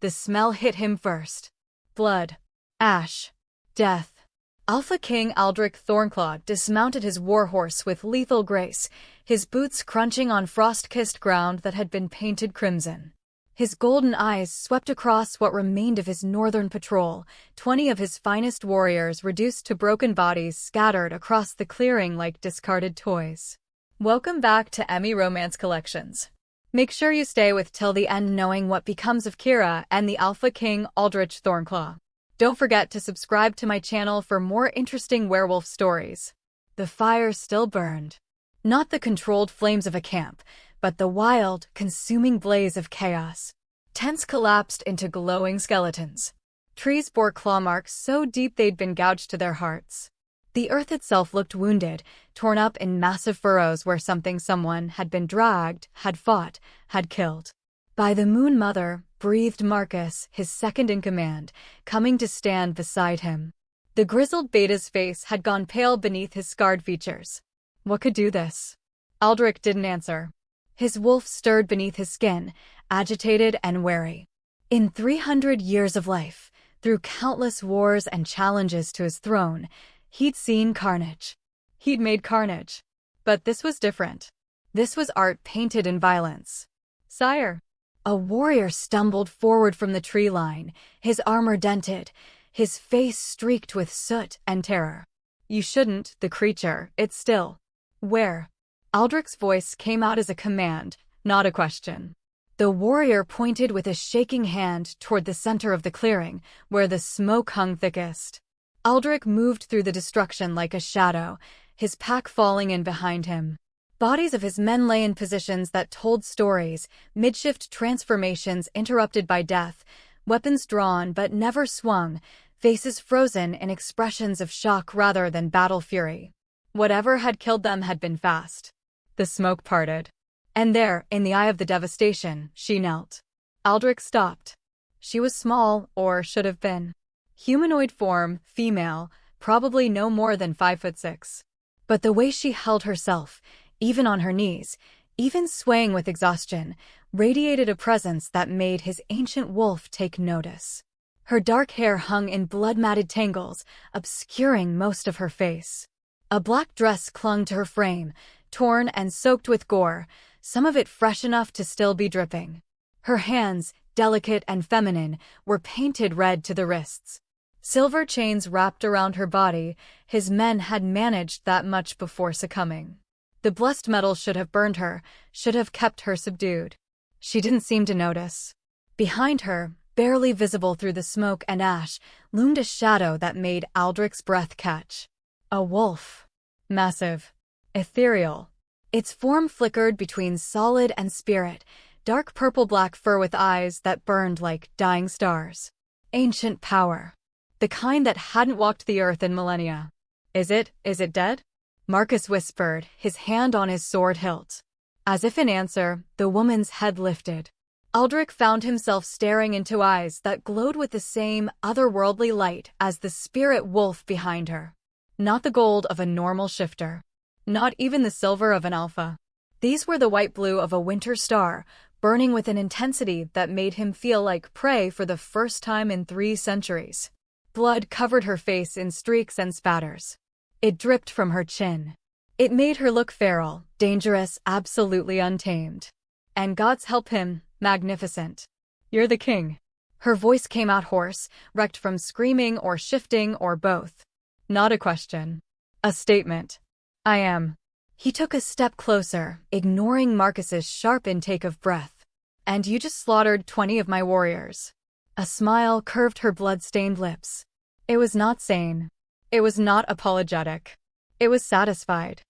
The smell hit him first. Blood. Ash. Death. Alpha King Aldric Thornclaw dismounted his warhorse with lethal grace, his boots crunching on frost-kissed ground that had been painted crimson. His golden eyes swept across what remained of his northern patrol, 20 of his finest warriors reduced to broken bodies scattered across the clearing like discarded toys. Welcome back to Emmy Romance Collections. Make sure you stay with till the end knowing what becomes of Kira and the Alpha King Aldric Thornclaw. Don't forget to subscribe to my channel for more interesting werewolf stories. The fire still burned. Not the controlled flames of a camp, but the wild, consuming blaze of chaos. Tents collapsed into glowing skeletons. Trees bore claw marks so deep they'd been gouged to their hearts. The earth itself looked wounded, torn up in massive furrows where someone had been dragged, had fought, had killed. By the Moon Mother, breathed Marcus, his second in command, coming to stand beside him. The grizzled Beta's face had gone pale beneath his scarred features. What could do this? Aldric didn't answer. His wolf stirred beneath his skin, agitated and wary. In 300 years of life, through countless wars and challenges to his throne, he'd seen carnage. He'd made carnage. But this was different. This was art painted in violence. Sire. A warrior stumbled forward from the tree line, his armor dented, his face streaked with soot and terror. You shouldn't, the creature, it's still. Where? Aldric's voice came out as a command, not a question. The warrior pointed with a shaking hand toward the center of the clearing, where the smoke hung thickest. Aldric moved through the destruction like a shadow, his pack falling in behind him. Bodies of his men lay in positions that told stories, midshift transformations interrupted by death, weapons drawn but never swung, faces frozen in expressions of shock rather than battle fury. Whatever had killed them had been fast. The smoke parted. And there, in the eye of the devastation, she knelt. Aldric stopped. She was small, or should have been. Humanoid form, female, probably no more than 5'6". But the way she held herself, even on her knees, even swaying with exhaustion, radiated a presence that made his ancient wolf take notice. Her dark hair hung in blood-matted tangles, obscuring most of her face. A black dress clung to her frame, torn and soaked with gore, some of it fresh enough to still be dripping. Her hands, delicate and feminine, were painted red to the wrists. Silver chains wrapped around her body, his men had managed that much before succumbing. The blessed metal should have burned her, should have kept her subdued. She didn't seem to notice. Behind her, barely visible through the smoke and ash, loomed a shadow that made Aldric's breath catch. A wolf. Massive. Ethereal. Its form flickered between solid and spirit, dark purple-black fur with eyes that burned like dying stars. Ancient power. The kind that hadn't walked the earth in millennia. Is it dead? Marcus whispered, his hand on his sword hilt. As if in answer, the woman's head lifted. Aldric found himself staring into eyes that glowed with the same otherworldly light as the spirit wolf behind her. Not the gold of a normal shifter. Not even the silver of an alpha. These were the white-blue of a winter star, burning with an intensity that made him feel like prey for the first time in 3 centuries. Blood covered her face in streaks and spatters. It dripped from her chin. It made her look feral, dangerous, absolutely untamed. And God's help him, magnificent. You're the king. Her voice came out hoarse, wrecked from screaming or shifting or both. Not a question. A statement. I am. He took a step closer, ignoring Marcus's sharp intake of breath. And you just slaughtered 20 of my warriors. A smile curved her blood-stained lips. It was not sane. It was not apologetic. It was satisfied.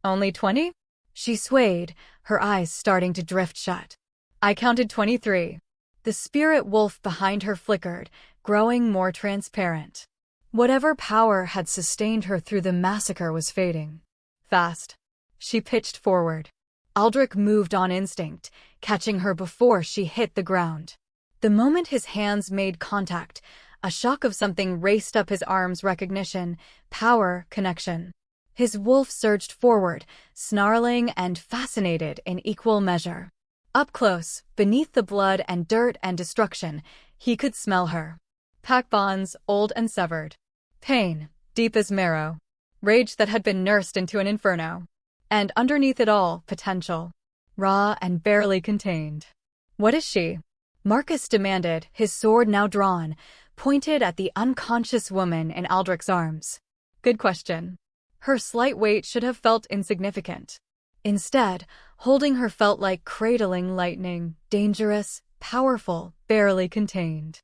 Only 20? She swayed, her eyes starting to drift shut. I counted 23. The spirit wolf behind her flickered, growing more transparent. Whatever power had sustained her through the massacre was fading. Fast. She pitched forward. Aldric moved on instinct, catching her before she hit the ground. The moment his hands made contact, a shock of something raced up his arms, recognition, power, connection. His wolf surged forward, snarling and fascinated in equal measure. Up close, beneath the blood and dirt and destruction, he could smell her. Pack bonds, old and severed. Pain, deep as marrow. Rage that had been nursed into an inferno. And underneath it all, potential. Raw and barely contained. What is she? Marcus demanded, his sword now drawn, pointed at the unconscious woman in Aldric's arms. Good question. Her slight weight should have felt insignificant. Instead, holding her felt like cradling lightning, dangerous, powerful, barely contained.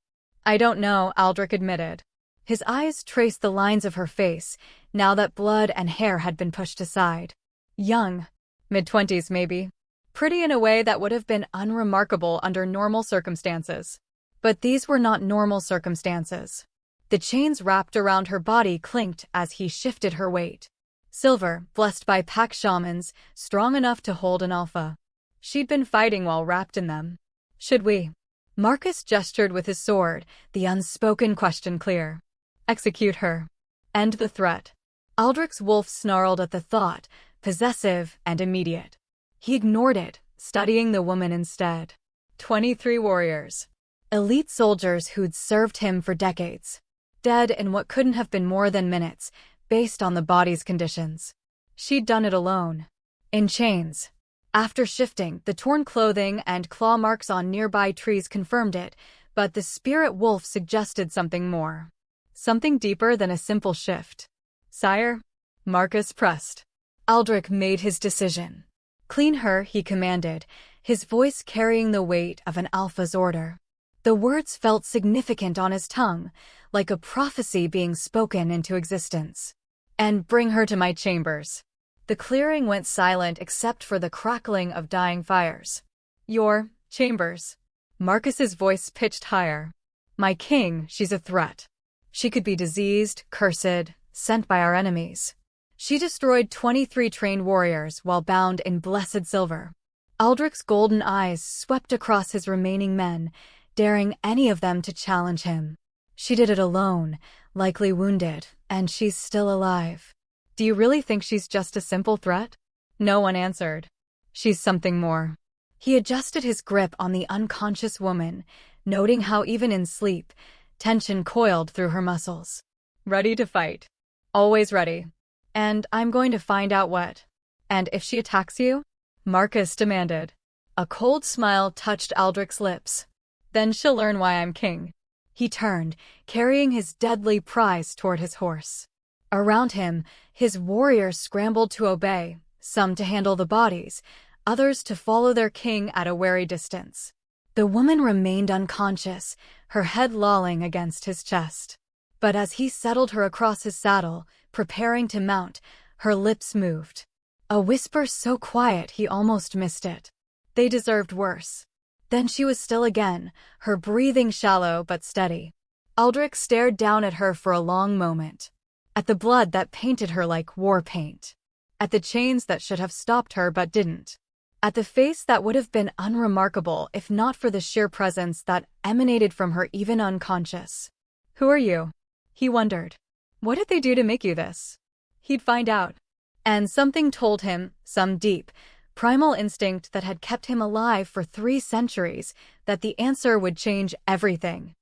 I don't know, Aldric admitted. His eyes traced the lines of her face, now that blood and hair had been pushed aside. Young. Mid-20s maybe. Pretty in a way that would have been unremarkable under normal circumstances. But these were not normal circumstances. The chains wrapped around her body clinked as he shifted her weight. Silver, blessed by pack shamans, strong enough to hold an alpha. She'd been fighting while wrapped in them. Should we? Marcus gestured with his sword, the unspoken question clear. Execute her. End the threat. Aldric's wolf snarled at the thought, possessive and immediate. He ignored it, studying the woman instead. 23 warriors. Elite soldiers who'd served him for decades. Dead in what couldn't have been more than minutes, based on the body's conditions. She'd done it alone. In chains. After shifting, the torn clothing and claw marks on nearby trees confirmed it, but the spirit wolf suggested something more. Something deeper than a simple shift. Sire? Marcus pressed. Aldric made his decision. Clean her, he commanded, his voice carrying the weight of an alpha's order. The words felt significant on his tongue, like a prophecy being spoken into existence. And bring her to my chambers. The clearing went silent except for the crackling of dying fires. Your chambers. Marcus's voice pitched higher. My king, she's a threat. She could be diseased, cursed, sent by our enemies. She destroyed 23 trained warriors while bound in blessed silver. Aldric's golden eyes swept across his remaining men, daring any of them to challenge him. She did it alone, likely wounded, and she's still alive. Do you really think she's just a simple threat? No one answered. She's something more. He adjusted his grip on the unconscious woman, noting how even in sleep, tension coiled through her muscles. Ready to fight. Always ready. And I'm going to find out what. And if she attacks you? Marcus demanded. A cold smile touched Aldric's lips. Then she'll learn why I'm king. He turned, carrying his deadly prize toward his horse. Around him, his warriors scrambled to obey, some to handle the bodies, others to follow their king at a wary distance. The woman remained unconscious, her head lolling against his chest. But as he settled her across his saddle, preparing to mount, her lips moved. A whisper so quiet he almost missed it. They deserved worse. Then she was still again, her breathing shallow but steady. Aldric stared down at her for a long moment. At the blood that painted her like war paint. At the chains that should have stopped her but didn't. At the face that would have been unremarkable if not for the sheer presence that emanated from her even unconscious. Who are you? He wondered. What did they do to make you this? He'd find out. And something told him, some deep, primal instinct that had kept him alive for 3 centuries, that the answer would change everything.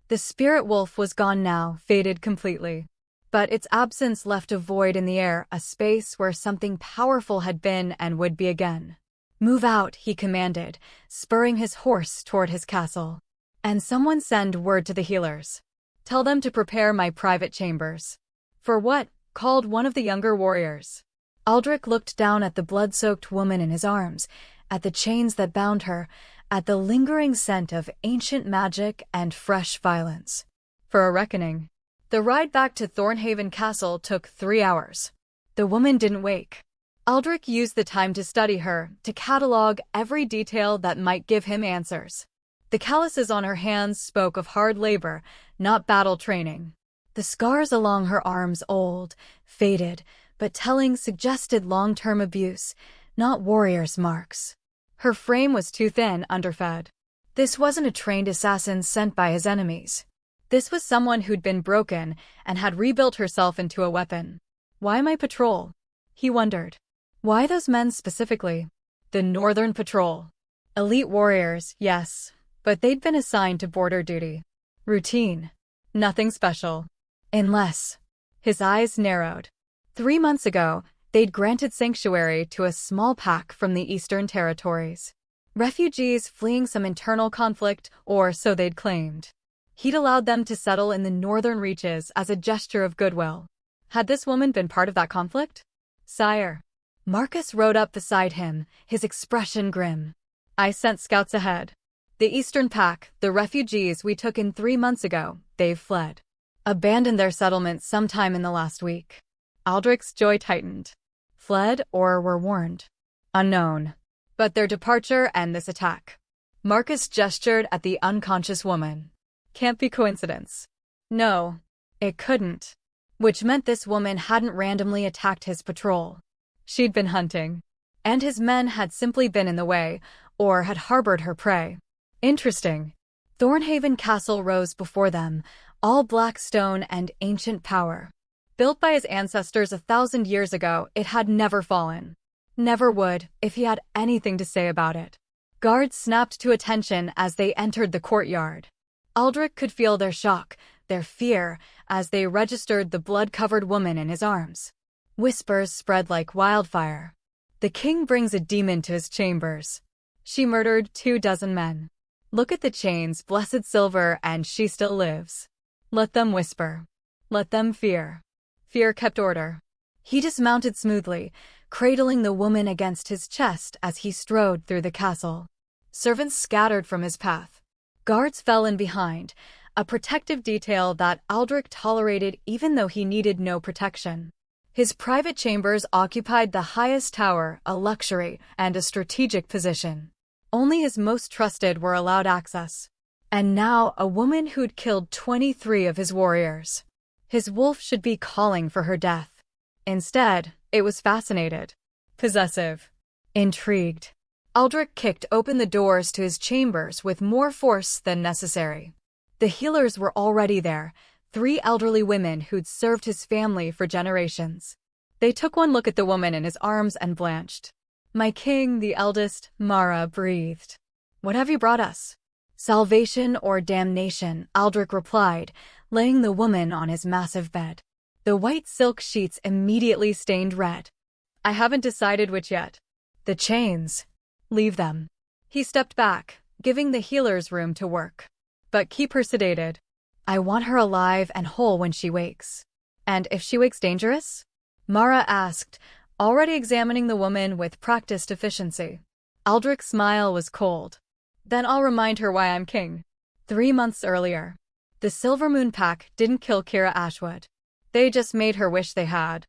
The spirit wolf was gone now, faded completely. But its absence left a void in the air, a space where something powerful had been and would be again. Move out, he commanded, spurring his horse toward his castle. And someone send word to the healers. Tell them to prepare my private chambers. For what? Called one of the younger warriors. Aldric looked down at the blood-soaked woman in his arms, at the chains that bound her, at the lingering scent of ancient magic and fresh violence. For a reckoning. The ride back to Thornhaven Castle took 3 hours. The woman didn't wake. Aldric used the time to study her, to catalog every detail that might give him answers. The calluses on her hands spoke of hard labor, not battle training. The scars along her arms old, faded, but telling suggested long-term abuse, not warrior's marks. Her frame was too thin, underfed. This wasn't a trained assassin sent by his enemies. This was someone who'd been broken and had rebuilt herself into a weapon. Why my patrol? He wondered. Why those men specifically? The Northern Patrol. Elite warriors, yes, but they'd been assigned to border duty. Routine. Nothing special. Unless. His eyes narrowed. 3 months ago, they'd granted sanctuary to a small pack from the Eastern Territories. Refugees fleeing some internal conflict, or so they'd claimed. He'd allowed them to settle in the northern reaches as a gesture of goodwill. Had this woman been part of that conflict? Sire. Marcus rode up beside him, his expression grim. I sent scouts ahead. The Eastern Pack, the refugees we took in 3 months ago, they've fled. Abandoned their settlement sometime in the last week. Aldric's joy tightened. Fled or were warned? Unknown. But their departure and this attack. Marcus gestured at the unconscious woman. Can't be coincidence. No, it couldn't. Which meant this woman hadn't randomly attacked his patrol. She'd been hunting. And his men had simply been in the way, or had harbored her prey. Interesting. Thornhaven Castle rose before them, all black stone and ancient power. Built by his ancestors 1,000 years ago, it had never fallen. Never would, if he had anything to say about it. Guards snapped to attention as they entered the courtyard. Aldric could feel their shock, their fear, as they registered the blood-covered woman in his arms. Whispers spread like wildfire. The king brings a demon to his chambers. She murdered 24 men. Look at the chains, blessed silver, and she still lives. Let them whisper. Let them fear. Fear kept order. He dismounted smoothly, cradling the woman against his chest as he strode through the castle. Servants scattered from his path. Guards fell in behind, a protective detail that Aldric tolerated even though he needed no protection. His private chambers occupied the highest tower, a luxury, and a strategic position. Only his most trusted were allowed access. And now a woman who'd killed 23 of his warriors. His wolf should be calling for her death. Instead, it was fascinated. Possessive. Intrigued. Aldric kicked open the doors to his chambers with more force than necessary. The healers were already there, 3 elderly women who'd served his family for generations. They took one look at the woman in his arms and blanched. My king, the eldest, Mara, breathed. What have you brought us? Salvation or damnation, Aldric replied, laying the woman on his massive bed. The white silk sheets immediately stained red. I haven't decided which yet. The chains. Leave them. He stepped back, giving the healers room to work. But keep her sedated. I want her alive and whole when she wakes. And if she wakes dangerous? Mara asked, already examining the woman with practiced efficiency. Aldric's smile was cold. Then I'll remind her why I'm king. 3 months earlier, the Silvermoon Pack didn't kill Kira Ashwood. They just made her wish they had.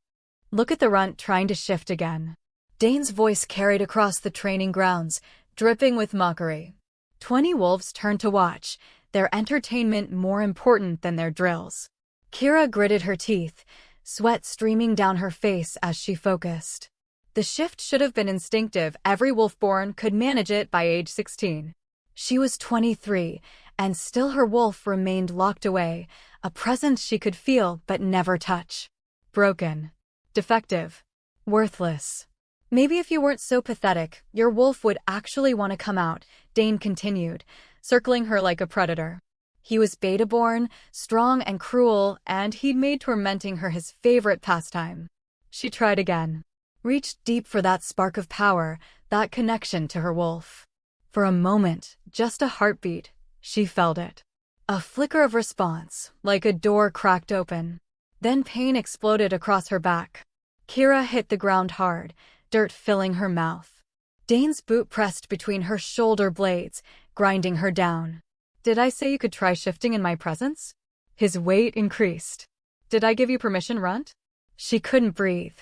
Look at the runt trying to shift again. Dane's voice carried across the training grounds, dripping with mockery. 20 wolves turned to watch, their entertainment more important than their drills. Kira gritted her teeth, sweat streaming down her face as she focused. The shift should have been instinctive. Every wolfborn could manage it by age 16. She was 23, and still her wolf remained locked away, a presence she could feel but never touch. Broken. Defective. Worthless. Maybe if you weren't so pathetic, your wolf would actually want to come out, Dane continued, circling her like a predator. He was beta-born, strong and cruel, and he'd made tormenting her his favorite pastime. She tried again. Reached deep for that spark of power, that connection to her wolf. For a moment, just a heartbeat, she felt it. A flicker of response, like a door cracked open. Then pain exploded across her back. Kira hit the ground hard, dirt filling her mouth. Dane's boot pressed between her shoulder blades, grinding her down. Did I say you could try shifting in my presence? His weight increased. Did I give you permission, runt? She couldn't breathe.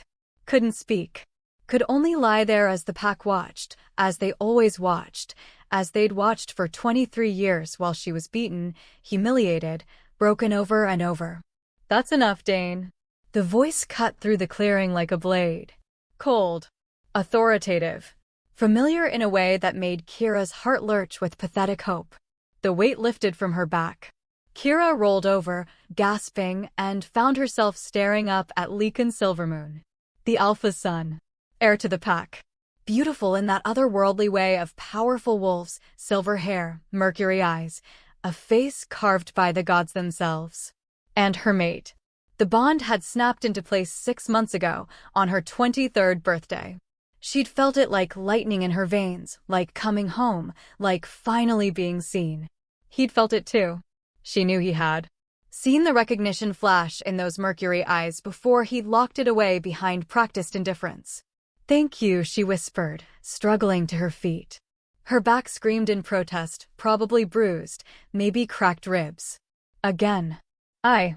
Couldn't speak. Could only lie there as the pack watched, as they always watched, as they'd watched for 23 years while she was beaten, humiliated, broken over and over. That's enough, Dane. The voice cut through the clearing like a blade. Cold. Authoritative. Familiar in a way that made Kira's heart lurch with pathetic hope. The weight lifted from her back. Kira rolled over, gasping, and found herself staring up at Leakin Silvermoon. The Alpha's son. Heir to the pack. beautiful in that otherworldly way of powerful wolves, silver hair, mercury eyes, a face carved by the gods themselves. And her mate. The bond had snapped into place 6 months ago, on her 23rd birthday. She'd felt it like lightning in her veins, like coming home, like finally being seen. He'd felt it too. She knew he had. Seen the recognition flash in those mercury eyes before he locked it away behind practiced indifference. "Thank you," she whispered, struggling to her feet. Her back screamed in protest, probably bruised, maybe cracked ribs. Again. I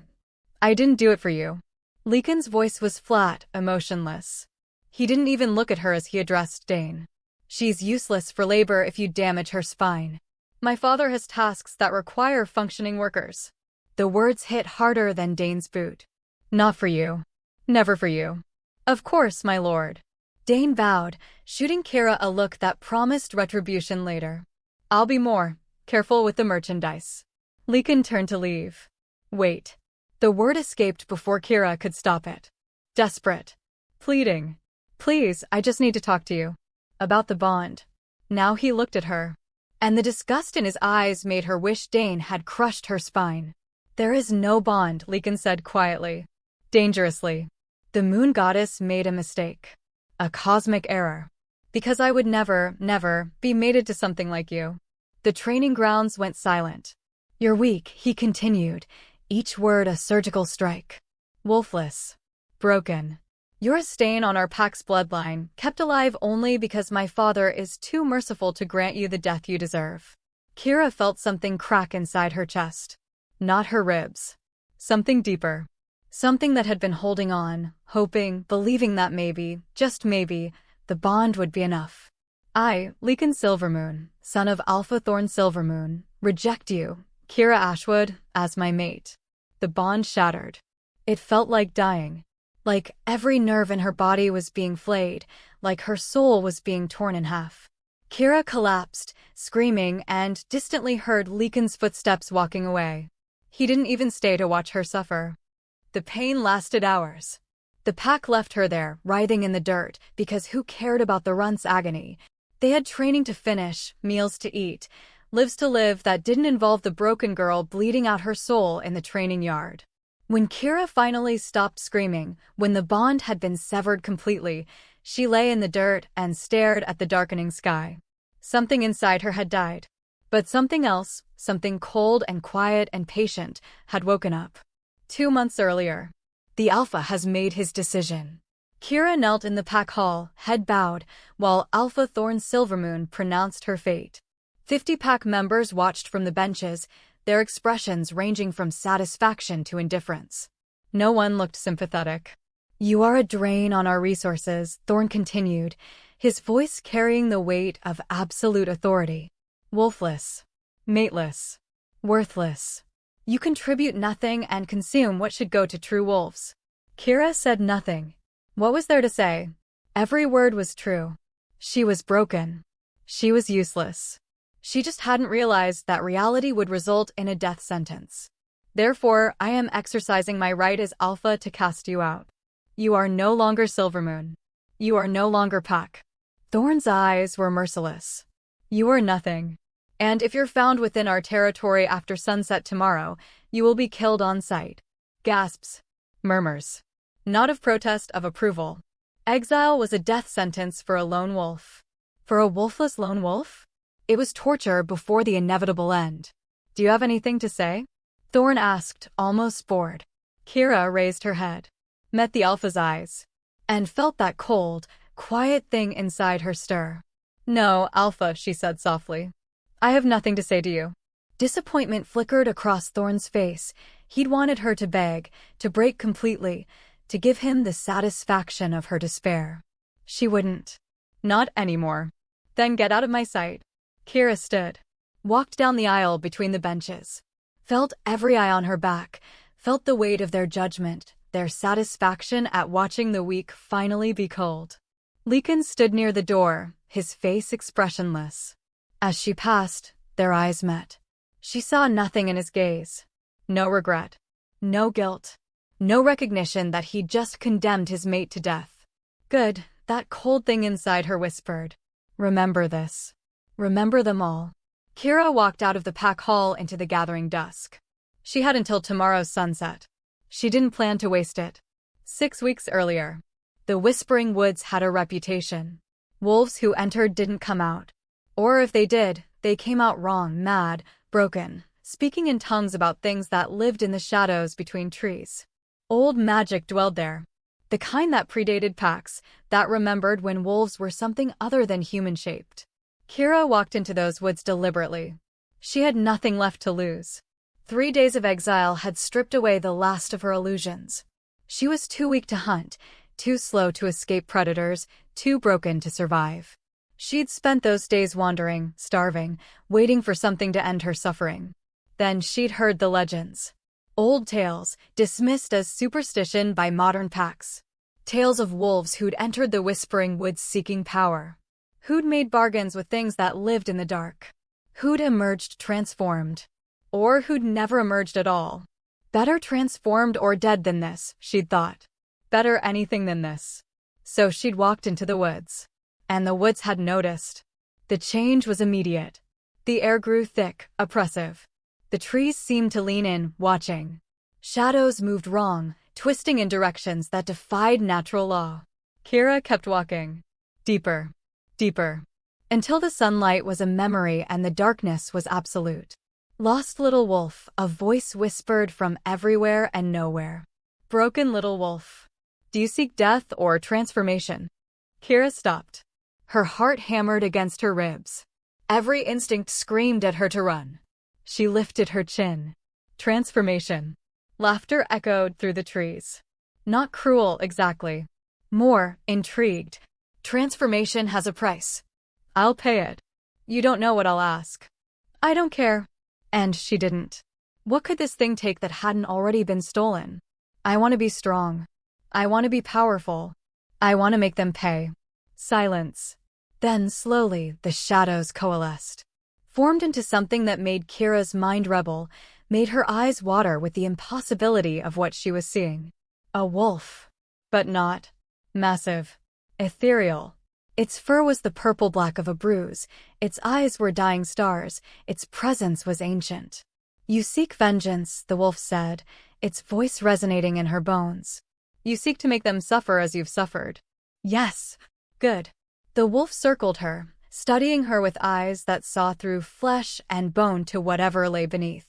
didn't do it for you." Leekon's voice was flat, emotionless. He didn't even look at her as he addressed Dane. "She's useless for labor if you damage her spine. My father has tasks that require functioning workers." The words hit harder than Dane's boot. "Not for you. Never for you." "Of course, my lord." Dane bowed, shooting Kira a look that promised retribution later. "I'll be more careful with the merchandise." Leekon turned to leave. "Wait." The word escaped before Kira could stop it. Desperate. Pleading. "Please, I just need to talk to you. About the bond." Now he looked at her. And the disgust in his eyes made her wish Dane had crushed her spine. "There is no bond," Leekon said quietly. Dangerously. "The moon goddess made a mistake. A cosmic error. Because I would never, never be mated to something like you." The training grounds went silent. "You're weak," he continued, each word a surgical strike. "Wolfless. Broken. You're a stain on our pack's bloodline, kept alive only because my father is too merciful to grant you the death you deserve." Kira felt something crack inside her chest. Not her ribs. Something deeper. Something that had been holding on, hoping, believing that maybe, just maybe, the bond would be enough. "I, Leekon Silvermoon, son of Alpha Thorn Silvermoon, reject you, Kira Ashwood, as my mate." The bond shattered. It felt like dying. Like every nerve in her body was being flayed, like her soul was being torn in half. Kira collapsed, screaming, and distantly heard Leekon's footsteps walking away. He didn't even stay to watch her suffer. The pain lasted hours. The pack left her there, writhing in the dirt, because who cared about the runt's agony? They had training to finish, meals to eat, lives to live that didn't involve the broken girl bleeding out her soul in the training yard. When Kira finally stopped screaming, when the bond had been severed completely, she lay in the dirt and stared at the darkening sky. Something inside her had died. But something else, something cold and quiet and patient, had woken up. 2 months earlier. The Alpha has made his decision. Kira knelt in the pack hall, head bowed, while Alpha Thorn Silvermoon pronounced her fate. 50 pack members watched from the benches, their expressions ranging from satisfaction to indifference. No one looked sympathetic. "You are a drain on our resources," Thorn continued, his voice carrying the weight of absolute authority. "Wolfless. Mateless. Worthless. You contribute nothing and consume what should go to true wolves." Kira said nothing. What was there to say? Every word was true. She was broken. She was useless. She just hadn't realized that reality would result in a death sentence. "Therefore, I am exercising my right as Alpha to cast you out. You are no longer Silvermoon. You are no longer Pack." Thorn's eyes were merciless. "You are nothing. And if you're found within our territory after sunset tomorrow, you will be killed on sight." Gasps. Murmurs. Not of protest, of approval. Exile was a death sentence for a lone wolf. For a wolfless lone wolf? It was torture before the inevitable end. "Do you have anything to say?" Thorn asked, almost bored. Kira raised her head, met the Alpha's eyes, and felt that cold, quiet thing inside her stir. "No, Alpha," she said softly. "I have nothing to say to you." Disappointment flickered across Thorn's face. He'd wanted her to beg, to break completely, to give him the satisfaction of her despair. She wouldn't. Not anymore. "Then get out of my sight." Kira stood, walked down the aisle between the benches, felt every eye on her back, felt the weight of their judgment, their satisfaction at watching the weak finally be cold. Leekon stood near the door, his face expressionless. As she passed, their eyes met. She saw nothing in his gaze. No regret. No guilt. No recognition that he'd just condemned his mate to death. "Good," That cold thing inside her whispered, "Remember this. Remember them all." Kira walked out of the pack hall into the gathering dusk. She had until tomorrow's sunset. She didn't plan to waste it. 6 weeks earlier, the Whispering Woods had a reputation. Wolves who entered didn't come out. Or if they did, they came out wrong, mad, broken, speaking in tongues about things that lived in the shadows between trees. Old magic dwelled there. The kind that predated packs, that remembered when wolves were something other than human-shaped. Kira walked into those woods deliberately. She had nothing left to lose. 3 days of exile had stripped away the last of her illusions. She was too weak to hunt, too slow to escape predators, too broken to survive. She'd spent those days wandering, starving, waiting for something to end her suffering. Then she'd heard the legends. Old tales, dismissed as superstition by modern packs. Tales of wolves who'd entered the Whispering Woods seeking power. Who'd made bargains with things that lived in the dark. Who'd emerged transformed. Or who'd never emerged at all. Better transformed or dead than this, she'd thought. Better anything than this. So she'd walked into the woods. And the woods had noticed. The change was immediate. The air grew thick, oppressive. The trees seemed to lean in, watching. Shadows moved wrong, twisting in directions that defied natural law. Kira kept walking. Deeper. Deeper. Until the sunlight was a memory and the darkness was absolute. Lost little wolf, a voice whispered from everywhere and nowhere. Broken little wolf. Do you seek death or transformation? Kira stopped. Her heart hammered against her ribs. Every instinct screamed at her to run. She lifted her chin. Transformation. Laughter echoed through the trees. Not cruel, exactly. More, intrigued. Transformation has a price. I'll pay it. You don't know what I'll ask. I don't care. And she didn't. What could this thing take that hadn't already been stolen? I want to be strong. I want to be powerful. I want to make them pay. Silence. Then, slowly, the shadows coalesced. Formed into something that made Kira's mind rebel, made her eyes water with the impossibility of what she was seeing. A wolf. But not massive. Ethereal. Its fur was the purple-black of a bruise, its eyes were dying stars, its presence was ancient. You seek vengeance, the wolf said, its voice resonating in her bones. You seek to make them suffer as you've suffered. Yes. Good. The wolf circled her, studying her with eyes that saw through flesh and bone to whatever lay beneath.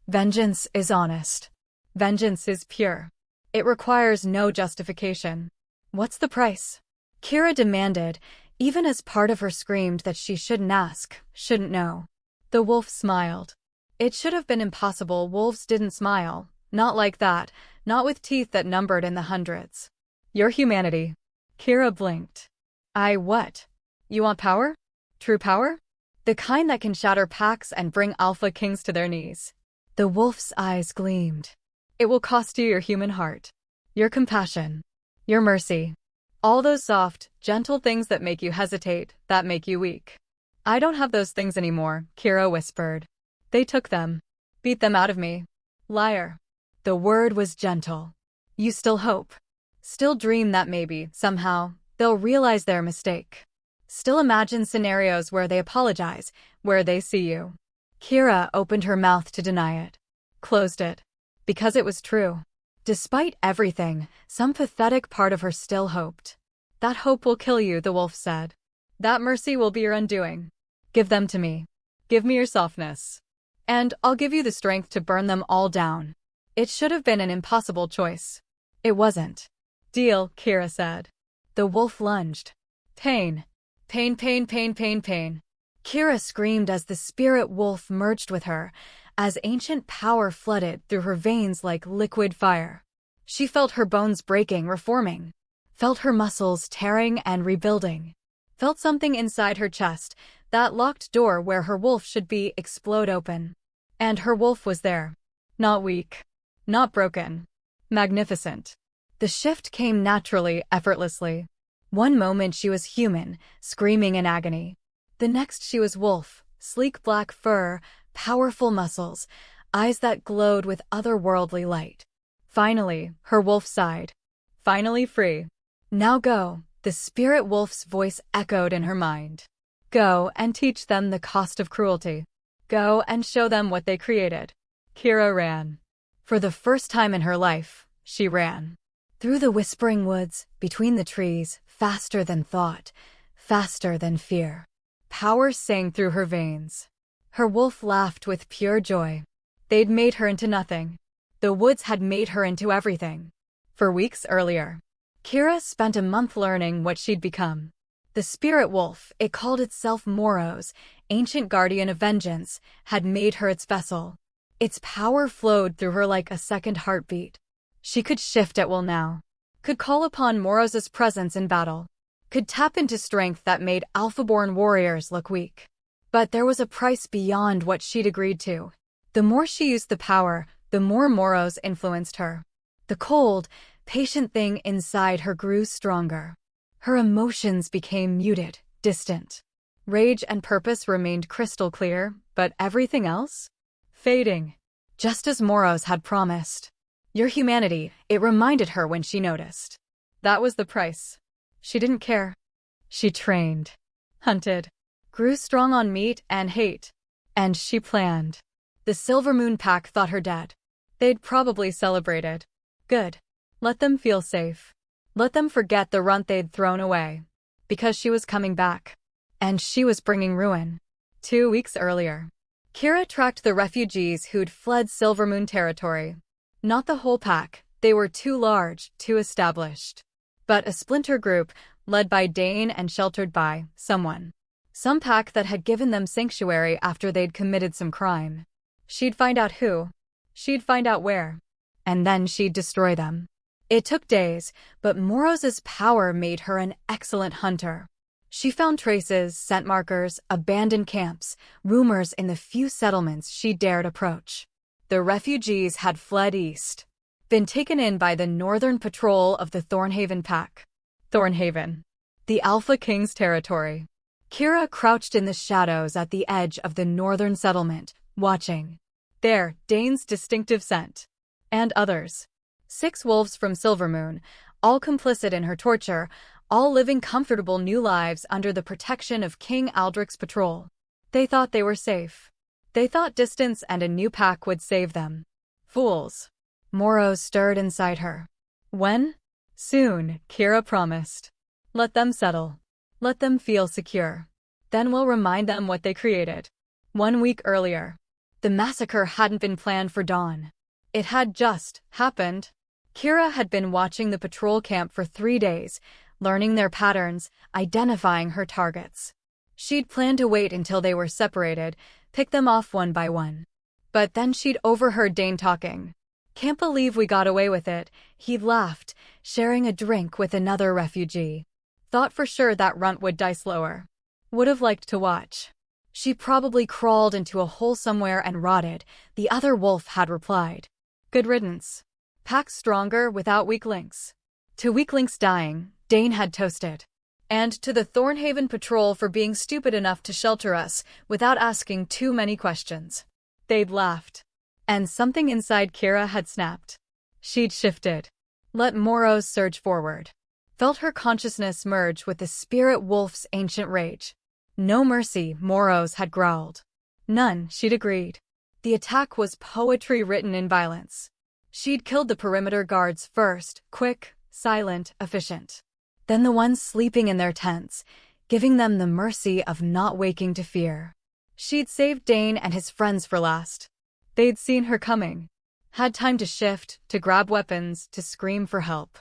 Vengeance is honest. Vengeance is pure. It requires no justification. What's the price? Kira demanded, even as part of her screamed that she shouldn't ask, shouldn't know. The wolf smiled. It should have been impossible. Wolves didn't smile. Not like that, not with teeth that numbered in the hundreds. Your humanity. Kira blinked. What? You want power? True power? The kind that can shatter packs and bring Alpha Kings to their knees. The wolf's eyes gleamed. It will cost you your human heart. Your compassion. Your mercy. All those soft, gentle things that make you hesitate, that make you weak. I don't have those things anymore, Kira whispered. They took them. Beat them out of me. Liar. The word was gentle. You still hope. Still dream that maybe, somehow, they'll realize their mistake. Still imagine scenarios where they apologize, where they see you. Kira opened her mouth to deny it. Closed it. Because it was true. Despite everything, some pathetic part of her still hoped. That hope will kill you, the wolf said. That mercy will be your undoing. Give them to me. Give me your softness. And I'll give you the strength to burn them all down. It should have been an impossible choice. It wasn't. Deal, Kira said. The wolf lunged. Pain. Pain, pain, pain, pain, pain. Kira screamed as the spirit wolf merged with her, as ancient power flooded through her veins like liquid fire. She felt her bones breaking, reforming. Felt her muscles tearing and rebuilding. Felt something inside her chest, that locked door where her wolf should be, explode open. And her wolf was there. Not weak. Not broken. Magnificent. The shift came naturally, effortlessly. One moment she was human, screaming in agony. The next she was wolf, sleek black fur, powerful muscles, eyes that glowed with otherworldly light. Finally, her wolf sighed. Finally free. Now go, The spirit wolf's voice echoed in her mind. Go and teach them the cost of cruelty. Go and show them what they created. Kira ran. For the first time in her life, she ran. Through the whispering woods, between the trees, faster than thought, faster than fear. Power sang through her veins. Her wolf laughed with pure joy. They'd made her into nothing. The woods had made her into everything. For weeks earlier, Kira spent a month learning what she'd become. The spirit wolf, it called itself Moros, ancient guardian of vengeance, had made her its vessel. Its power flowed through her like a second heartbeat. She could shift at will now. Could call upon Moros' presence in battle. Could tap into strength that made Alpha-born warriors look weak. But there was a price beyond what she'd agreed to. The more she used the power, the more Moros influenced her. The cold, patient thing inside her grew stronger. Her emotions became muted, distant. Rage and purpose remained crystal clear, but everything else? Fading. Just as Moros had promised. Your humanity, it reminded her when she noticed. That was the price. She didn't care. She trained. Hunted. Grew strong on meat and hate. And she planned. The Silvermoon Pack thought her dead. They'd probably celebrated. Good. Let them feel safe. Let them forget the runt they'd thrown away. Because she was coming back. And she was bringing ruin. 2 weeks earlier, Kira tracked the refugees who'd fled Silvermoon territory. Not the whole pack, they were too large, too established. But a splinter group, led by Dane and sheltered by someone. Some pack that had given them sanctuary after they'd committed some crime. She'd find out who. She'd find out where. And then she'd destroy them. It took days, but Moros' power made her an excellent hunter. She found traces, scent markers, abandoned camps, rumors in the few settlements she dared approach. The refugees had fled east. Been taken in by the northern patrol of the Thornhaven Pack. Thornhaven. The Alpha King's territory. Kira crouched in the shadows at the edge of the northern settlement, watching. There, Dane's distinctive scent. And others. 6 wolves from Silvermoon, all complicit in her torture, all living comfortable new lives under the protection of King Aldric's patrol. They thought they were safe. They thought distance and a new pack would save them. Fools. Moros stirred inside her. When? Soon, Kira promised. Let them settle. Let them feel secure. Then we'll remind them what they created. 1 week earlier. The massacre hadn't been planned for dawn. It had just happened. Kira had been watching the patrol camp for 3 days, learning their patterns, identifying her targets. She'd planned to wait until they were separated, pick them off one by one. But then she'd overheard Dane talking. Can't believe we got away with it, he'd laughed, sharing a drink with another refugee. Thought for sure that runt would die slower. Would have liked to watch. She probably crawled into a hole somewhere and rotted, the other wolf had replied. Good riddance. Pack stronger without weak links. To weak links dying, Dane had toasted. And to the Thornhaven patrol for being stupid enough to shelter us without asking too many questions. They'd laughed. And something inside Kira had snapped. She'd shifted. Let Moros surge forward. Felt her consciousness merge with the spirit wolf's ancient rage. No mercy, Moros had growled. None, she'd agreed. The attack was poetry written in violence. She'd killed the perimeter guards first, quick, silent, efficient. Then the ones sleeping in their tents, giving them the mercy of not waking to fear. She'd saved Dane and his friends for last. They'd seen her coming. Had time to shift, to grab weapons, to scream for help.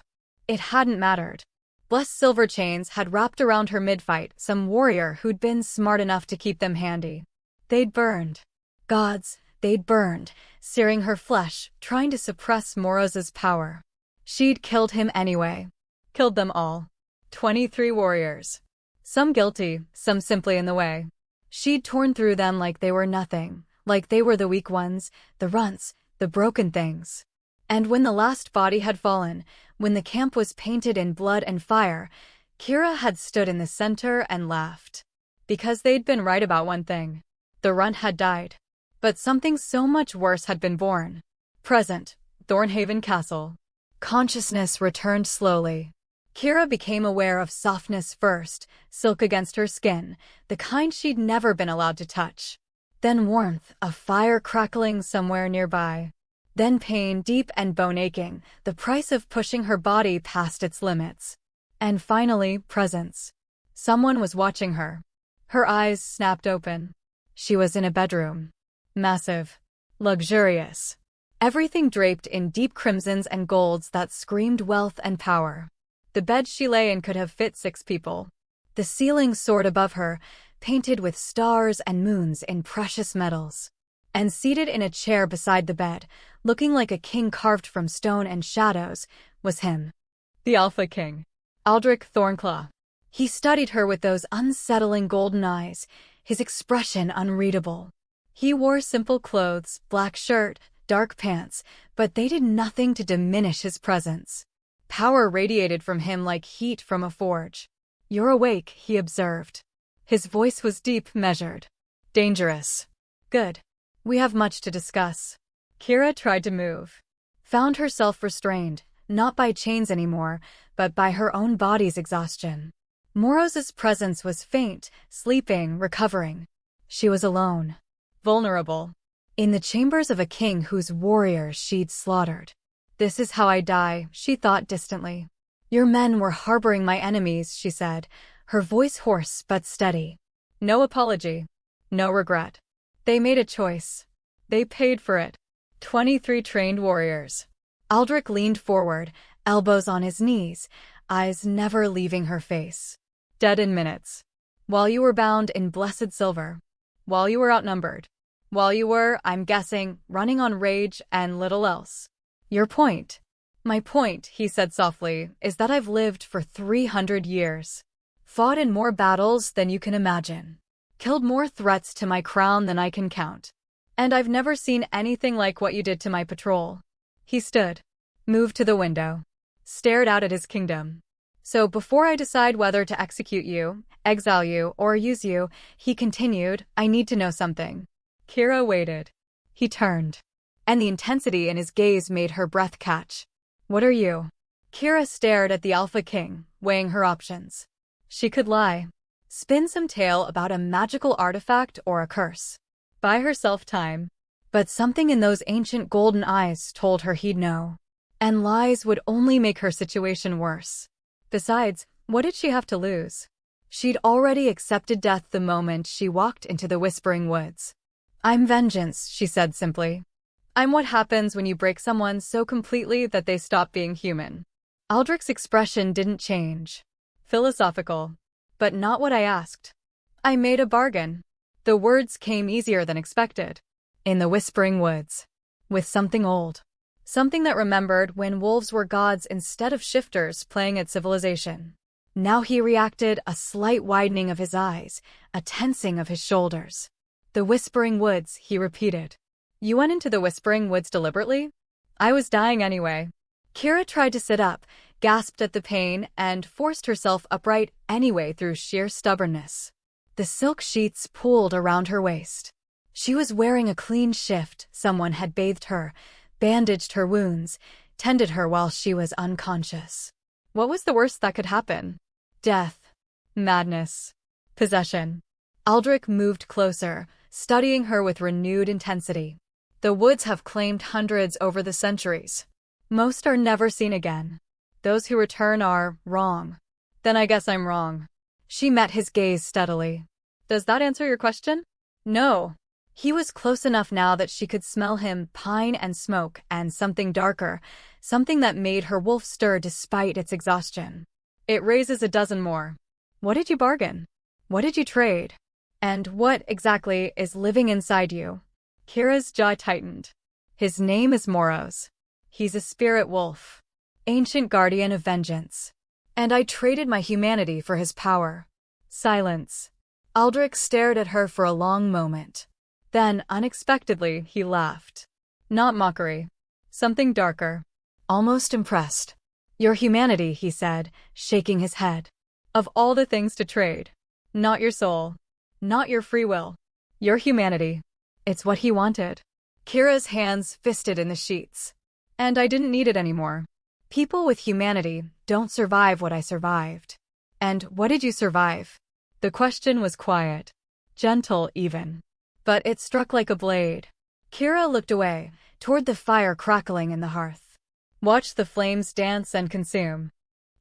It hadn't mattered. Blessed silver chains had wrapped around her mid-fight some warrior who'd been smart enough to keep them handy. They'd burned. Gods, they'd burned, searing her flesh, trying to suppress Moros' power. She'd killed him anyway. Killed them all. 23 warriors. Some guilty, some simply in the way. She'd torn through them like they were nothing, like they were the weak ones, the runts, the broken things. And when the last body had fallen, when the camp was painted in blood and fire, Kira had stood in the center and laughed. Because they'd been right about one thing. The runt had died. But something so much worse had been born. Present, Thornhaven Castle. Consciousness returned slowly. Kira became aware of softness first, silk against her skin, the kind she'd never been allowed to touch. Then warmth, a fire crackling somewhere nearby. Then pain, deep and bone-aching, the price of pushing her body past its limits. And finally, presence. Someone was watching her. Her eyes snapped open. She was in a bedroom. Massive. Luxurious. Everything draped in deep crimsons and golds that screamed wealth and power. The bed she lay in could have fit 6 people. The ceiling soared above her, painted with stars and moons in precious metals. And seated in a chair beside the bed, looking like a king carved from stone and shadows, was him. The Alpha King. Aldric Thornclaw. He studied her with those unsettling golden eyes, his expression unreadable. He wore simple clothes, black shirt, dark pants, but they did nothing to diminish his presence. Power radiated from him like heat from a forge. "You're awake," he observed. His voice was deep, measured. "Dangerous." "Good. We have much to discuss." Kira tried to move. Found herself restrained, not by chains anymore, but by her own body's exhaustion. Moros's presence was faint, sleeping, recovering. She was alone. Vulnerable. In the chambers of a king whose warriors she'd slaughtered. "This is how I die," she thought distantly. "Your men were harboring my enemies," she said, her voice hoarse but steady. No apology. No regret. They made a choice. They paid for it. 23 trained warriors. Aldric leaned forward, elbows on his knees, eyes never leaving her face. Dead in minutes. While you were bound in blessed silver. While you were outnumbered. While you were, I'm guessing, running on rage and little else. Your point. My point, he said softly, is that I've lived for 300 years. Fought in more battles than you can imagine. Killed more threats to my crown than I can count. And I've never seen anything like what you did to my patrol. He stood. Moved to the window. Stared out at his kingdom. So before I decide whether to execute you, exile you, or use you, he continued, I need to know something. Kira waited. He turned. And the intensity in his gaze made her breath catch. What are you? Kira stared at the Alpha King, weighing her options. She could lie. Spin some tale about a magical artifact or a curse. Buy herself time. But something in those ancient golden eyes told her he'd know. And lies would only make her situation worse. Besides, what did she have to lose? She'd already accepted death the moment she walked into the Whispering Woods. I'm vengeance, she said simply. I'm what happens when you break someone so completely that they stop being human. Aldric's expression didn't change. Philosophical. But not what I asked. I made a bargain. The words came easier than expected. In the Whispering Woods. With something old. Something that remembered when wolves were gods instead of shifters playing at civilization. Now he reacted, a slight widening of his eyes, a tensing of his shoulders. The Whispering Woods, he repeated. You went into the Whispering Woods deliberately? I was dying anyway. Kira tried to sit up, gasped at the pain, and forced herself upright anyway through sheer stubbornness. The silk sheets pooled around her waist. She was wearing a clean shift. Someone had bathed her, bandaged her wounds, tended her while she was unconscious. What was the worst that could happen? Death. Madness. Possession. Aldric moved closer, studying her with renewed intensity. The woods have claimed hundreds over the centuries. Most are never seen again. Those who return are wrong. Then I guess I'm wrong. She met his gaze steadily. Does that answer your question? No. He was close enough now that she could smell him, pine and smoke, and something darker, something that made her wolf stir despite its exhaustion. It raises a dozen more. What did you bargain? What did you trade? And what, exactly, is living inside you? Kira's jaw tightened. His name is Moros. He's a spirit wolf. Ancient guardian of vengeance. And I traded my humanity for his power. Silence. Aldric stared at her for a long moment. Then, unexpectedly, he laughed. Not mockery. Something darker. Almost impressed. Your humanity, he said, shaking his head. Of all the things to trade. Not your soul. Not your free will. Your humanity. It's what he wanted. Kira's hands fisted in the sheets. And I didn't need it anymore. People with humanity don't survive what I survived. And what did you survive? The question was quiet, gentle even. But it struck like a blade. Kira looked away, toward the fire crackling in the hearth. Watched the flames dance and consume.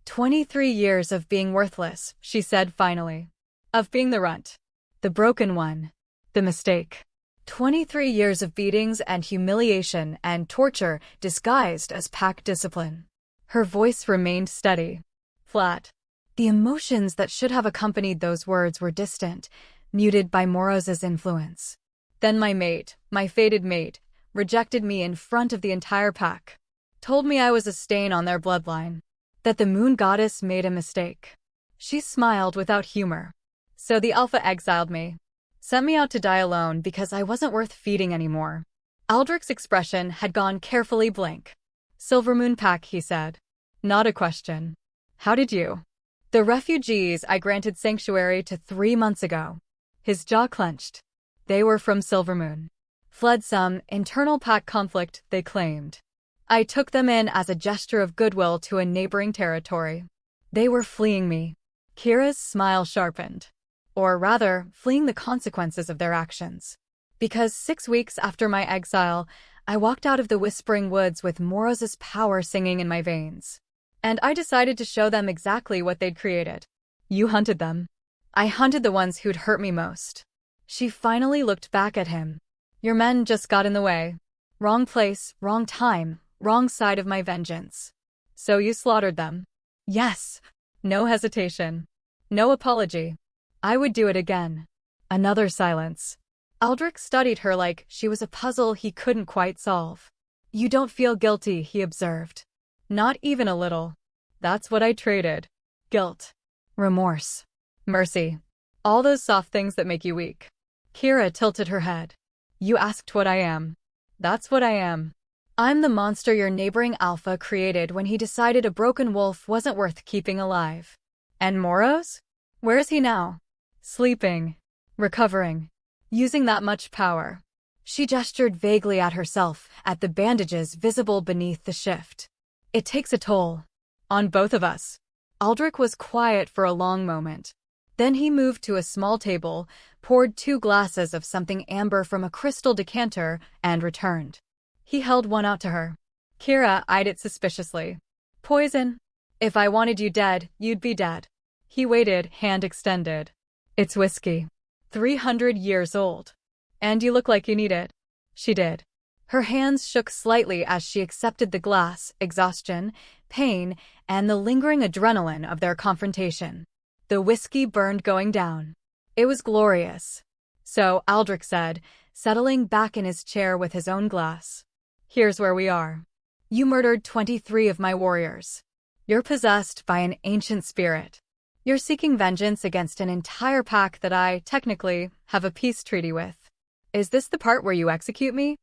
23 years of being worthless, she said finally. Of being the runt. The broken one. The mistake. 23 years of beatings and humiliation and torture disguised as pack discipline. Her voice remained steady. Flat. The emotions that should have accompanied those words were distant, muted by Moros' influence. Then my mate, my fated mate, rejected me in front of the entire pack. Told me I was a stain on their bloodline. That the moon goddess made a mistake. She smiled without humor. So the Alpha exiled me. Sent me out to die alone because I wasn't worth feeding anymore. Aldric's expression had gone carefully blank. Silvermoon Pack, he said. Not a question. How did you? The refugees I granted sanctuary to 3 months ago. His jaw clenched. They were from Silvermoon. Fled some internal pack conflict, they claimed. I took them in as a gesture of goodwill to a neighboring territory. They were fleeing me. Kira's smile sharpened. Or rather, fleeing the consequences of their actions. Because 6 weeks after my exile, I walked out of the Whispering Woods with Moros' power singing in my veins. And I decided to show them exactly what they'd created. You hunted them. I hunted the ones who'd hurt me most. She finally looked back at him. Your men just got in the way. Wrong place, wrong time, wrong side of my vengeance. So you slaughtered them. Yes. No hesitation. No apology. I would do it again. Another silence. Aldric studied her like she was a puzzle he couldn't quite solve. You don't feel guilty, he observed. Not even a little. That's what I traded. Guilt. Remorse. Mercy. All those soft things that make you weak. Kira tilted her head. You asked what I am. That's what I am. I'm the monster your neighboring Alpha created when he decided a broken wolf wasn't worth keeping alive. And Moros? Where is he now? Sleeping. Recovering. Using that much power. She gestured vaguely at herself, at the bandages visible beneath the shift. It takes a toll. On both of us. Aldric was quiet for a long moment. Then he moved to a small table, poured 2 glasses of something amber from a crystal decanter, and returned. He held one out to her. Kira eyed it suspiciously. Poison. If I wanted you dead, you'd be dead. He waited, hand extended. It's whiskey. 300 years old. And you look like you need it. She did. Her hands shook slightly as she accepted the glass, exhaustion, pain, and the lingering adrenaline of their confrontation. The whiskey burned going down. It was glorious. So, Aldric said, settling back in his chair with his own glass. Here's where we are. You murdered 23 of my warriors. You're possessed by an ancient spirit. You're seeking vengeance against an entire pack that I, technically, have a peace treaty with. Is this the part where you execute me?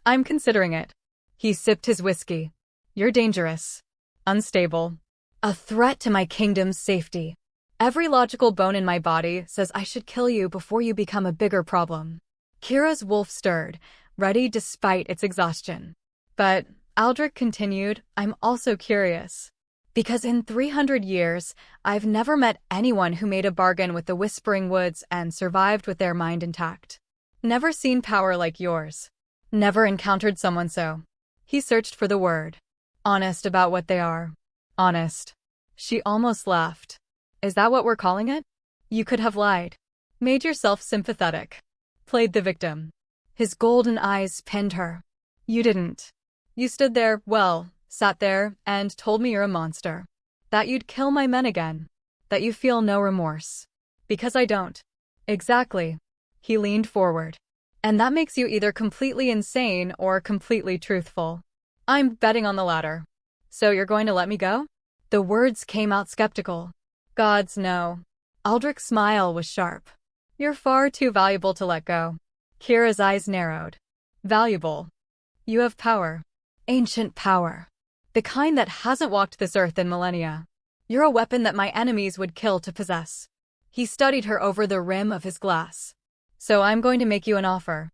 I'm considering it. He sipped his whiskey. You're dangerous. Unstable. A threat to my kingdom's safety. Every logical bone in my body says I should kill you before you become a bigger problem. Kira's wolf stirred, ready despite its exhaustion. But, Aldric continued, I'm also curious. Because in 300 years, I've never met anyone who made a bargain with the Whispering Woods and survived with their mind intact. Never seen power like yours. Never encountered someone so. He searched for the word. Honest about what they are. Honest. She almost laughed. Is that what we're calling it? You could have lied. Made yourself sympathetic. Played the victim. His golden eyes pinned her. You didn't. You stood there, well, sat there, and told me you're a monster. That you'd kill my men again. That you feel no remorse. Because I don't. Exactly. He leaned forward. And that makes you either completely insane or completely truthful. I'm betting on the latter. So you're going to let me go? The words came out skeptical. Gods, no. Aldric's smile was sharp. You're far too valuable to let go. Kira's eyes narrowed. Valuable. You have power. Ancient power. The kind that hasn't walked this earth in millennia. You're a weapon that my enemies would kill to possess. He studied her over the rim of his glass. So I'm going to make you an offer.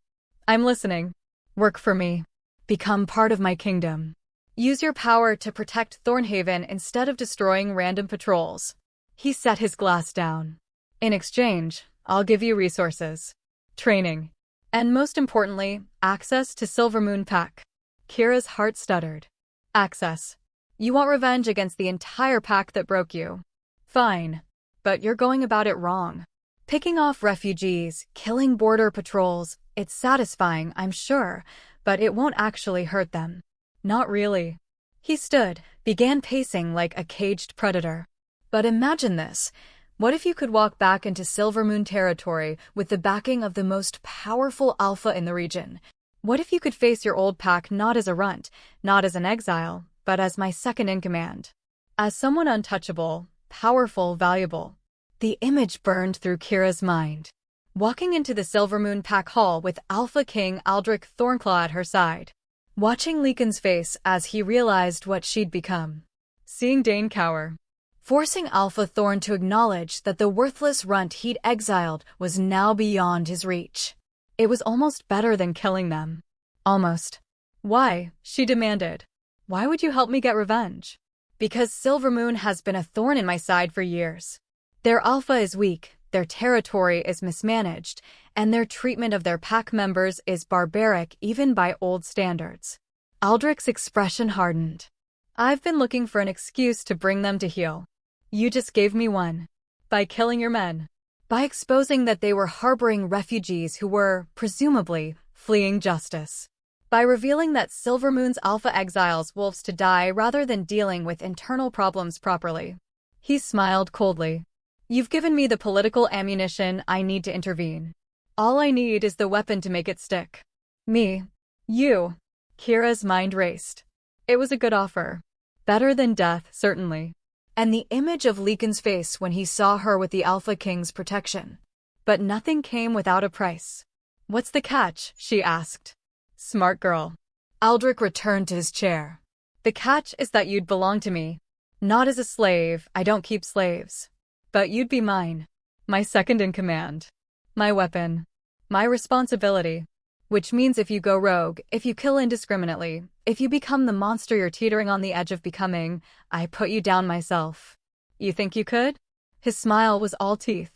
I'm listening. Work for me. Become part of my kingdom. Use your power to protect Thornhaven instead of destroying random patrols. He set his glass down. In exchange, I'll give you resources, training, and most importantly, access to Silvermoon Pack. Kira's heart stuttered. Access. You want revenge against the entire pack that broke you. Fine. But you're going about it wrong. Picking off refugees, killing border patrols, it's satisfying, I'm sure, but it won't actually hurt them. Not really. He stood, began pacing like a caged predator. But imagine this. What if you could walk back into Silvermoon territory with the backing of the most powerful alpha in the region? What if you could face your old pack not as a runt, not as an exile, but as my second-in-command? As someone untouchable, powerful, valuable. The image burned through Kira's mind. Walking into the Silvermoon Pack hall with Alpha King Aldric Thornclaw at her side. Watching Leekon's face as he realized what she'd become. Seeing Dane cower. Forcing Alpha Thorn to acknowledge that the worthless runt he'd exiled was now beyond his reach. It was almost better than killing them. Almost. Why? She demanded. Why would you help me get revenge? Because Silvermoon has been a thorn in my side for years. Their alpha is weak, their territory is mismanaged, and their treatment of their pack members is barbaric even by old standards. Aldric's expression hardened. I've been looking for an excuse to bring them to heel. You just gave me one. By killing your men. By exposing that they were harboring refugees who were, presumably, fleeing justice. By revealing that Silvermoon's alpha exiles wolves to die rather than dealing with internal problems properly. He smiled coldly. You've given me the political ammunition I need to intervene. All I need is the weapon to make it stick. Me. You. Kira's mind raced. It was a good offer. Better than death, certainly. And the image of Leekon's face when he saw her with the Alpha King's protection. But nothing came without a price. What's the catch? She asked. Smart girl. Aldric returned to his chair. The catch is that you'd belong to me. Not as a slave, I don't keep slaves. But you'd be mine. My second in command. My weapon. My responsibility. Which means if you go rogue, if you kill indiscriminately, if you become the monster you're teetering on the edge of becoming, I put you down myself. You think you could? His smile was all teeth.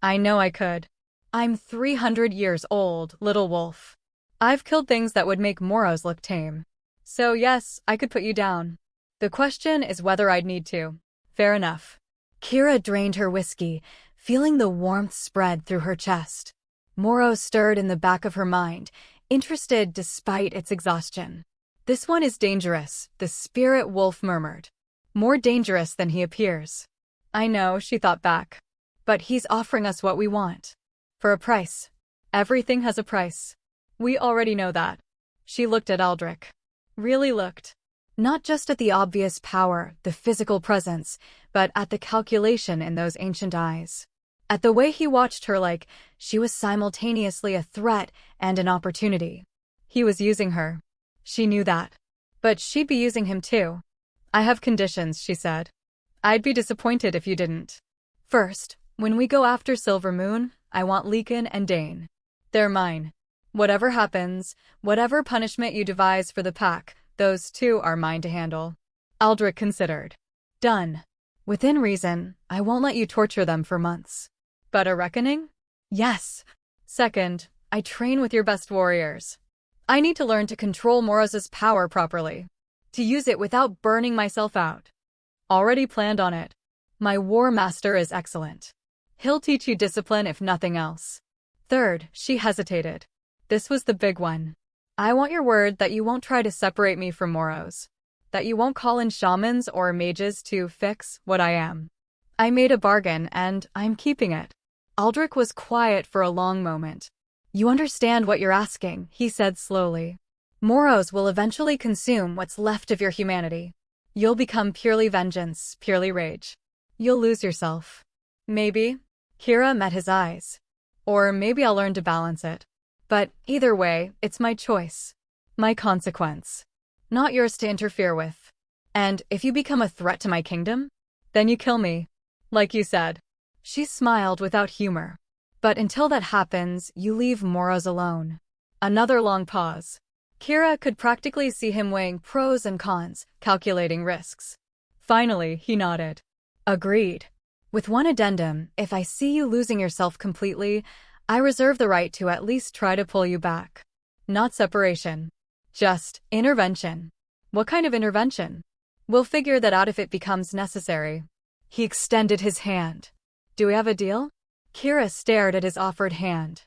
I know I could. I'm 300 years old, little wolf. I've killed things that would make Moros look tame. So yes, I could put you down. The question is whether I'd need to. Fair enough. Kira drained her whiskey, feeling the warmth spread through her chest. Moros stirred in the back of her mind, interested despite its exhaustion. This one is dangerous, the spirit wolf murmured. More dangerous than he appears. I know, she thought back. But he's offering us what we want. For a price. Everything has a price. We already know that. She looked at Aldric. Really looked. Not just at the obvious power, the physical presence, but at the calculation in those ancient eyes. At the way he watched her like she was simultaneously a threat and an opportunity. He was using her. She knew that. But she'd be using him too. I have conditions, she said. I'd be disappointed if you didn't. First, when we go after Silvermoon, I want Leekon and Dane. They're mine. Whatever happens, whatever punishment you devise for the pack, those two are mine to handle. Aldric considered. Done. Within reason, I won't let you torture them for months. But a reckoning? Yes. Second, I train with your best warriors. I need to learn to control Moros's power properly. To use it without burning myself out. Already planned on it. My war master is excellent. He'll teach you discipline if nothing else. Third, she hesitated. This was the big one. I want your word that you won't try to separate me from Moros. That you won't call in shamans or mages to fix what I am. I made a bargain and I'm keeping it. Aldric was quiet for a long moment. You understand what you're asking, he said slowly. Moros will eventually consume what's left of your humanity. You'll become purely vengeance, purely rage. You'll lose yourself. Maybe. Kira met his eyes. Or maybe I'll learn to balance it. But either way, it's my choice. My consequence. Not yours to interfere with. And if you become a threat to my kingdom, then you kill me. Like you said. She smiled without humor. But until that happens, you leave Moros alone. Another long pause. Kira could practically see him weighing pros and cons, calculating risks. Finally, he nodded. Agreed. With one addendum, if I see you losing yourself completely, I reserve the right to at least try to pull you back. Not separation. Just intervention. What kind of intervention? We'll figure that out if it becomes necessary. He extended his hand. Do we have a deal? Kira stared at his offered hand.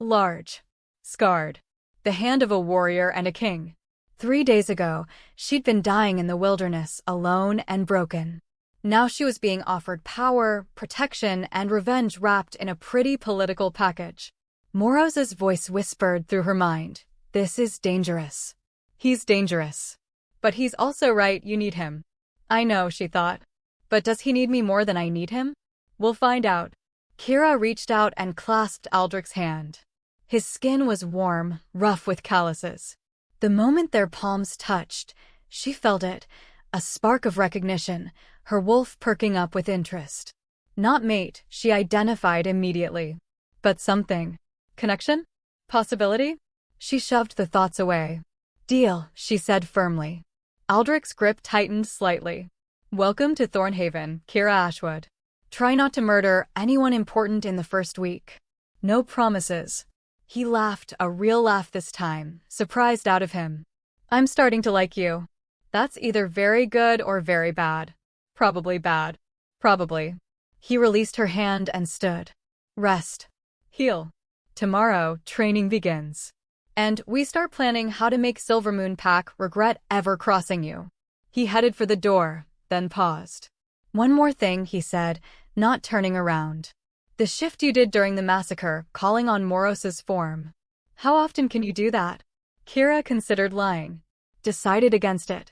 Large. Scarred. The hand of a warrior and a king. 3 days ago, she'd been dying in the wilderness, alone and broken. Now she was being offered power, protection, and revenge wrapped in a pretty political package. Moros's voice whispered through her mind. This is dangerous. He's dangerous. But he's also right, you need him. I know, she thought. But does he need me more than I need him? We'll find out. Kira reached out and clasped Aldric's hand. His skin was warm, rough with calluses. The moment their palms touched, she felt it, a spark of recognition, her wolf perking up with interest. Not mate, she identified immediately. But something. Connection? Possibility? She shoved the thoughts away. Deal, she said firmly. Aldric's grip tightened slightly. Welcome to Thornhaven, Kira Ashwood. Try not to murder anyone important in the first week. No promises. He laughed, a real laugh this time, surprised out of him. I'm starting to like you. That's either very good or very bad. Probably bad. Probably. He released her hand and stood. Rest. Heal. Tomorrow, training begins. And we start planning how to make Silvermoon Pack regret ever crossing you. He headed for the door, then paused. One more thing, he said, not turning around. The shift you did during the massacre, calling on Moros's form. How often can you do that? Kira considered lying. Decided against it.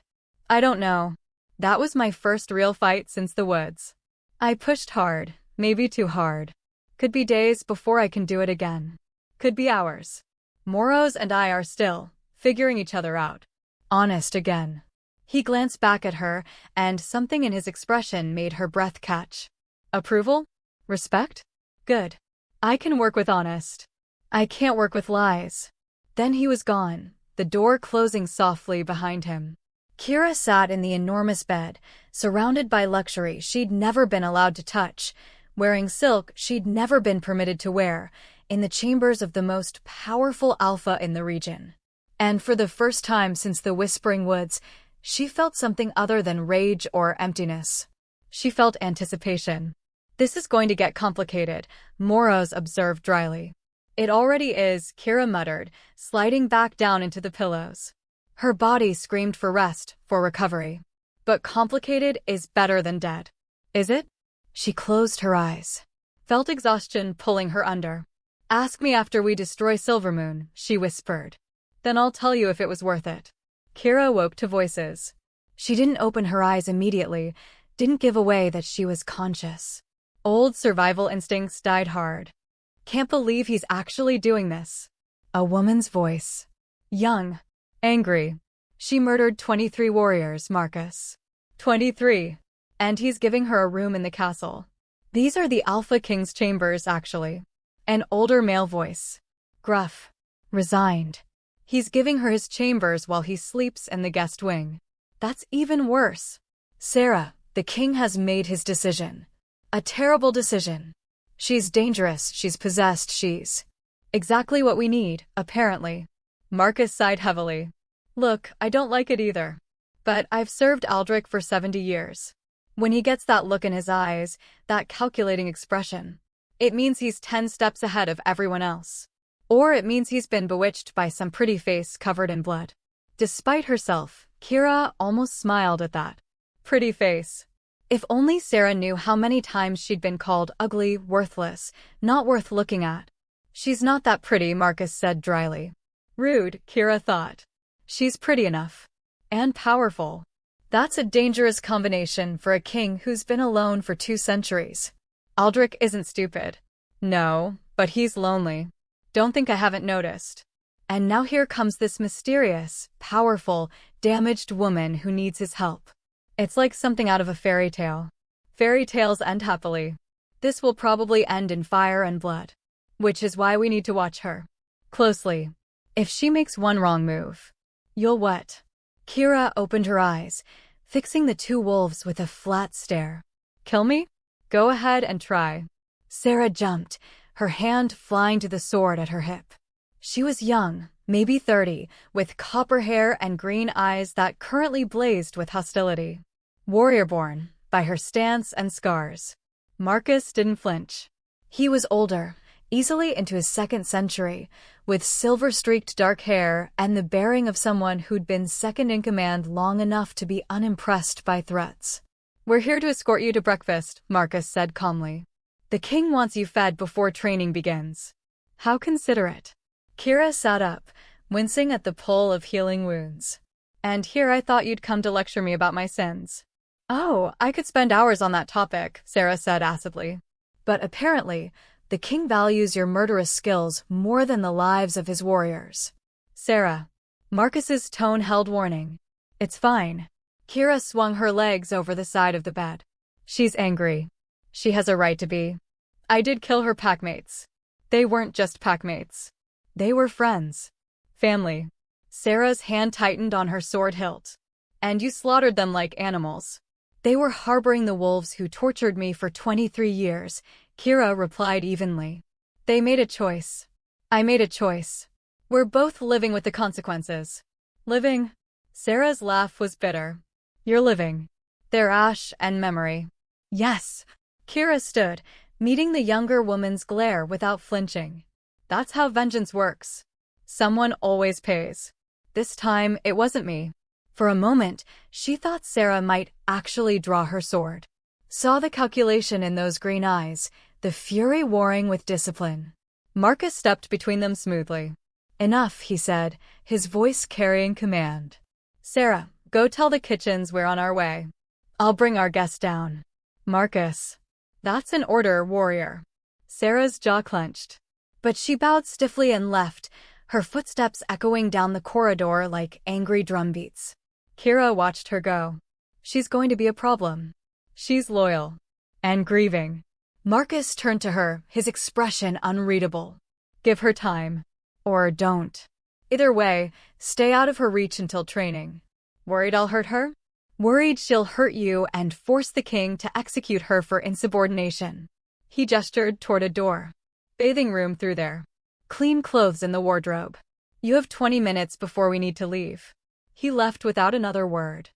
I don't know. That was my first real fight since the woods. I pushed hard, maybe too hard. Could be days before I can do it again. Could be hours. Moros and I are still figuring each other out. Honest again. He glanced back at her, and something in his expression made her breath catch. Approval? Respect? Good. I can work with honest. I can't work with lies. Then he was gone, the door closing softly behind him. Kira sat in the enormous bed, surrounded by luxury she'd never been allowed to touch, wearing silk she'd never been permitted to wear, in the chambers of the most powerful alpha in the region. And for the first time since the Whispering Woods, she felt something other than rage or emptiness. She felt anticipation. This is going to get complicated, Moros observed dryly. It already is, Kira muttered, sliding back down into the pillows. Her body screamed for rest, for recovery. But complicated is better than dead. Is it? She closed her eyes. Felt exhaustion pulling her under. Ask me after we destroy Silvermoon, she whispered. Then I'll tell you if it was worth it. Kira woke to voices. She didn't open her eyes immediately, didn't give away that she was conscious. Old survival instincts died hard. Can't believe he's actually doing this. A woman's voice. Young. Angry. She murdered 23 warriors, Marcus. 23. And he's giving her a room in the castle. These are the Alpha King's chambers, actually. An older male voice. Gruff. Resigned. He's giving her his chambers while he sleeps in the guest wing. That's even worse. Sarah, the king has made his decision. A terrible decision. She's dangerous, she's possessed, she's exactly what we need, apparently. Marcus sighed heavily. Look, I don't like it either. But I've served Aldric for 70 years. When he gets that look in his eyes, that calculating expression, it means he's 10 steps ahead of everyone else. Or it means he's been bewitched by some pretty face covered in blood. Despite herself, Kira almost smiled at that. Pretty face. If only Sarah knew how many times she'd been called ugly, worthless, not worth looking at. She's not that pretty, Marcus said dryly. Rude, Kira thought. She's pretty enough. And powerful. That's a dangerous combination for a king who's been alone for 2 centuries. Aldric isn't stupid. No, but he's lonely. Don't think I haven't noticed. And now here comes this mysterious, powerful, damaged woman who needs his help. It's like something out of a fairy tale. Fairy tales end happily. This will probably end in fire and blood. Which is why we need to watch her closely. If she makes one wrong move, You'll what? Kira opened her eyes, fixing the two wolves with a flat stare. Kill me? Go ahead and try. Sarah jumped, her hand flying to the sword at her hip. She was young, maybe 30, with copper hair and green eyes that currently blazed with hostility. Warrior-born, by her stance and scars. Marcus didn't flinch. He was older, easily into his second century, with silver-streaked dark hair and the bearing of someone who'd been second in command long enough to be unimpressed by threats. We're here to escort you to breakfast, Marcus said calmly. The king wants you fed before training begins. How considerate. Kira sat up, wincing at the pull of healing wounds. And here I thought you'd come to lecture me about my sins. Oh, I could spend hours on that topic, Sarah said acidly. But apparently, the king values your murderous skills more than the lives of his warriors. Sarah. Marcus's tone held warning. It's fine. Kira swung her legs over the side of the bed. She's angry. She has a right to be. I did kill her packmates. They weren't just packmates. They were friends. Family. Sarah's hand tightened on her sword hilt. And you slaughtered them like animals. They were harboring the wolves who tortured me for 23 years, Kira replied evenly. They made a choice. I made a choice. We're both living with the consequences. Living? Sarah's laugh was bitter. You're living. They're ash and memory. Yes. Kira stood, meeting the younger woman's glare without flinching. That's how vengeance works. Someone always pays. This time, it wasn't me. For a moment, she thought Sarah might actually draw her sword. Saw the calculation in those green eyes, the fury warring with discipline. Marcus stepped between them smoothly. Enough, he said, his voice carrying command. Sarah, go tell the kitchens we're on our way. I'll bring our guest down. Marcus. That's an order, warrior. Sarah's jaw clenched. But she bowed stiffly and left, her footsteps echoing down the corridor like angry drumbeats. Kira watched her go. She's going to be a problem. She's loyal. And grieving. Marcus turned to her, his expression unreadable. Give her time. Or don't. Either way, stay out of her reach until training. Worried I'll hurt her? Worried she'll hurt you and force the king to execute her for insubordination. He gestured toward a door. Bathing room through there. Clean clothes in the wardrobe. You have 20 minutes before we need to leave. He left without another word.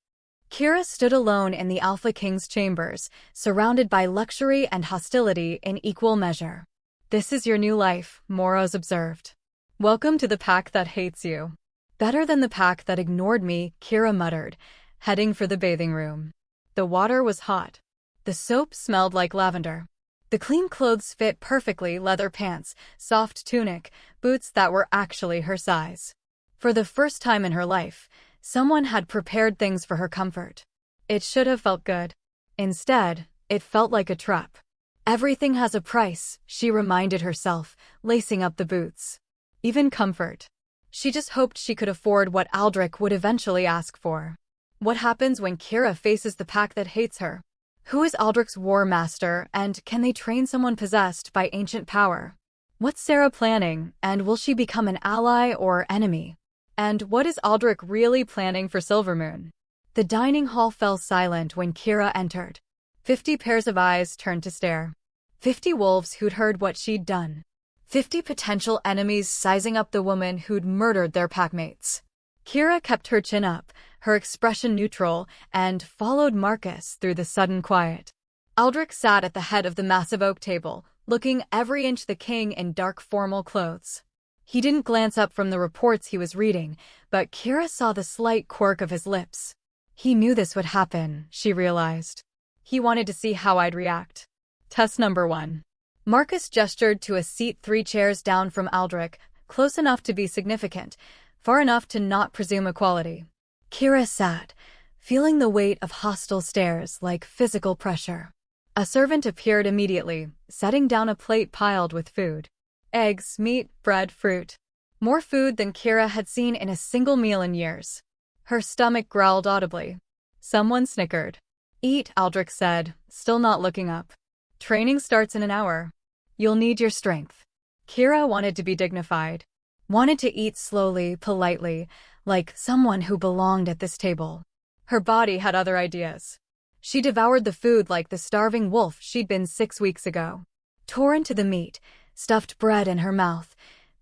Kira stood alone in the Alpha King's chambers, surrounded by luxury and hostility in equal measure. This is your new life, Moros observed. Welcome to the pack that hates you. Better than the pack that ignored me, Kira muttered, heading for the bathing room. The water was hot. The soap smelled like lavender. The clean clothes fit perfectly, leather pants, soft tunic, boots that were actually her size. For the first time in her life, someone had prepared things for her comfort. It should have felt good. Instead, it felt like a trap. Everything has a price, she reminded herself, lacing up the boots. Even comfort. She just hoped she could afford what Aldric would eventually ask for. What happens when Kira faces the pack that hates her? Who is Aldric's war master, and can they train someone possessed by ancient power? What's Sarah planning, and will she become an ally or enemy? And what is Aldric really planning for Silvermoon? The dining hall fell silent when Kira entered. 50 pairs of eyes turned to stare. 50 wolves who'd heard what she'd done. 50 potential enemies sizing up the woman who'd murdered their packmates. Kira kept her chin up, her expression neutral, and followed Marcus through the sudden quiet. Aldric sat at the head of the massive oak table, looking every inch the king in dark formal clothes. He didn't glance up from the reports he was reading, but Kira saw the slight quirk of his lips. He knew this would happen, she realized. He wanted to see how I'd react. Test number 1. Marcus gestured to a seat 3 chairs down from Aldric, close enough to be significant, far enough to not presume equality. Kira sat, feeling the weight of hostile stares like physical pressure. A servant appeared immediately, setting down a plate piled with food. Eggs, meat, bread, fruit. More food than Kira had seen in a single meal in years. Her stomach growled audibly. Someone snickered. Eat, Aldric said, still not looking up. Training starts in an hour. You'll need your strength. Kira wanted to be dignified. Wanted to eat slowly, politely, like someone who belonged at this table. Her body had other ideas. She devoured the food like the starving wolf she'd been 6 weeks ago. Tore into the meat, stuffed bread in her mouth,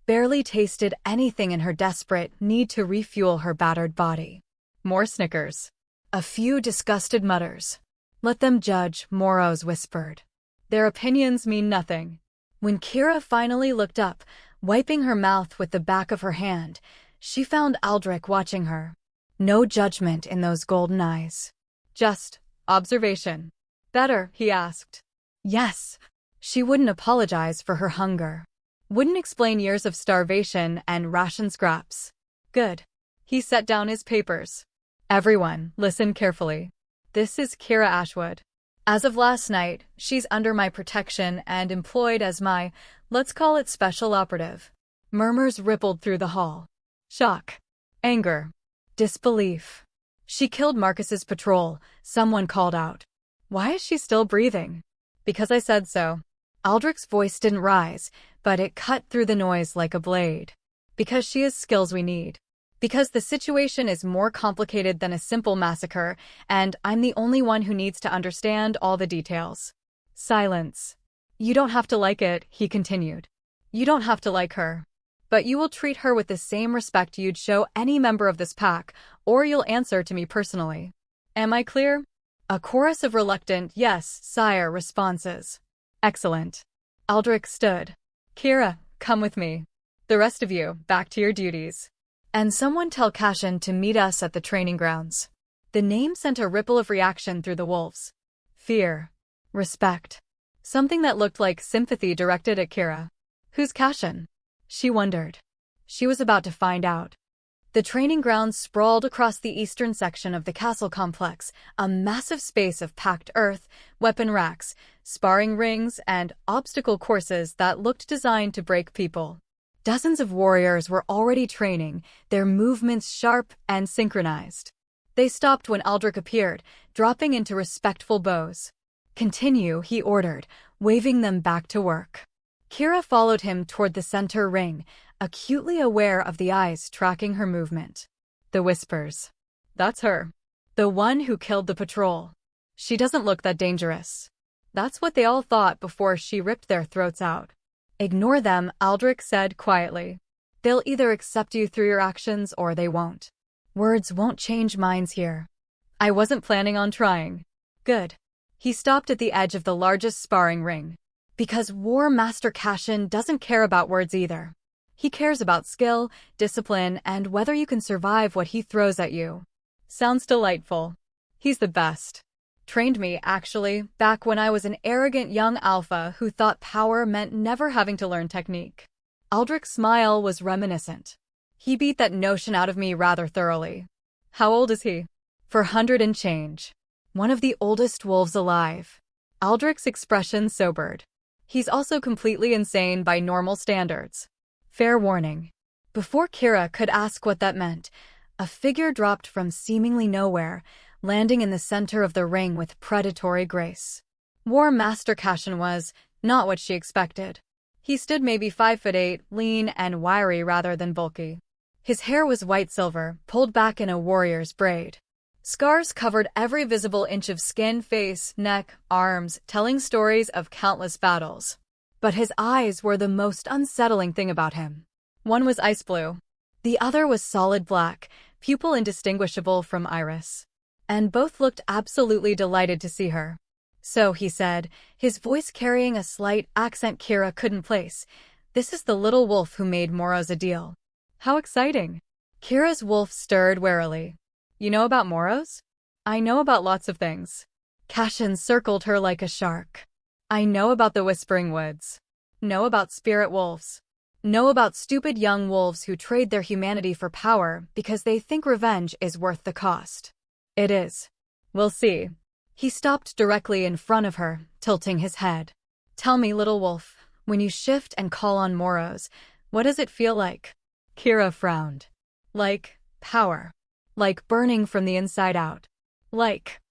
barely tasted anything in her desperate need to refuel her battered body. More snickers. A few disgusted mutters. Let them judge, Moros whispered. Their opinions mean nothing. When Kira finally looked up, wiping her mouth with the back of her hand, she found Aldric watching her. No judgment in those golden eyes. Just observation. Better, he asked. Yes. She wouldn't apologize for her hunger. Wouldn't explain years of starvation and ration scraps. Good. He set down his papers. Everyone, listen carefully. This is Kira Ashwood. As of last night, she's under my protection and employed as my, let's call it special operative. Murmurs rippled through the hall. Shock. Anger. Disbelief. She killed Marcus's patrol, someone called out. Why is she still breathing? Because I said so. Aldric's voice didn't rise, but it cut through the noise like a blade. Because she has skills we need. Because the situation is more complicated than a simple massacre, and I'm the only one who needs to understand all the details. Silence. You don't have to like it, he continued. You don't have to like her. But you will treat her with the same respect you'd show any member of this pack, or you'll answer to me personally. Am I clear? A chorus of reluctant, yes, sire, responses. Excellent. Aldric stood. Kira, come with me. The rest of you, back to your duties. And someone tell Cashin to meet us at the training grounds. The name sent a ripple of reaction through the wolves. Fear. Respect. Something that looked like sympathy directed at Kira. Who's Cashin? She wondered. She was about to find out. The training grounds sprawled across the eastern section of the castle complex, a massive space of packed earth, weapon racks, sparring rings, and obstacle courses that looked designed to break people. Dozens of warriors were already training, their movements sharp and synchronized. They stopped when Aldric appeared, dropping into respectful bows. Continue, he ordered, waving them back to work. Kira followed him toward the center ring, acutely aware of the eyes tracking her movement. The whispers. That's her. The one who killed the patrol. She doesn't look that dangerous. That's what they all thought before she ripped their throats out. Ignore them, Aldric said quietly. They'll either accept you through your actions or they won't. Words won't change minds here. I wasn't planning on trying. Good. He stopped at the edge of the largest sparring ring. Because War Master Cashin doesn't care about words either. He cares about skill, discipline, and whether you can survive what he throws at you. Sounds delightful. He's the best. Trained me, actually, back when I was an arrogant young alpha who thought power meant never having to learn technique. Aldric's smile was reminiscent. He beat that notion out of me rather thoroughly. How old is he? 400 and change. One of the oldest wolves alive. Aldric's expression sobered. He's also completely insane by normal standards. Fair warning. Before Kira could ask what that meant, a figure dropped from seemingly nowhere, landing in the center of the ring with predatory grace. War Master Cashin was not what she expected. He stood maybe 5'8", lean and wiry rather than bulky. His hair was white-silver, pulled back in a warrior's braid. Scars covered every visible inch of skin, face, neck, arms, telling stories of countless battles. But his eyes were the most unsettling thing about him. One was ice blue. The other was solid black, pupil indistinguishable from iris. And both looked absolutely delighted to see her. So, he said, his voice carrying a slight accent Kira couldn't place, this is the little wolf who made Moros a deal. How exciting. Kira's wolf stirred warily. You know about Moros? I know about lots of things. Cashin circled her like a shark. I know about the Whispering Woods. Know about spirit wolves. Know about stupid young wolves who trade their humanity for power because they think revenge is worth the cost. It is. We'll see. He stopped directly in front of her, tilting his head. Tell me, little wolf, when you shift and call on Moros, what does it feel like? Kira frowned. Like power. Like burning from the inside out. Like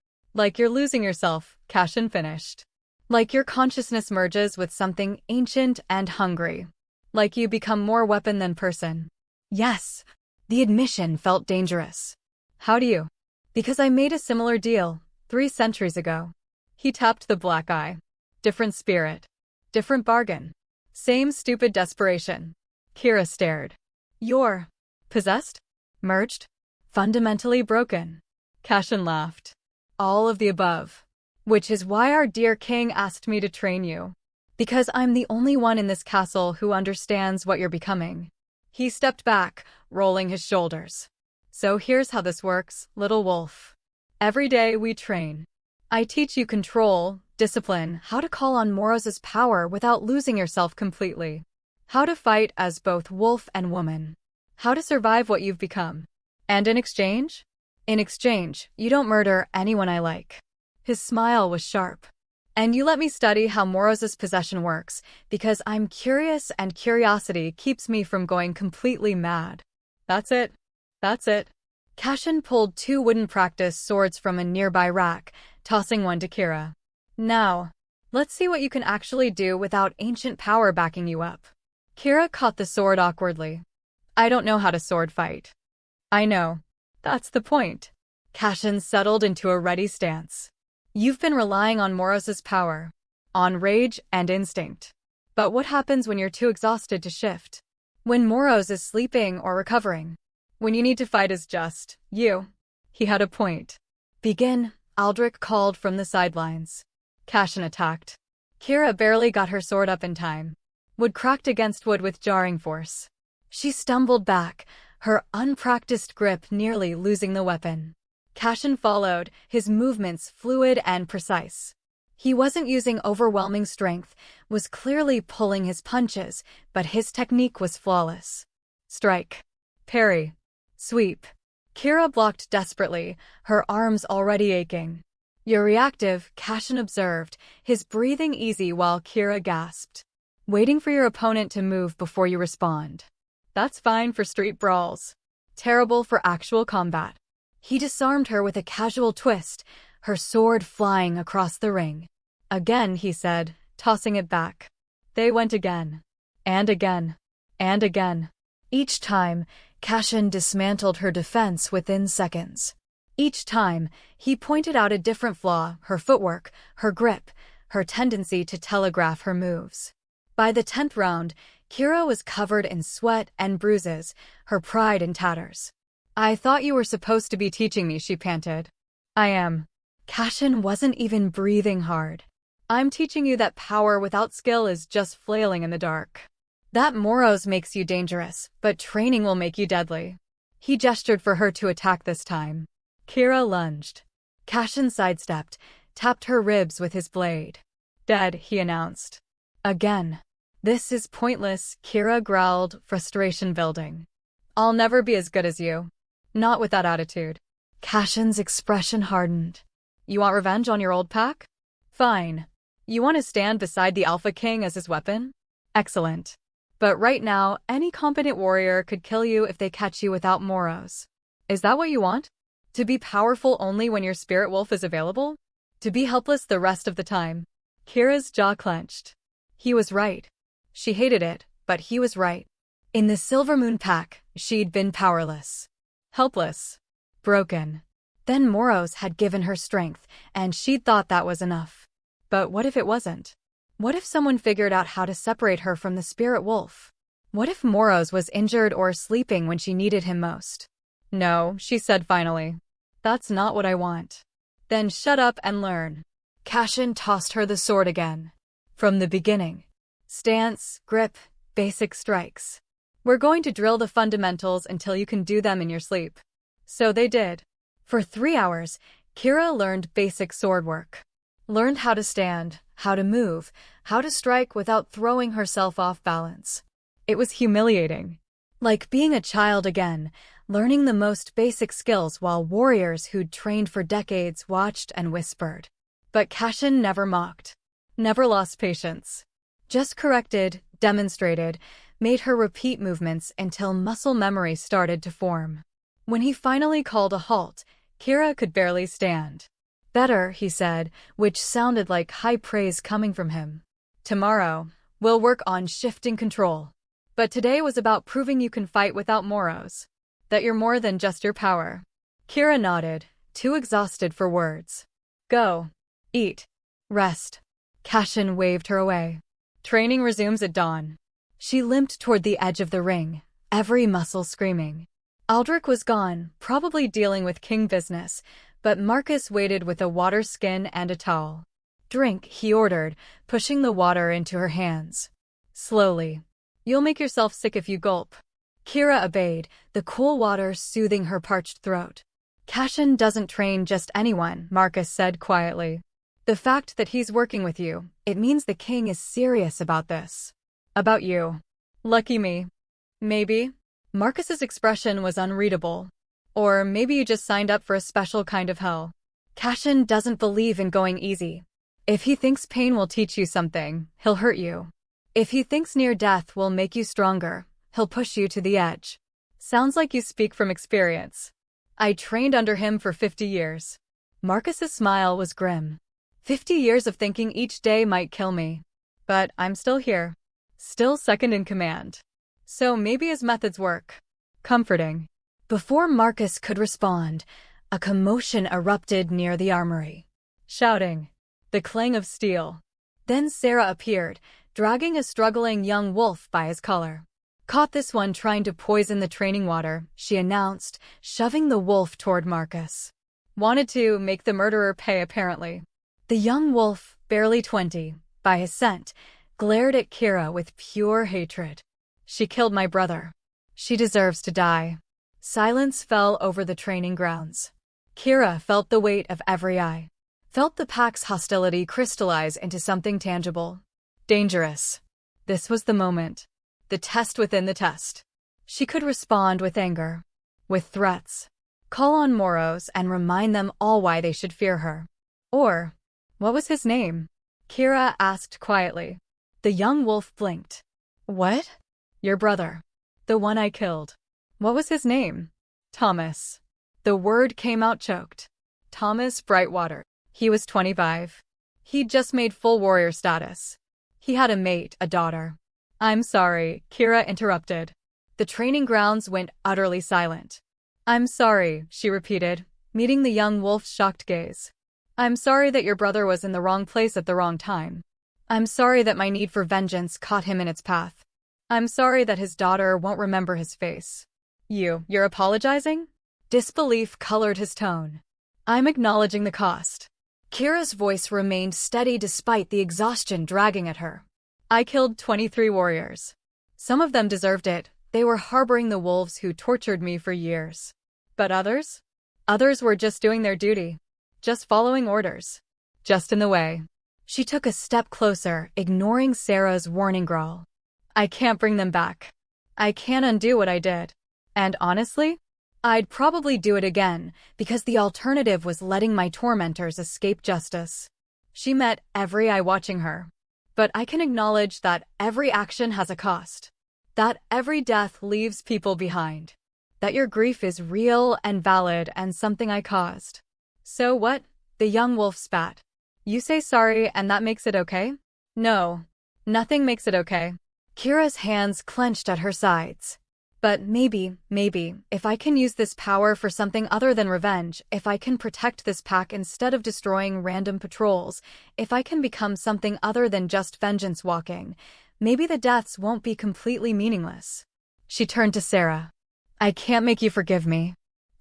you're losing yourself, Cashin finished. Like your consciousness merges with something ancient and hungry. Like you become more weapon than person. Yes. The admission felt dangerous. How do you? Because I made a similar deal 3 centuries ago. He tapped the black eye. Different spirit. Different bargain. Same stupid desperation. Kira stared. You're possessed? Merged? Fundamentally broken? Cashin laughed. All of the above. Which is why our dear king asked me to train you. Because I'm the only one in this castle who understands what you're becoming. He stepped back, rolling his shoulders. So here's how this works, little wolf. Every day we train. I teach you control, discipline, how to call on Moros' power without losing yourself completely. How to fight as both wolf and woman. How to survive what you've become. And in exchange? In exchange, you don't murder anyone I like. His smile was sharp. And you let me study how Moros' possession works, because I'm curious and curiosity keeps me from going completely mad. That's it. That's it. Cashin pulled 2 wooden practice swords from a nearby rack, tossing one to Kira. Now, let's see what you can actually do without ancient power backing you up. Kira caught the sword awkwardly. I don't know how to sword fight. I know. That's the point. Cashin settled into a ready stance. You've been relying on Moros' power, on rage and instinct. But what happens when you're too exhausted to shift? When Moros is sleeping or recovering? When you need to fight as just you? He had a point. Begin, Aldric called from the sidelines. Cashin attacked. Kira barely got her sword up in time. Wood cracked against wood with jarring force. She stumbled back, her unpracticed grip nearly losing the weapon. Cashin followed, his movements fluid and precise. He wasn't using overwhelming strength, was clearly pulling his punches, but his technique was flawless. Strike. Parry. Sweep. Kira blocked desperately, her arms already aching. You're reactive, Cashin observed, his breathing easy while Kira gasped. Waiting for your opponent to move before you respond. That's fine for street brawls. Terrible for actual combat. He disarmed her with a casual twist, her sword flying across the ring. Again, he said, tossing it back. They went again. And again. And again. Each time, Cashin dismantled her defense within seconds. Each time, he pointed out a different flaw, her footwork, her grip, her tendency to telegraph her moves. By the 10th round, Kira was covered in sweat and bruises, her pride in tatters. I thought you were supposed to be teaching me, she panted. I am. Cashin wasn't even breathing hard. I'm teaching you that power without skill is just flailing in the dark. That Moros makes you dangerous, but training will make you deadly. He gestured for her to attack this time. Kira lunged. Cashin sidestepped, tapped her ribs with his blade. Dead, he announced. Again. This is pointless, Kira growled, frustration building. I'll never be as good as you. Not with that attitude. Cashin's expression hardened. You want revenge on your old pack? Fine. You want to stand beside the Alpha King as his weapon? Excellent. But right now, any competent warrior could kill you if they catch you without Moros. Is that what you want? To be powerful only when your spirit wolf is available? To be helpless the rest of the time? Kira's jaw clenched. He was right. She hated it, but he was right. In the Silvermoon Pack, she'd been powerless. Helpless. Broken. Then Moros had given her strength, and she'd thought that was enough. But what if it wasn't? What if someone figured out how to separate her from the spirit wolf? What if Moros was injured or sleeping when she needed him most? No, she said finally. That's not what I want. Then shut up and learn. Cashin tossed her the sword again. From the beginning. Stance, grip, basic strikes. We're going to drill the fundamentals until you can do them in your sleep. So they did. For 3 hours, Kira learned basic sword work. Learned how to stand, how to move, how to strike without throwing herself off balance. It was humiliating. Like being a child again, learning the most basic skills while warriors who'd trained for decades watched and whispered. But Cashin never mocked. Never lost patience. Just corrected, demonstrated, made her repeat movements until muscle memory started to form. When he finally called a halt, Kira could barely stand. Better, he said, which sounded like high praise coming from him. Tomorrow, we'll work on shifting control. But today was about proving you can fight without Moros. That you're more than just your power. Kira nodded, too exhausted for words. Go. Eat. Rest. Cashin waved her away. Training resumes at dawn. She limped toward the edge of the ring, every muscle screaming. Aldric was gone, probably dealing with king business, but Marcus waited with a water skin and a towel. Drink, he ordered, pushing the water into her hands. Slowly. You'll make yourself sick if you gulp. Kira obeyed, the cool water soothing her parched throat. Cashin doesn't train just anyone, Marcus said quietly. The fact that he's working with you, it means the king is serious about this. About you. Lucky me. Maybe. Marcus's expression was unreadable. Or maybe you just signed up for a special kind of hell. Cashin doesn't believe in going easy. If he thinks pain will teach you something, he'll hurt you. If he thinks near death will make you stronger, he'll push you to the edge. Sounds like you speak from experience. I trained under him for 50 years. Marcus's smile was grim. 50 years of thinking each day might kill me. But I'm still here. Still second in command. So maybe his methods work. Comforting. Before Marcus could respond, a commotion erupted near the armory. Shouting. The clang of steel. Then Sarah appeared, dragging a struggling young wolf by his collar. Caught this one trying to poison the training water, she announced, shoving the wolf toward Marcus. Wanted to make the murderer pay, apparently. The young wolf, barely 20, by his scent, glared at Kira with pure hatred. She killed my brother. She deserves to die. Silence fell over the training grounds. Kira felt the weight of every eye. Felt the pack's hostility crystallize into something tangible. Dangerous. This was the moment. The test within the test. She could respond with anger. With threats. Call on Moros and remind them all why they should fear her. Or, what was his name? Kira asked quietly. The young wolf blinked. What? Your brother. The one I killed. What was his name? Thomas. The word came out choked. Thomas Brightwater. He was 25. He'd just made full warrior status. He had a mate, a daughter. I'm sorry, Kira interrupted. The training grounds went utterly silent. I'm sorry, she repeated, meeting the young wolf's shocked gaze. I'm sorry that your brother was in the wrong place at the wrong time. I'm sorry that my need for vengeance caught him in its path. I'm sorry that his daughter won't remember his face. You're apologizing? Disbelief colored his tone. I'm acknowledging the cost. Kira's voice remained steady despite the exhaustion dragging at her. I killed 23 warriors. Some of them deserved it. They were harboring the wolves who tortured me for years. But others? Others were just doing their duty. Just following orders. Just in the way. She took a step closer, ignoring Sarah's warning growl. I can't bring them back. I can't undo what I did. And honestly, I'd probably do it again, because the alternative was letting my tormentors escape justice. She met every eye watching her. But I can acknowledge that every action has a cost. That every death leaves people behind. That your grief is real and valid and something I caused. So what? The young wolf spat. You say sorry and that makes it okay? No. Nothing makes it okay. Kira's hands clenched at her sides. But maybe, if I can use this power for something other than revenge, if I can protect this pack instead of destroying random patrols, if I can become something other than just vengeance walking, maybe the deaths won't be completely meaningless. She turned to Sarah. I can't make you forgive me.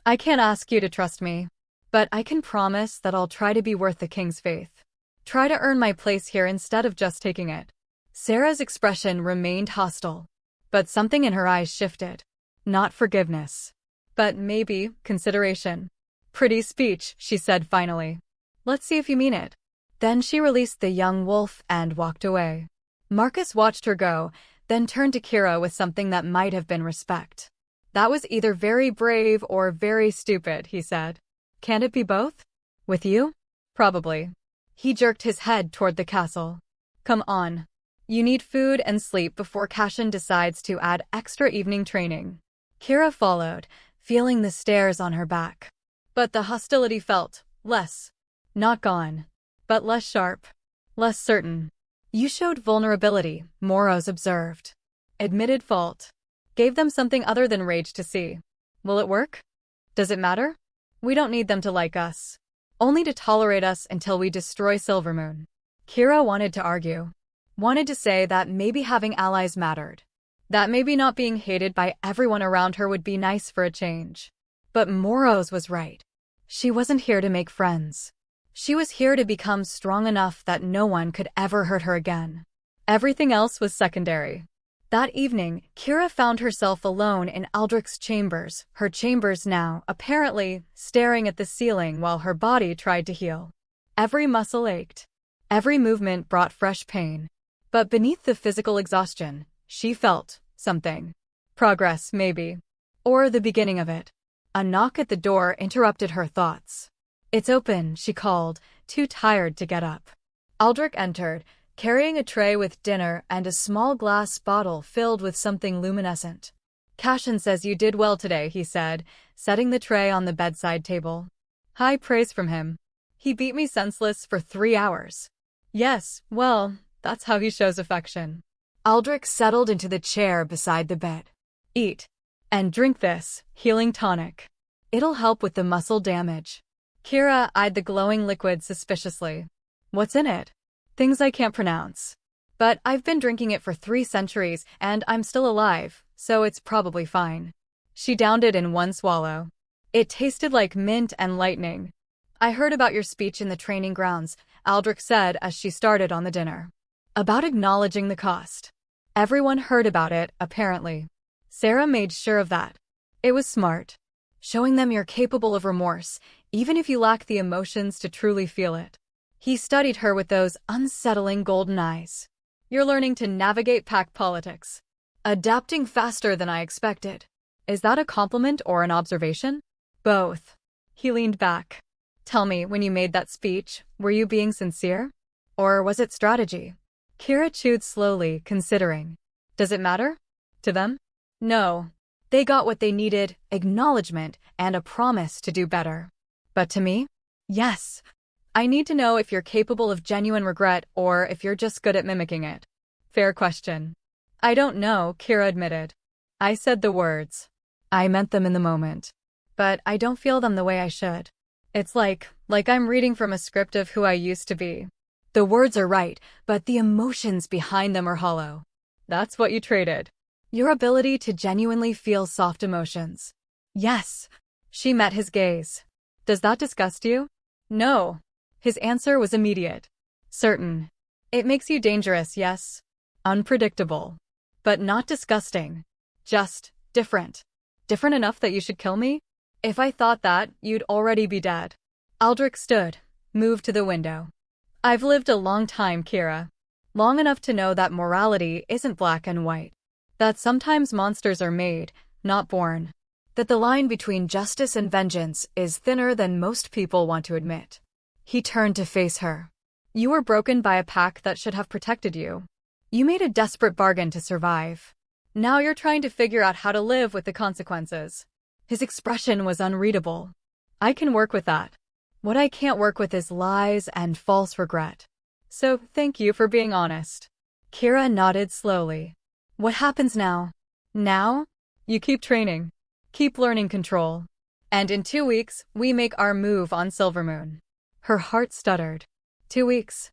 I can't ask you to trust me. But I can promise that I'll try to be worth the king's faith. Try to earn my place here instead of just taking it. Sarah's expression remained hostile. But something in her eyes shifted. Not forgiveness. But maybe consideration. Pretty speech, she said finally. Let's see if you mean it. Then she released the young wolf and walked away. Marcus watched her go, then turned to Kira with something that might have been respect. That was either very brave or very stupid, he said. Can't it be both? With you? Probably. He jerked his head toward the castle. Come on. You need food and sleep before Cashin decides to add extra evening training. Kira followed, feeling the stares on her back. But the hostility felt less. Not gone. But less sharp. Less certain. You showed vulnerability, Moros observed. Admitted fault. Gave them something other than rage to see. Will it work? Does it matter? We don't need them to like us. Only to tolerate us until we destroy Silvermoon. Kira wanted to argue. Wanted to say that maybe having allies mattered. That maybe not being hated by everyone around her would be nice for a change. But Moros was right. She wasn't here to make friends. She was here to become strong enough that no one could ever hurt her again. Everything else was secondary. That evening, Kira found herself alone in Aldric's chambers, her chambers now, apparently, staring at the ceiling while her body tried to heal. Every muscle ached. Every movement brought fresh pain. But beneath the physical exhaustion, she felt something. Progress, maybe. Or the beginning of it. A knock at the door interrupted her thoughts. "It's open," she called, too tired to get up. Aldric entered, carrying a tray with dinner and a small glass bottle filled with something luminescent. "Cashin says you did well today," he said, setting the tray on the bedside table. "High praise from him. He beat me senseless for 3 hours." "Yes, well, that's how he shows affection." Aldric settled into the chair beside the bed. "Eat. And drink this healing tonic. It'll help with the muscle damage." Kira eyed the glowing liquid suspiciously. "What's in it?" "Things I can't pronounce. But I've been drinking it for 3 centuries, and I'm still alive, so it's probably fine." She downed it in one swallow. It tasted like mint and lightning. "I heard about your speech in the training grounds," Aldric said as she started on the dinner. "About acknowledging the cost." Everyone heard about it, apparently. Sarah made sure of that. It was smart. Showing them you're capable of remorse, even if you lack the emotions to truly feel it. He studied her with those unsettling golden eyes. "You're learning to navigate pack politics. Adapting faster than I expected." "Is that a compliment or an observation?" "Both." He leaned back. "Tell me, when you made that speech, were you being sincere? Or was it strategy?" Kira chewed slowly, considering. "Does it matter? To them? No. They got what they needed, acknowledgement, and a promise to do better. But to me? Yes. I need to know if you're capable of genuine regret or if you're just good at mimicking it." "Fair question." "I don't know," Kira admitted. "I said the words. I meant them in the moment. But I don't feel them the way I should. It's like I'm reading from a script of who I used to be. The words are right, but the emotions behind them are hollow." "That's what you traded." "Your ability to genuinely feel soft emotions." "Yes." She met his gaze. "Does that disgust you?" "No." His answer was immediate. "Certain. It makes you dangerous, yes. Unpredictable. But not disgusting. Just different. Different enough that you should kill me? If I thought that, you'd already be dead." Aldric stood, moved to the window. "I've lived a long time, Kira. Long enough to know that morality isn't black and white. That sometimes monsters are made, not born. That the line between justice and vengeance is thinner than most people want to admit." He turned to face her. "You were broken by a pack that should have protected you. You made a desperate bargain to survive. Now you're trying to figure out how to live with the consequences." His expression was unreadable. "I can work with that. What I can't work with is lies and false regret. So thank you for being honest." Kira nodded slowly. "What happens now?" "Now? You keep training. Keep learning control. And in 2 weeks, we make our move on Silvermoon." Her heart stuttered. 2 weeks.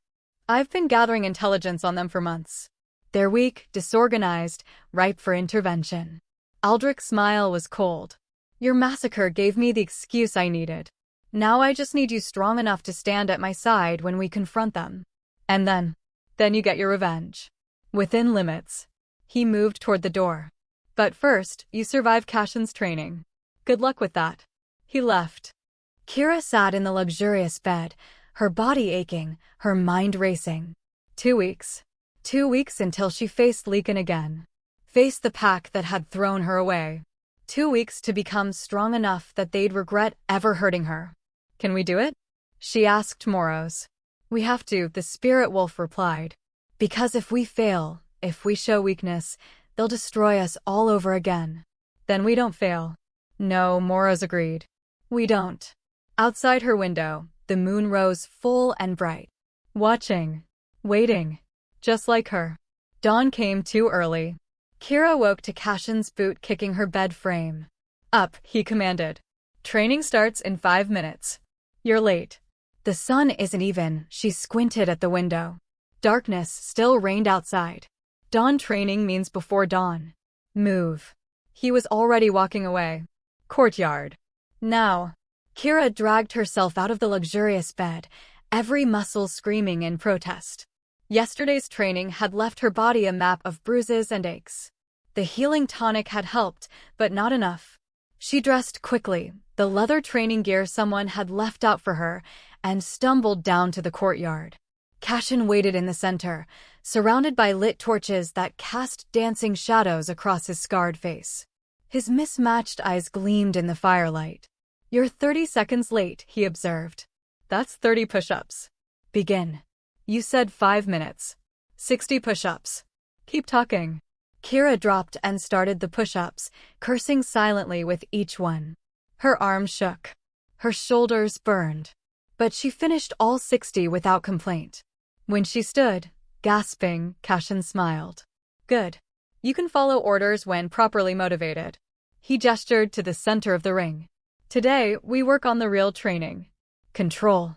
I've been gathering intelligence on them for months. They're weak, disorganized, ripe for intervention. Aldric's smile was cold. "Your massacre gave me the excuse I needed. Now I just need you strong enough to stand at my side when we confront them. And then you get your revenge. Within limits." He moved toward the door. "But first, you survive Cashin's training. Good luck with that." He left. Kira sat in the luxurious bed, her body aching, her mind racing. 2 weeks. 2 weeks until she faced Leakin again. Faced the pack that had thrown her away. 2 weeks to become strong enough that they'd regret ever hurting her. "Can we do it?" she asked Moros. "We have to," the spirit wolf replied. "Because if we fail, if we show weakness, they'll destroy us all over again." "Then we don't fail." "No," Moros agreed. "We don't." Outside her window, the moon rose full and bright. Watching. Waiting. Just like her. Dawn came too early. Kira woke to Cashin's boot kicking her bed frame. Up, he commanded. Training starts in 5 minutes. You're late. The sun isn't even. She squinted at the window. Darkness still reigned outside. Dawn training means before dawn. Move. He was already walking away. Courtyard. Now. Kira dragged herself out of the luxurious bed, every muscle screaming in protest. Yesterday's training had left her body a map of bruises and aches. The healing tonic had helped, but not enough. She dressed quickly, the leather training gear someone had left out for her, and stumbled down to the courtyard. Cashin waited in the center, surrounded by lit torches that cast dancing shadows across his scarred face. His mismatched eyes gleamed in the firelight. You're 30 seconds late, he observed. That's 30 push-ups. Begin. You said 5 minutes. 60 push-ups. Keep talking. Kira dropped and started the push-ups, cursing silently with each one. Her arms shook. Her shoulders burned. But she finished all 60 without complaint. When she stood, gasping, Cashin smiled. Good. You can follow orders when properly motivated. He gestured to the center of the ring. Today, we work on the real training. Control.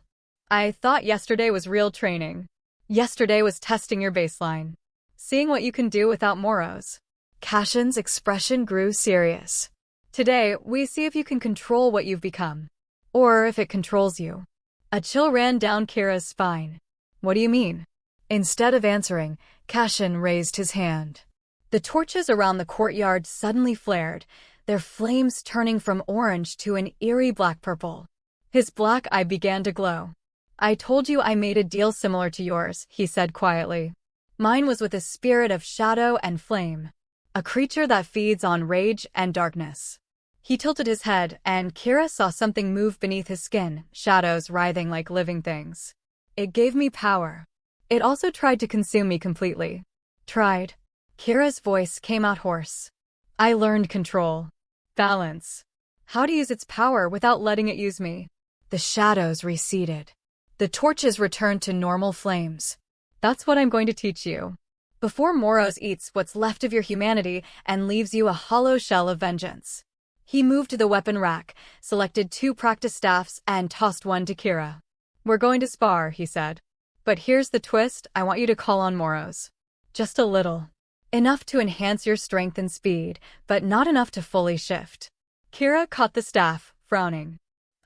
I thought yesterday was real training. Yesterday was testing your baseline. Seeing what you can do without Moros. Cashin's expression grew serious. Today, we see if you can control what you've become. Or if it controls you. A chill ran down Kira's spine. What do you mean? Instead of answering, Cashin raised his hand. The torches around the courtyard suddenly flared, their flames turning from orange to an eerie black-purple. His black eye began to glow. I told you I made a deal similar to yours, he said quietly. Mine was with a spirit of shadow and flame. A creature that feeds on rage and darkness. He tilted his head, and Kira saw something move beneath his skin, shadows writhing like living things. It gave me power. It also tried to consume me completely. Tried. Kira's voice came out hoarse. I learned control. Balance. How to use its power without letting it use me. The shadows receded. The torches returned to normal flames. That's what I'm going to teach you. Before Moros eats what's left of your humanity and leaves you a hollow shell of vengeance. He moved to the weapon rack, selected 2 practice staffs, and tossed one to Kira. We're going to spar, he said. But here's the twist, I want you to call on Moros. Just a little. Enough to enhance your strength and speed, but not enough to fully shift. Kira caught the staff, frowning.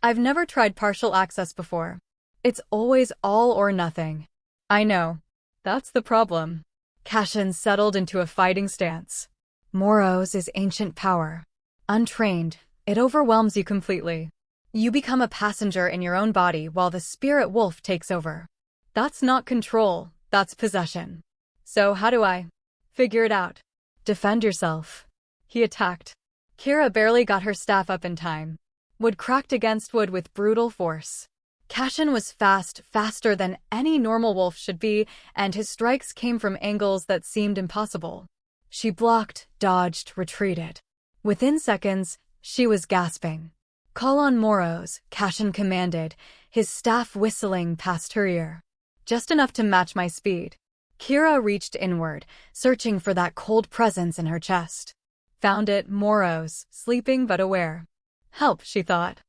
I've never tried partial access before. It's always all or nothing. I know. That's the problem. Cashin settled into a fighting stance. Moros is ancient power. Untrained, it overwhelms you completely. You become a passenger in your own body while the spirit wolf takes over. That's not control, that's possession. So how do I figure it out? Defend yourself. He attacked. Kira barely got her staff up in time. Wood cracked against wood with brutal force. Cashin was faster than any normal wolf should be, and his strikes came from angles that seemed impossible. She blocked, dodged, retreated. Within seconds, she was gasping. Call on Moros, Cashin commanded, his staff whistling past her ear. Just enough to match my speed. Kira reached inward, searching for that cold presence in her chest. Found it, Moros, sleeping but aware. Help, she thought.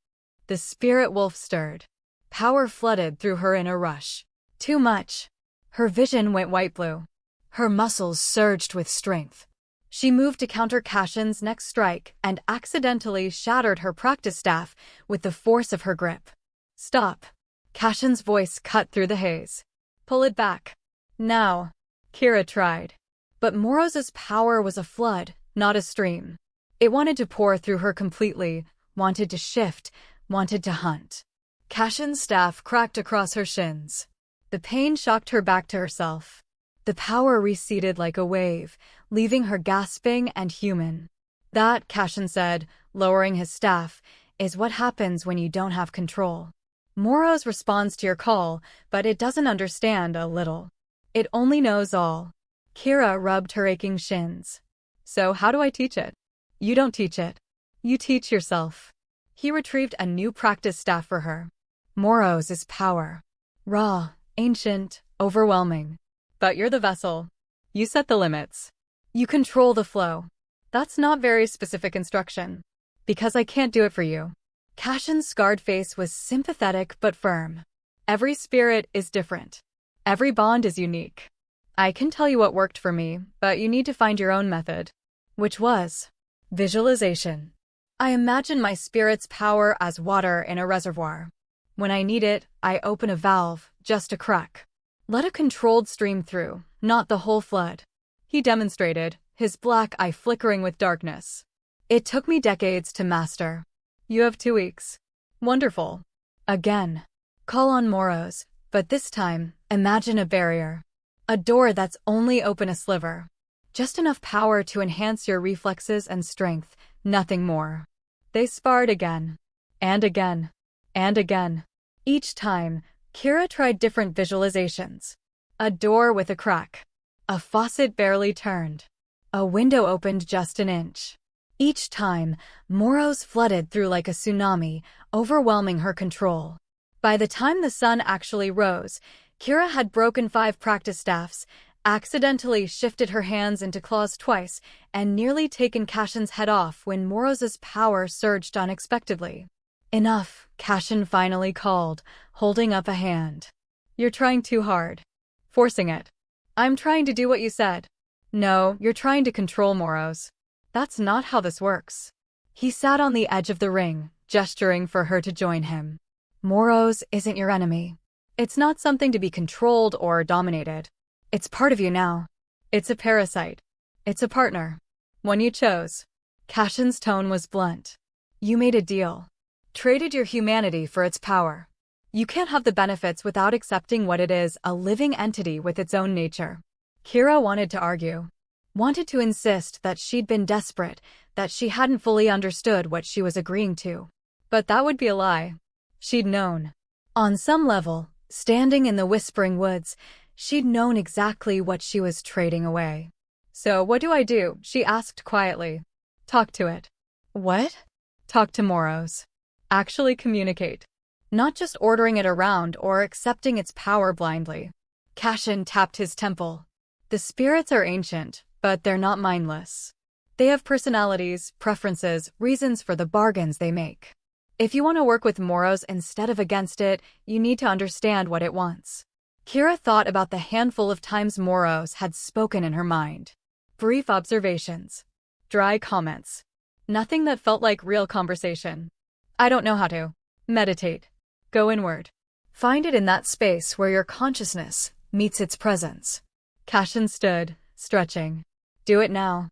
The spirit wolf stirred. Power flooded through her in a rush. Too much. Her vision went white-blue. Her muscles surged with strength. She moved to counter Cashin's next strike and accidentally shattered her practice staff with the force of her grip. Stop. Cashin's voice cut through the haze. Pull it back. Now. Kira tried. But Moros's power was a flood, not a stream. It wanted to pour through her completely, wanted to shift, wanted to hunt. Cashin's staff cracked across her shins. The pain shocked her back to herself. The power receded like a wave, leaving her gasping and human. That, Cashin said, lowering his staff, is what happens when you don't have control. Moros responds to your call, but it doesn't understand a little. It only knows all. Kira rubbed her aching shins. So how do I teach it? You don't teach it. You teach yourself. He retrieved a new practice staff for her. Moros is power. Raw, ancient, overwhelming. But you're the vessel. You set the limits. You control the flow. That's not very specific instruction. Because I can't do it for you. Cashin's scarred face was sympathetic but firm. Every spirit is different. Every bond is unique. I can tell you what worked for me, but you need to find your own method. Which was visualization. I imagine my spirit's power as water in a reservoir. When I need it, I open a valve, just a crack. Let a controlled stream through, not the whole flood. He demonstrated, his black eye flickering with darkness. It took me decades to master. You have 2 weeks. Wonderful. Again. Call on Moros, but this time, imagine a barrier. A door that's only open a sliver. Just enough power to enhance your reflexes and strength, nothing more. They sparred again. And again. And again. Each time, Kira tried different visualizations. A door with a crack. A faucet barely turned. A window opened just an inch. Each time, Moros flooded through like a tsunami, overwhelming her control. By the time the sun actually rose, Kira had broken 5 practice staffs, accidentally shifted her hands into claws twice, and nearly taken Cashin's head off when Moros's power surged unexpectedly. Enough, Cashin finally called, holding up a hand. You're trying too hard. Forcing it. I'm trying to do what you said. No, you're trying to control Moros. That's not how this works. He sat on the edge of the ring, gesturing for her to join him. Moros isn't your enemy. It's not something to be controlled or dominated. It's part of you now. It's a parasite. It's a partner. One you chose. Cashin's tone was blunt. You made a deal. Traded your humanity for its power. You can't have the benefits without accepting what it is, a living entity with its own nature. Kira wanted to argue. Wanted to insist that she'd been desperate, that she hadn't fully understood what she was agreeing to. But that would be a lie. She'd known. On some level, standing in the Whispering Woods, she'd known exactly what she was trading away. So what do I do? She asked quietly. Talk to it. What? Talk to Moros. Actually communicate. Not just ordering it around or accepting its power blindly. Cashin tapped his temple. The spirits are ancient, but they're not mindless. They have personalities, preferences, reasons for the bargains they make. If you want to work with Moros instead of against it, you need to understand what it wants. Kira thought about the handful of times Moros had spoken in her mind. Brief observations. Dry comments. Nothing that felt like real conversation. I don't know how to. Meditate. Go inward. Find it in that space where your consciousness meets its presence. Cashin stood, stretching. Do it now.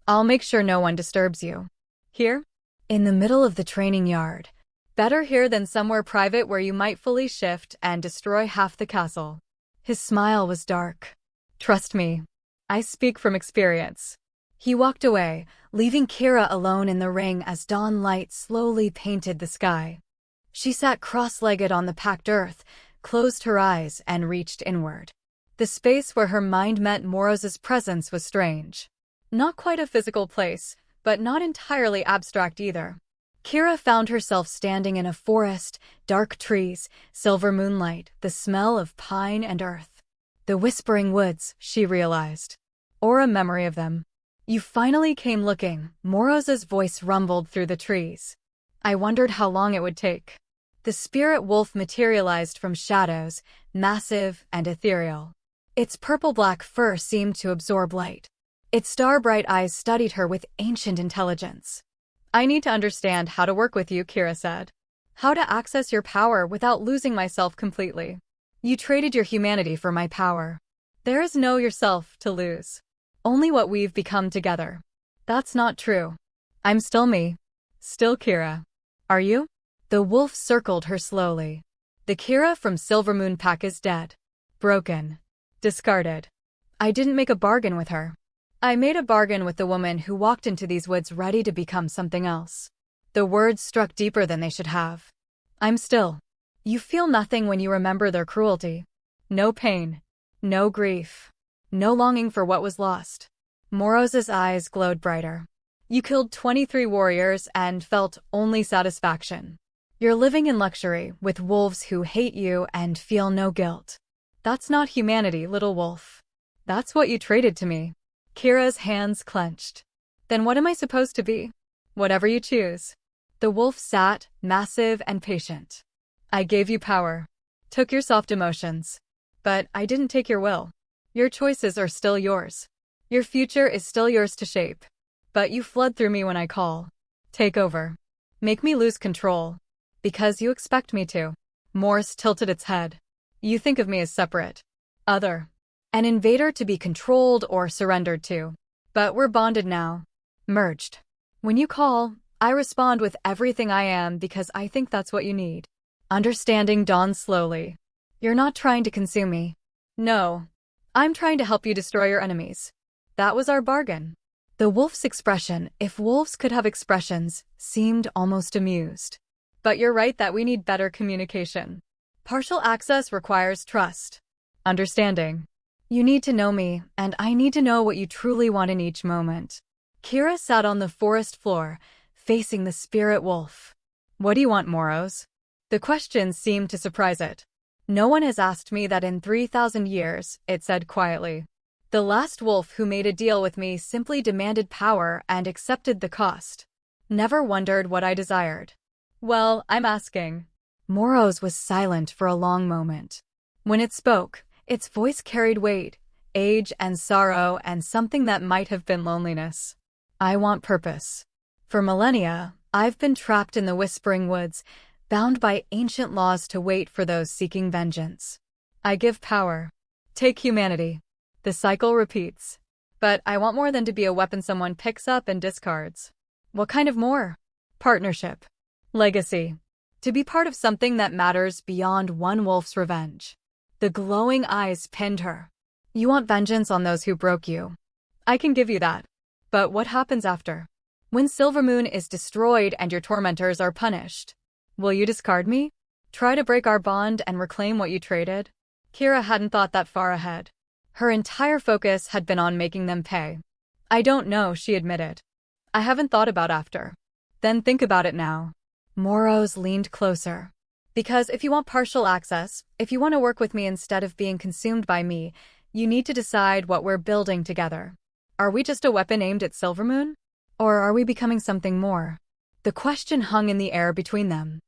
I'll make sure no one disturbs you. Here? In the middle of the training yard. Better here than somewhere private where you might fully shift and destroy half the castle. His smile was dark. Trust me. I speak from experience. He walked away, leaving Kira alone in the ring as dawn light slowly painted the sky. She sat cross-legged on the packed earth, closed her eyes, and reached inward. The space where her mind met Moros's presence was strange. Not quite a physical place, but not entirely abstract either. Kira found herself standing in a forest, dark trees, silver moonlight, the smell of pine and earth. The Whispering Woods, she realized. Or a memory of them. You finally came looking, Moros's voice rumbled through the trees. I wondered how long it would take. The spirit wolf materialized from shadows, massive and ethereal. Its purple-black fur seemed to absorb light. Its star-bright eyes studied her with ancient intelligence. I need to understand how to work with you, Kira said. How to access your power without losing myself completely. You traded your humanity for my power. There is no yourself to lose. Only what we've become together. That's not true. I'm still me. Still Kira. Are you? The wolf circled her slowly. The Kira from Silvermoon Pack is dead. Broken. Discarded. I didn't make a bargain with her. I made a bargain with the woman who walked into these woods ready to become something else. The words struck deeper than they should have. I'm still. You feel nothing when you remember their cruelty. No pain. No grief. No longing for what was lost. Moros's eyes glowed brighter. You killed 23 warriors and felt only satisfaction. You're living in luxury with wolves who hate you and feel no guilt. That's not humanity, little wolf. That's what you traded to me. Kira's hands clenched. Then what am I supposed to be? Whatever you choose. The wolf sat, massive and patient. I gave you power. Took your soft emotions. But I didn't take your will. Your choices are still yours. Your future is still yours to shape. But you flood through me when I call. Take over. Make me lose control. Because you expect me to. Moros tilted its head. You think of me as separate. Other. An invader to be controlled or surrendered to. But we're bonded now. Merged. When you call, I respond with everything I am because I think that's what you need. Understanding dawns slowly. You're not trying to consume me. No. I'm trying to help you destroy your enemies. That was our bargain. The wolf's expression, if wolves could have expressions, seemed almost amused. But you're right that we need better communication. Partial access requires trust. Understanding. You need to know me, and I need to know what you truly want in each moment. Kira sat on the forest floor, facing the spirit wolf. What do you want, Moros? The question seemed to surprise it. No one has asked me that in 3,000 years, it said quietly. The last wolf who made a deal with me simply demanded power and accepted the cost. Never wondered what I desired. Well, I'm asking. Moros was silent for a long moment. When it spoke, its voice carried weight, age and sorrow and something that might have been loneliness. I want purpose. For millennia, I've been trapped in the Whispering Woods, bound by ancient laws to wait for those seeking vengeance. I give power. Take humanity. The cycle repeats. But I want more than to be a weapon someone picks up and discards. What kind of more? Partnership. Legacy. To be part of something that matters beyond one wolf's revenge. The glowing eyes pinned her. You want vengeance on those who broke you. I can give you that. But what happens after? When Silvermoon is destroyed and your tormentors are punished? Will you discard me? Try to break our bond and reclaim what you traded? Kira hadn't thought that far ahead. Her entire focus had been on making them pay. I don't know, she admitted. I haven't thought about after. Then think about it now. Moros leaned closer. Because if you want partial access, if you want to work with me instead of being consumed by me, you need to decide what we're building together. Are we just a weapon aimed at Silvermoon? Or are we becoming something more? The question hung in the air between them.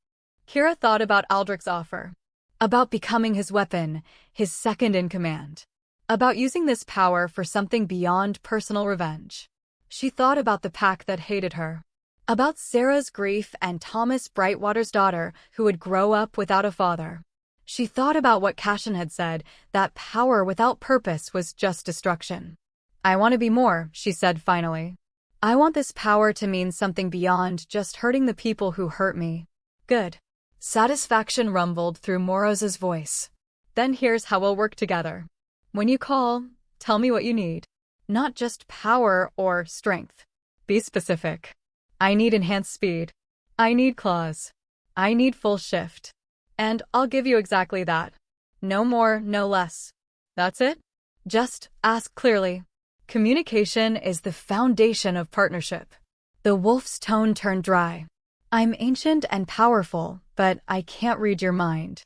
Kira thought about Aldric's offer. About becoming his weapon, his second in command. About using this power for something beyond personal revenge. She thought about the pack that hated her. About Sarah's grief and Thomas Brightwater's daughter who would grow up without a father. She thought about what Cashin had said, that power without purpose was just destruction. I want to be more, she said finally. I want this power to mean something beyond just hurting the people who hurt me. Good. Satisfaction rumbled through Moros's voice. Then here's how we'll work together. When you call, tell me what you need. Not just power or strength. Be specific. I need enhanced speed. I need claws. I need full shift. And I'll give you exactly that. No more, no less. That's it? Just ask clearly. Communication is the foundation of partnership. The wolf's tone turned dry. I'm ancient and powerful, but I can't read your mind.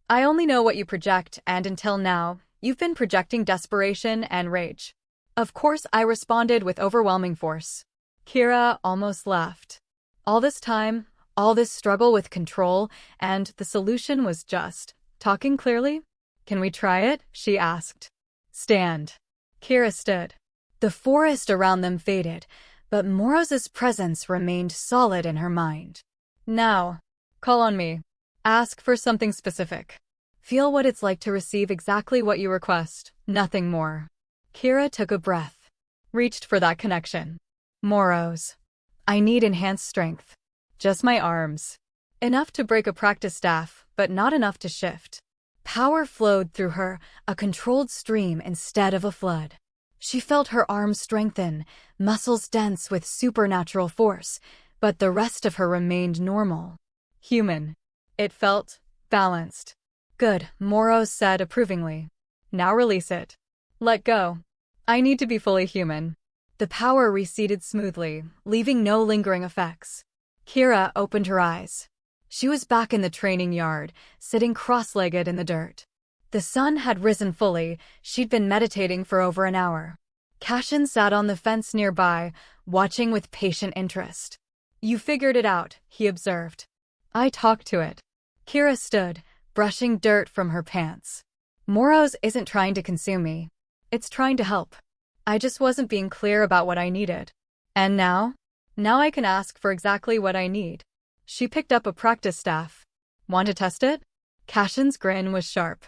I only know what you project, and until now, you've been projecting desperation and rage. Of course, I responded with overwhelming force. Kira almost laughed. All this time, all this struggle with control, and the solution was just talking clearly? Can we try it? She asked. Stand. Kira stood. The forest around them faded, but Moros's presence remained solid in her mind. Now, call on me. Ask for something specific. Feel what it's like to receive exactly what you request, nothing more. Kira took a breath. Reached for that connection. Moros. I need enhanced strength. Just my arms. Enough to break a practice staff, but not enough to shift. Power flowed through her, a controlled stream instead of a flood. She felt her arms strengthen, muscles dense with supernatural force, but the rest of her remained normal. Human. It felt balanced. Good, Moros said approvingly. Now release it. Let go. I need to be fully human. The power receded smoothly, leaving no lingering effects. Kira opened her eyes. She was back in the training yard, sitting cross-legged in the dirt. The sun had risen fully, she'd been meditating for over an hour. Cashin sat on the fence nearby, watching with patient interest. You figured it out, he observed. I talked to it. Kira stood, brushing dirt from her pants. Moros isn't trying to consume me. It's trying to help. I just wasn't being clear about what I needed. And now? Now I can ask for exactly what I need. She picked up a practice staff. Want to test it? Cashin's grin was sharp.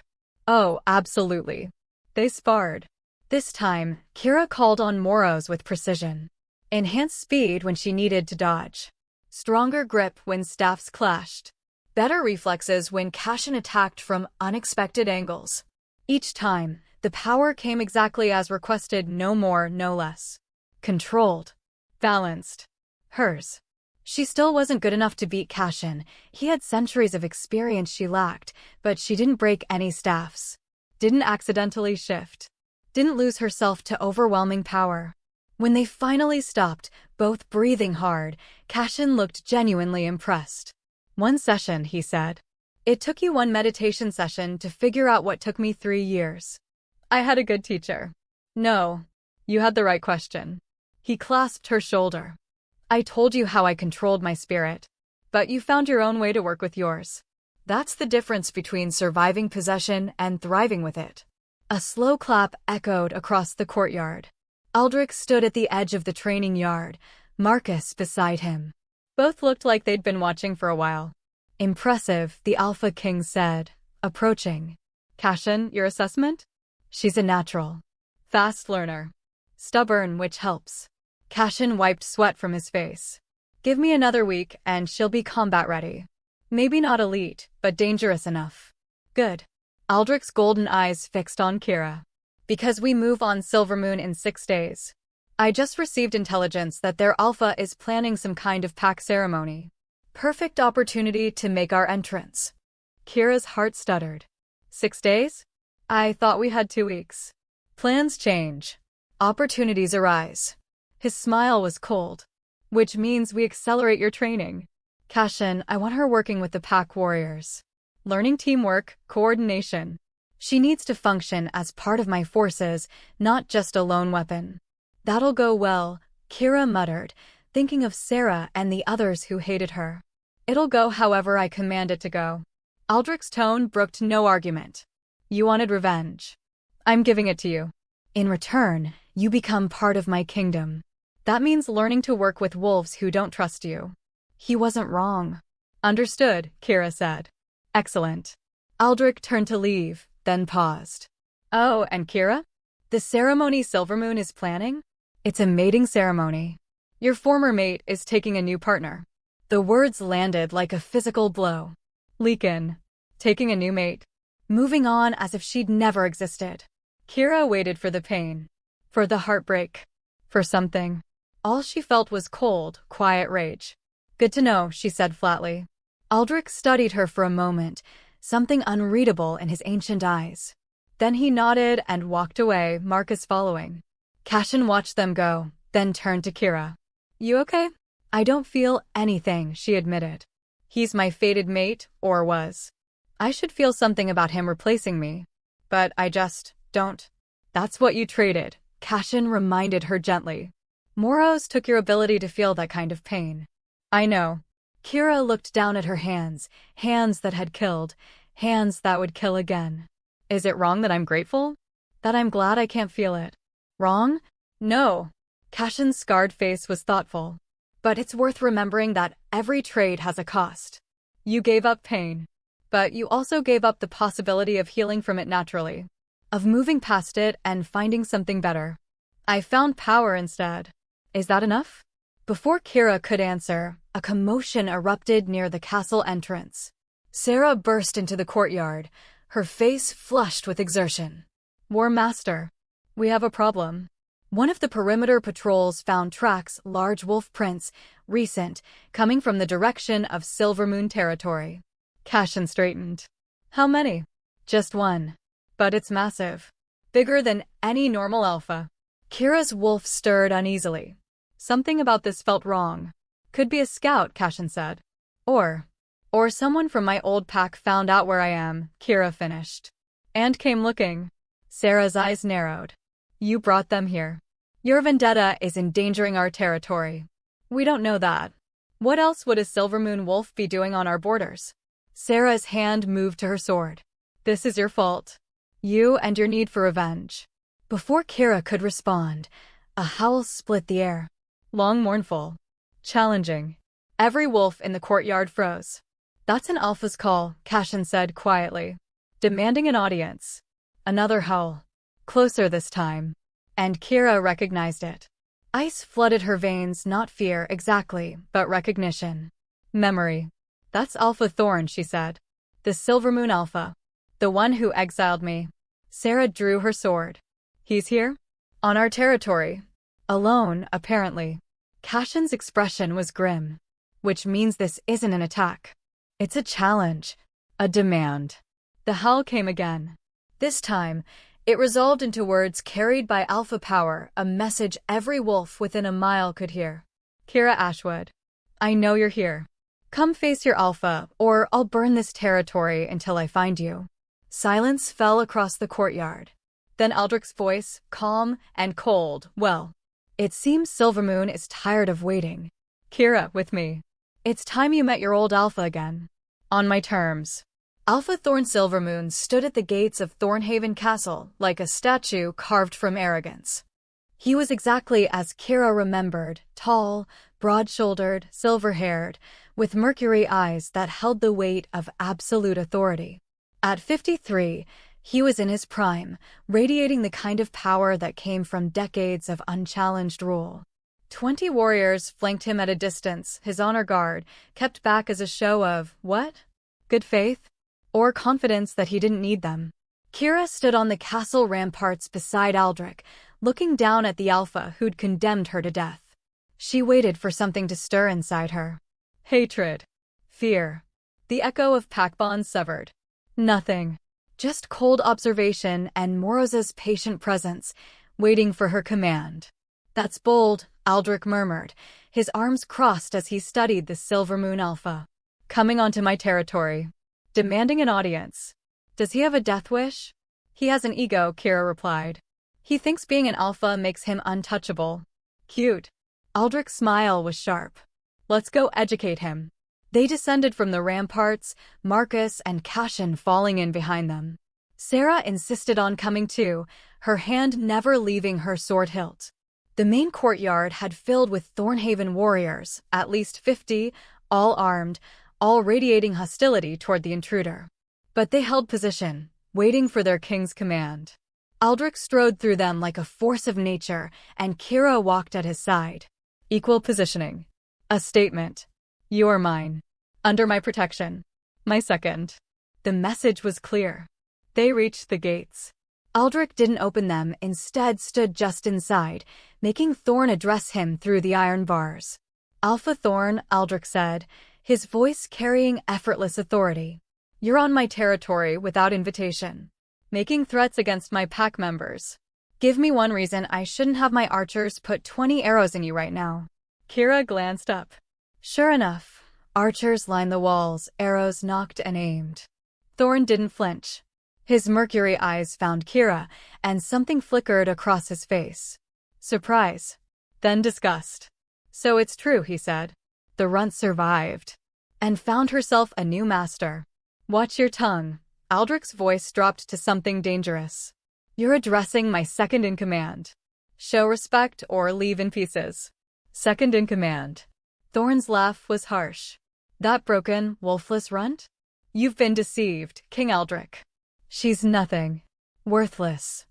Oh, absolutely. They sparred. This time, Kira called on Moros with precision. Enhanced speed when she needed to dodge. Stronger grip when staffs clashed. Better reflexes when Cashin attacked from unexpected angles. Each time, the power came exactly as requested, no more, no less. Controlled. Balanced. Hers. She still wasn't good enough to beat Cashin. He had centuries of experience she lacked, but she didn't break any staffs. Didn't accidentally shift. Didn't lose herself to overwhelming power. When they finally stopped, both breathing hard, Cashin looked genuinely impressed. One session, he said. It took you one meditation session to figure out what took me 3 years. I had a good teacher. No, you had the right question. He clasped her shoulder. I told you how I controlled my spirit, but you found your own way to work with yours. That's the difference between surviving possession and thriving with it. A slow clap echoed across the courtyard. Aldric stood at the edge of the training yard, Marcus beside him. Both looked like they'd been watching for a while. Impressive, the Alpha King said, approaching. Cashin, your assessment? She's a natural. Fast learner. Stubborn, which helps. Cashin wiped sweat from his face. Give me another week and she'll be combat ready. Maybe not elite, but dangerous enough. Good. Aldric's golden eyes fixed on Kira. Because we move on Silvermoon in 6 days. I just received intelligence that their Alpha is planning some kind of pack ceremony. Perfect opportunity to make our entrance. Kira's heart stuttered. 6 days? I thought we had 2 weeks. Plans change. Opportunities arise. His smile was cold. Which means we accelerate your training. Cashin, I want her working with the pack warriors. Learning teamwork, coordination. She needs to function as part of my forces, not just a lone weapon. That'll go well, Kira muttered, thinking of Sarah and the others who hated her. It'll go however I command it to go. Aldric's tone brooked no argument. You wanted revenge. I'm giving it to you. In return, you become part of my kingdom. That means learning to work with wolves who don't trust you. He wasn't wrong. Understood, Kira said. Excellent. Aldric turned to leave, then paused. Oh, and Kira? The ceremony Silvermoon is planning? It's a mating ceremony. Your former mate is taking a new partner. The words landed like a physical blow. Leakin. Taking a new mate. Moving on as if she'd never existed. Kira waited for the pain. For the heartbreak. For something. All she felt was cold, quiet rage. Good to know, she said flatly. Aldric studied her for a moment, something unreadable in his ancient eyes. Then he nodded and walked away, Marcus following. Cashin watched them go, then turned to Kira. You okay? I don't feel anything, she admitted. He's my fated mate, or was. I should feel something about him replacing me. But I just don't. That's what you traded, Cashin reminded her gently. Moros took your ability to feel that kind of pain. I know. Kira looked down at her hands, hands that had killed, hands that would kill again. Is it wrong that I'm grateful? That I'm glad I can't feel it? Wrong? No. Cashin's scarred face was thoughtful. But it's worth remembering that every trade has a cost. You gave up pain. But you also gave up the possibility of healing from it naturally. Of moving past it and finding something better. I found power instead. Is that enough? Before Kira could answer, a commotion erupted near the castle entrance. Sarah burst into the courtyard, her face flushed with exertion. War Master, we have a problem. One of the perimeter patrols found tracks, large wolf prints, recent, coming from the direction of Silvermoon territory. Cashin straightened. How many? Just one. But it's massive. Bigger than any normal alpha. Kira's wolf stirred uneasily. Something about this felt wrong. Could be a scout, Cashin said. Or someone from my old pack found out where I am, Kira finished. And came looking. Sarah's eyes narrowed. You brought them here. Your vendetta is endangering our territory. We don't know that. What else would a Silvermoon wolf be doing on our borders? Sarah's hand moved to her sword. This is your fault. You and your need for revenge. Before Kira could respond, a howl split the air. Long, mournful. Challenging. Every wolf in the courtyard froze. That's an alpha's call, Cashin said quietly. Demanding an audience. Another howl. Closer this time. And Kira recognized it. Ice flooded her veins, not fear exactly, but recognition. Memory. That's Alpha Thorn, she said. The Silvermoon Alpha. The one who exiled me. Sarah drew her sword. He's here? On our territory. Alone, apparently. Cashin's expression was grim. Which means this isn't an attack. It's a challenge. A demand. The howl came again. This time, it resolved into words carried by alpha power, a message every wolf within a mile could hear. Kira Ashwood. I know you're here. Come face your alpha, or I'll burn this territory until I find you. Silence fell across the courtyard. Then Aldric's voice, calm and cold. Well, it seems Silvermoon is tired of waiting. Kira, with me. It's time you met your old alpha again. On my terms. Alpha Thorn Silvermoon stood at the gates of Thornhaven Castle like a statue carved from arrogance. He was exactly as Kira remembered, tall, broad-shouldered, silver-haired, with mercury eyes that held the weight of absolute authority. At 53, he was in his prime, radiating the kind of power that came from decades of unchallenged rule. 20 warriors flanked him at a distance, his honor guard, kept back as a show of, what? Good faith? Or confidence that he didn't need them. Kira stood on the castle ramparts beside Aldric, looking down at the alpha who'd condemned her to death. She waited for something to stir inside her. Hatred. Fear. The echo of pack bonds severed. Nothing. Just cold observation and Moros's patient presence, waiting for her command. That's bold, Aldric murmured, his arms crossed as he studied the Silvermoon Alpha. Coming onto my territory. Demanding an audience. Does he have a death wish? He has an ego, Kira replied. He thinks being an alpha makes him untouchable. Cute. Aldric's smile was sharp. Let's go educate him. They descended from the ramparts, Marcus and Cashin falling in behind them. Sarah insisted on coming too, her hand never leaving her sword hilt. The main courtyard had filled with Thornhaven warriors, at least 50, all armed, all radiating hostility toward the intruder. But they held position, waiting for their king's command. Aldric strode through them like a force of nature, and Kira walked at his side. Equal positioning. A statement. You're mine. Under my protection. My second. The message was clear. They reached the gates. Aldric didn't open them, instead stood just inside, making Thorn address him through the iron bars. Alpha Thorn, Aldric said, his voice carrying effortless authority. You're on my territory without invitation. Making threats against my pack members. Give me one reason I shouldn't have my archers put 20 arrows in you right now. Kira glanced up. Sure enough, archers lined the walls, arrows nocked and aimed. Thorn didn't flinch. His mercury eyes found Kira, and something flickered across his face. Surprise. Then disgust. So it's true, he said. The runt survived. And found herself a new master. Watch your tongue. Aldric's voice dropped to something dangerous. You're addressing my second in command. Show respect or leave in pieces. Second in command. Thorn's laugh was harsh. That broken, wolfless runt? You've been deceived, King Aldric. She's nothing. Worthless.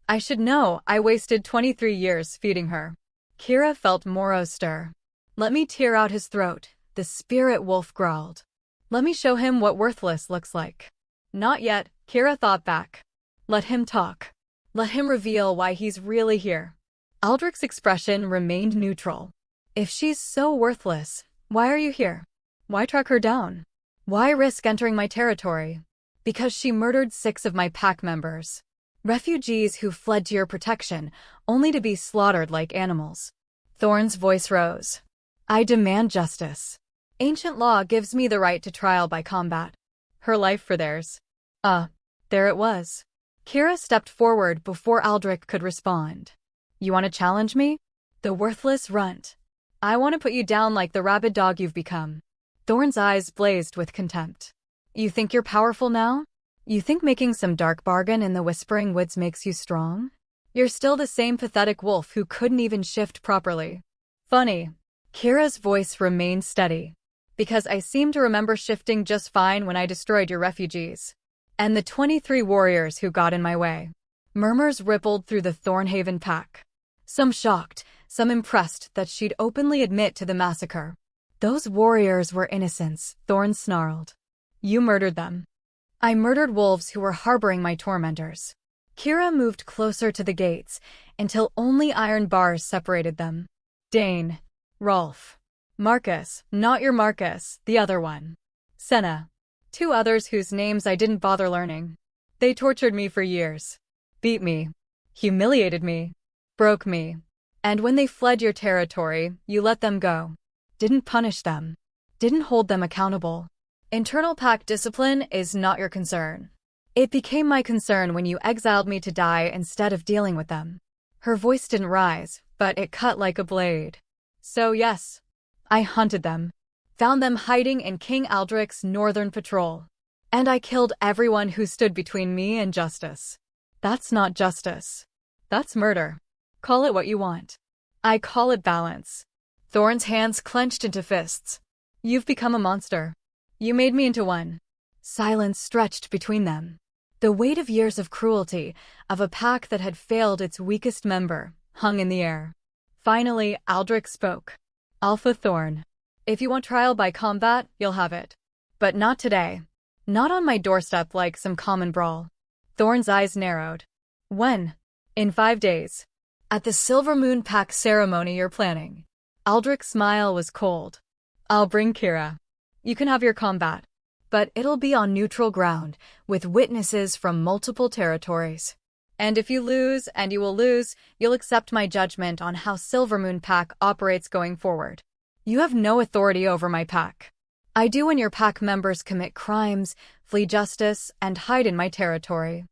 I should know, I wasted 23 years feeding her. Kira felt Moros stir. Let me tear out his throat, the spirit wolf growled. Let me show him what worthless looks like. Not yet, Kira thought back. Let him talk. Let him reveal why he's really here. Aldric's expression remained neutral. If she's so worthless, why are you here? Why track her down? Why risk entering my territory? Because she murdered 6 of my pack members. Refugees who fled to your protection, only to be slaughtered like animals. Thorn's voice rose. I demand justice. Ancient law gives me the right to trial by combat. Her life for theirs. There it was. Kira stepped forward before Aldric could respond. You want to challenge me? The worthless runt. I want to put you down like the rabid dog you've become. Thorn's eyes blazed with contempt. You think you're powerful now? You think making some dark bargain in the Whispering Woods makes you strong? You're still the same pathetic wolf who couldn't even shift properly. Funny. Kira's voice remained steady. Because I seem to remember shifting just fine when I destroyed your refugees. And the 23 warriors who got in my way. Murmurs rippled through the Thornhaven pack. Some shocked, some impressed that she'd openly admit to the massacre. Those warriors were innocents, Thorn snarled. You murdered them. I murdered wolves who were harboring my tormentors. Kira moved closer to the gates, until only iron bars separated them. Dane. Rolf. Marcus, not your Marcus, the other one. Senna. 2 others whose names I didn't bother learning. They tortured me for years. Beat me. Humiliated me. Broke me. And when they fled your territory, you let them go. Didn't punish them. Didn't hold them accountable. Internal pack discipline is not your concern. It became my concern when you exiled me to die instead of dealing with them. Her voice didn't rise, but it cut like a blade. So yes, I hunted them. Found them hiding in King Aldric's northern patrol. And I killed everyone who stood between me and justice. That's not justice. That's murder. Call it what you want. I call it balance. Thorn's hands clenched into fists. You've become a monster. You made me into one. Silence stretched between them. The weight of years of cruelty, of a pack that had failed its weakest member, hung in the air. Finally, Aldric spoke. Alpha Thorn. If you want trial by combat, you'll have it. But not today. Not on my doorstep like some common brawl. Thorn's eyes narrowed. When? In 5 days. At the Silvermoon Pack ceremony you're planning. Aldric's smile was cold. I'll bring Kira. You can have your combat. But it'll be on neutral ground, with witnesses from multiple territories. And if you lose, and you will lose, you'll accept my judgment on how Silvermoon Pack operates going forward. You have no authority over my pack. I do when your pack members commit crimes, flee justice, and hide in my territory.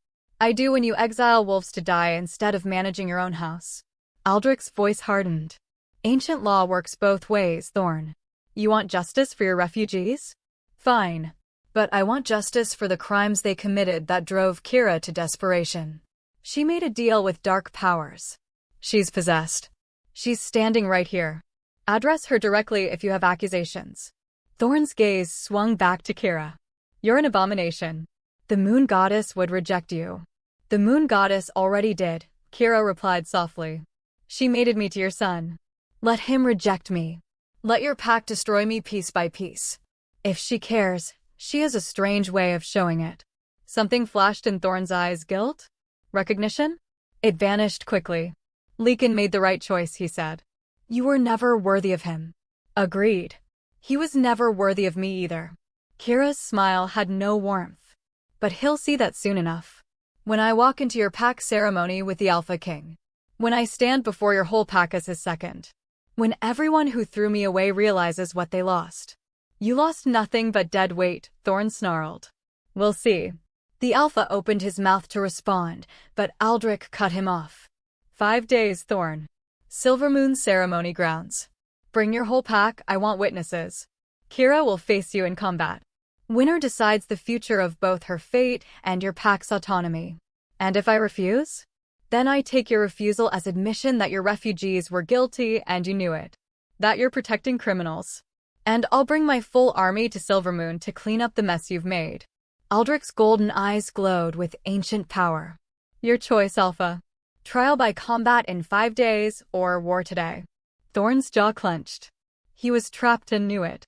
I do when you exile wolves to die instead of managing your own house. Aldric's voice hardened. Ancient law works both ways, Thorn. You want justice for your refugees? Fine. But I want justice for the crimes they committed that drove Kira to desperation. She made a deal with dark powers. She's possessed. She's standing right here. Address her directly if you have accusations. Thorn's gaze swung back to Kira. You're an abomination. The moon goddess would reject you. The moon goddess already did, Kira replied softly. She mated me to your son. Let him reject me. Let your pack destroy me piece by piece. If she cares, she has a strange way of showing it. Something flashed in Thorn's eyes. Guilt? Recognition? It vanished quickly. Leakin made the right choice, he said. You were never worthy of him. Agreed. He was never worthy of me either. Kira's smile had no warmth. But he'll see that soon enough. When I walk into your pack ceremony with the Alpha King. When I stand before your whole pack as his second. When everyone who threw me away realizes what they lost. You lost nothing but dead weight, Thorn snarled. We'll see. The Alpha opened his mouth to respond, but Aldric cut him off. 5 days, Thorn. Silvermoon ceremony grounds. Bring your whole pack, I want witnesses. Kira will face you in combat. Winner decides the future of both her fate and your pack's autonomy. And if I refuse? Then I take your refusal as admission that your refugees were guilty and you knew it. That you're protecting criminals. And I'll bring my full army to Silvermoon to clean up the mess you've made. Aldric's golden eyes glowed with ancient power. Your choice, Alpha. Trial by combat in 5 days, or war today. Thorn's jaw clenched. He was trapped and knew it.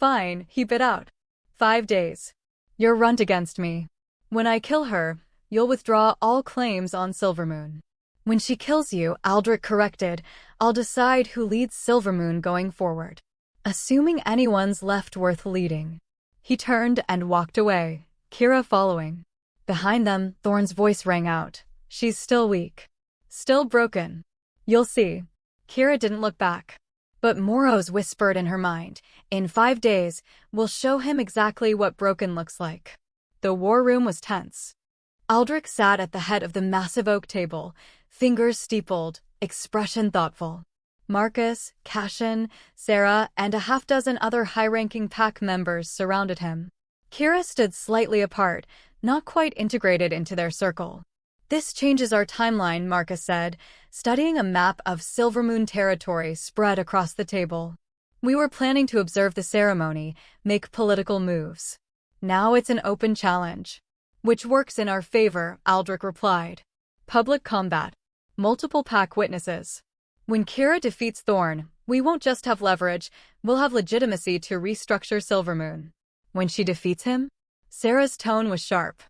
Fine, he bit out. 5 days. You're runt against me. When I kill her, you'll withdraw all claims on Silvermoon. When she kills you, Aldric corrected, I'll decide who leads Silvermoon going forward. Assuming anyone's left worth leading. He turned and walked away, Kira following. Behind them, Thorn's voice rang out. She's still weak. Still broken. You'll see. Kira didn't look back. But Moros whispered in her mind, in 5 days, we'll show him exactly what broken looks like. The war room was tense. Aldric sat at the head of the massive oak table, fingers steepled, expression thoughtful. Marcus, Cashin, Sarah, and a half-dozen other high-ranking pack members surrounded him. Kira stood slightly apart, not quite integrated into their circle. "This changes our timeline," Marcus said, studying a map of Silvermoon territory spread across the table. "We were planning to observe the ceremony, make political moves. Now it's an open challenge." "Which works in our favor," Aldric replied. "Public combat. Multiple pack witnesses. When Kira defeats Thorn, we won't just have leverage, we'll have legitimacy to restructure Silvermoon." "When she defeats him?" Sarah's tone was sharp.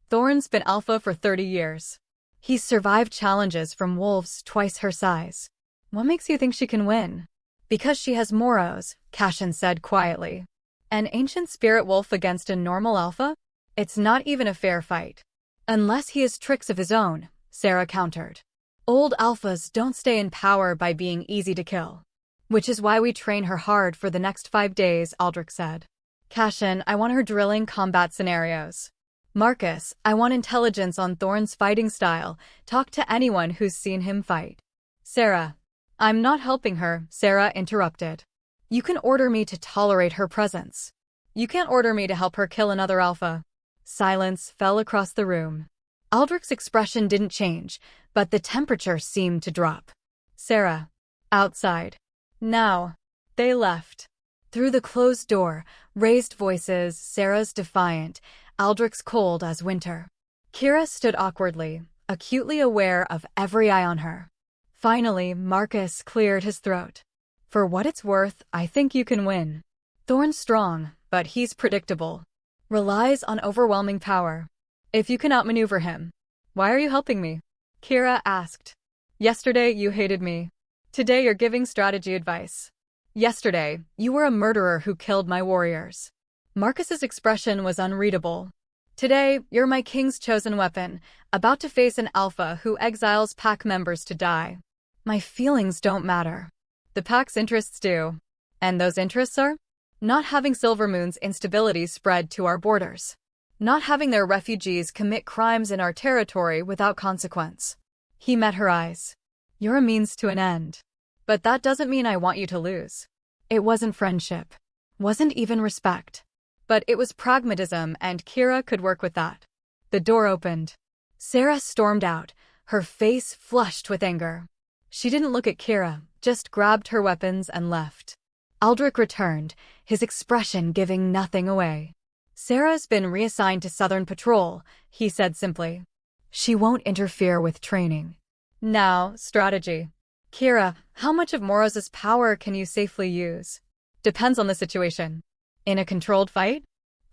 "Thorn's been alpha for 30 years. He's survived challenges from wolves twice her size. What makes you think she can win?" "Because she has Moros," Cashin said quietly. "An ancient spirit wolf against a normal alpha? It's not even a fair fight." "Unless he has tricks of his own," Sarah countered. "Old alphas don't stay in power by being easy to kill." "Which is why we train her hard for the next 5 days," Aldric said. "Cashin, I want her drilling combat scenarios. Marcus, I want intelligence on Thorn's fighting style. Talk to anyone who's seen him fight." "Sarah." "I'm not helping her," Sarah interrupted. "You can order me to tolerate her presence. You can't order me to help her kill another alpha." Silence fell across the room. Aldric's expression didn't change, but the temperature seemed to drop. "Sarah." "Outside." "Now." They left. Through the closed door, raised voices, Sarah's defiant, Aldric's cold as winter. Kira stood awkwardly, acutely aware of every eye on her. Finally, Marcus cleared his throat. "For what it's worth, I think you can win. Thorn's strong, but he's predictable. Relies on overwhelming power. If you can outmaneuver him." "Why are you helping me?" Kira asked. "Yesterday, you hated me. Today, you're giving strategy advice. Yesterday, you were a murderer who killed my warriors." Marcus's expression was unreadable. "Today, you're my king's chosen weapon, about to face an alpha who exiles pack members to die." "My feelings don't matter. The pack's interests do. And those interests are? Not having Silvermoon's instability spread to our borders. Not having their refugees commit crimes in our territory without consequence." He met her eyes. "You're a means to an end. But that doesn't mean I want you to lose." It wasn't friendship. Wasn't even respect. But it was pragmatism, and Kira could work with that. The door opened. Sarah stormed out, her face flushed with anger. She didn't look at Kira, just grabbed her weapons and left. Aldric returned, his expression giving nothing away. "Sarah's been reassigned to Southern Patrol," he said simply. "She won't interfere with training." "Now, strategy. Kira, how much of Moros' power can you safely use?" "Depends on the situation. In a controlled fight?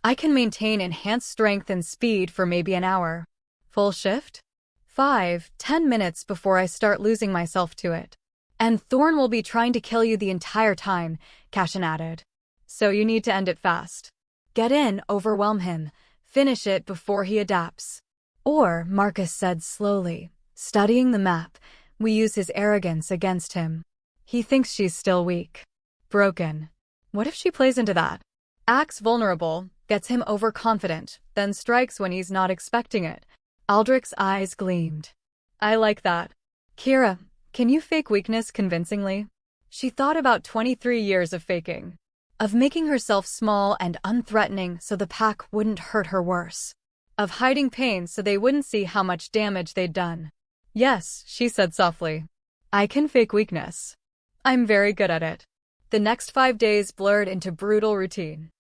I can maintain enhanced strength and speed for maybe an hour. Full shift? 5-10 minutes before I start losing myself to it. And Thorn will be trying to kill you the entire time," Cashin added. "So you need to end it fast. Get in, overwhelm him, finish it before he adapts. Or," Marcus said slowly, studying the map, "we use his arrogance against him. He thinks she's still weak. Broken. What if she plays into that? Acts vulnerable, gets him overconfident, then strikes when he's not expecting it." Aldric's eyes gleamed. "I like that. Kira, can you fake weakness convincingly?" She thought about 23 years of faking. Of making herself small and unthreatening so the pack wouldn't hurt her worse. Of hiding pain so they wouldn't see how much damage they'd done. "Yes," she said softly. "I can fake weakness. I'm very good at it." The next 5 days blurred into brutal routine.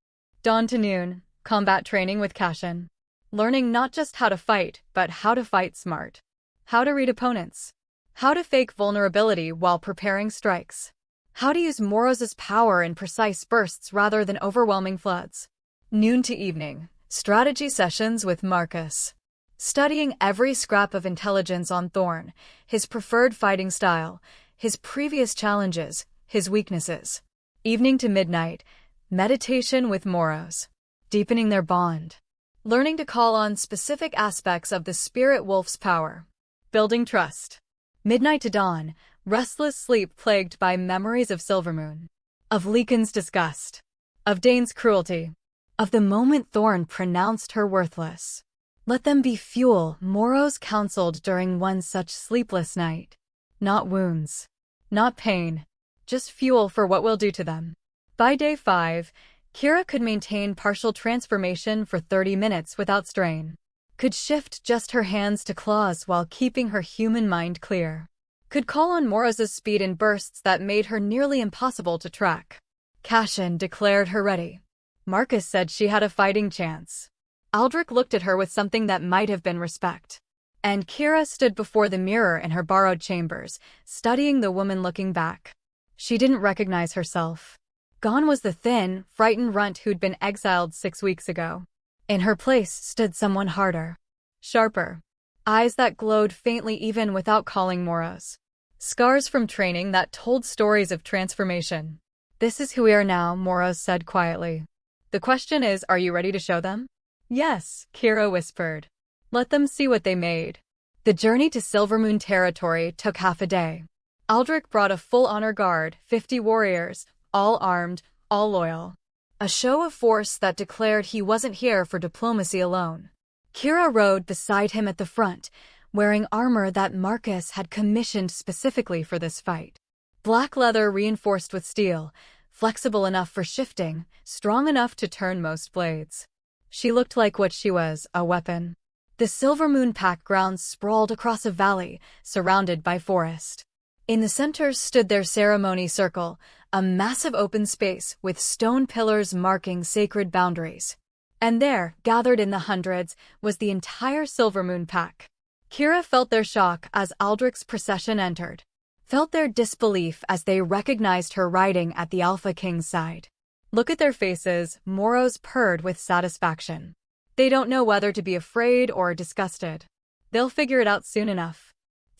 Dawn to noon, combat training with Cashin. Learning not just how to fight, but how to fight smart. How to read opponents. How to fake vulnerability while preparing strikes. How to use Moros' power in precise bursts rather than overwhelming floods. Noon to evening, strategy sessions with Marcus. Studying every scrap of intelligence on Thorn, his preferred fighting style, his previous challenges, his weaknesses. Evening to midnight, meditation with Moros. Deepening their bond. Learning to call on specific aspects of the spirit wolf's power. Building trust. Midnight to dawn, restless sleep plagued by memories of Silvermoon. Of Leekon's disgust. Of Dane's cruelty. Of the moment Thorn pronounced her worthless. Let them be fuel, Moros counseled during one such sleepless night. Not wounds. Not pain. just fuel for what we'll do to them. By day 5, Kira could maintain partial transformation for 30 minutes without strain. Could shift just her hands to claws while keeping her human mind clear. Could call on Moros' speed in bursts that made her nearly impossible to track. Cashin declared her ready. Marcus said she had a fighting chance. Aldric looked at her with something that might have been respect. And Kira stood before the mirror in her borrowed chambers, studying the woman looking back. She didn't recognize herself. Gone was the thin, frightened runt who'd been exiled 6 weeks ago. In her place stood someone harder. Sharper. Eyes that glowed faintly even without calling Moros. Scars from training that told stories of transformation. This is who we are now, Moros said quietly. The question is, are you ready to show them? Yes, Kira whispered. Let them see what they made. The journey to Silvermoon territory took half a day. Aldric brought a full honor guard, 50 warriors, all armed, all loyal. A show of force that declared he wasn't here for diplomacy alone. Kira rode beside him at the front, wearing armor that Marcus had commissioned specifically for this fight. Black leather reinforced with steel, flexible enough for shifting, strong enough to turn most blades. She looked like what she was, a weapon. The Silvermoon Pack grounds sprawled across a valley, surrounded by forest. In the center stood their ceremony circle, a massive open space with stone pillars marking sacred boundaries. And there, gathered in the hundreds, was the entire Silvermoon Pack. Kira felt their shock as Aldric's procession entered. Felt their disbelief as they recognized her riding at the Alpha King's side. Look at their faces, Moros purred with satisfaction. They don't know whether to be afraid or disgusted. They'll figure it out soon enough.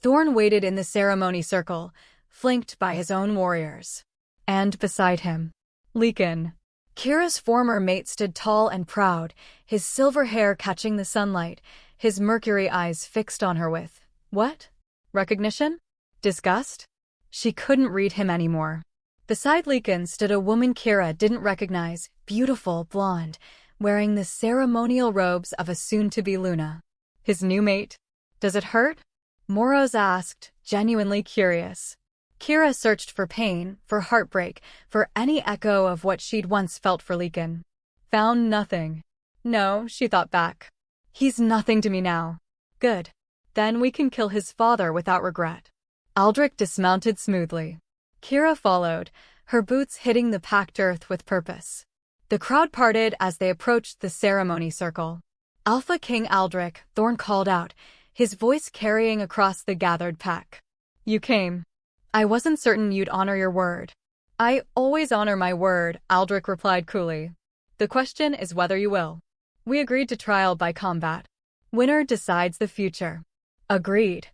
Thorn waited in the ceremony circle, flanked by his own warriors. And beside him, Leekin. Kira's former mate stood tall and proud, his silver hair catching the sunlight, his mercury eyes fixed on her with, what? Recognition? Disgust? She couldn't read him anymore. Beside Leekin stood a woman Kira didn't recognize, beautiful, blonde, wearing the ceremonial robes of a soon-to-be Luna. His new mate. Does it hurt? Moros asked, genuinely curious. Kira searched for pain, for heartbreak, for any echo of what she'd once felt for Leekin. Found nothing. No, she thought back. He's nothing to me now. Good. Then we can kill his father without regret. Aldric dismounted smoothly. Kira followed, her boots hitting the packed earth with purpose. The crowd parted as they approached the ceremony circle. Alpha King Aldric Thornclaw called out, his voice carrying across the gathered pack. You came. I wasn't certain you'd honor your word. I always honor my word, Aldric replied coolly. The question is whether you will. We agreed to trial by combat. Winner decides the future. Agreed.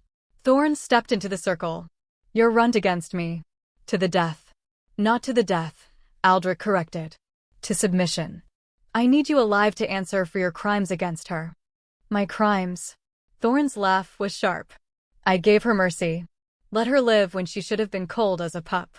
Thorn stepped into the circle. You're runt against me. To the death. Not to the death, Aldric corrected. To submission. I need you alive to answer for your crimes against her. My crimes. Thorn's laugh was sharp. I gave her mercy. Let her live when she should have been cold as a pup.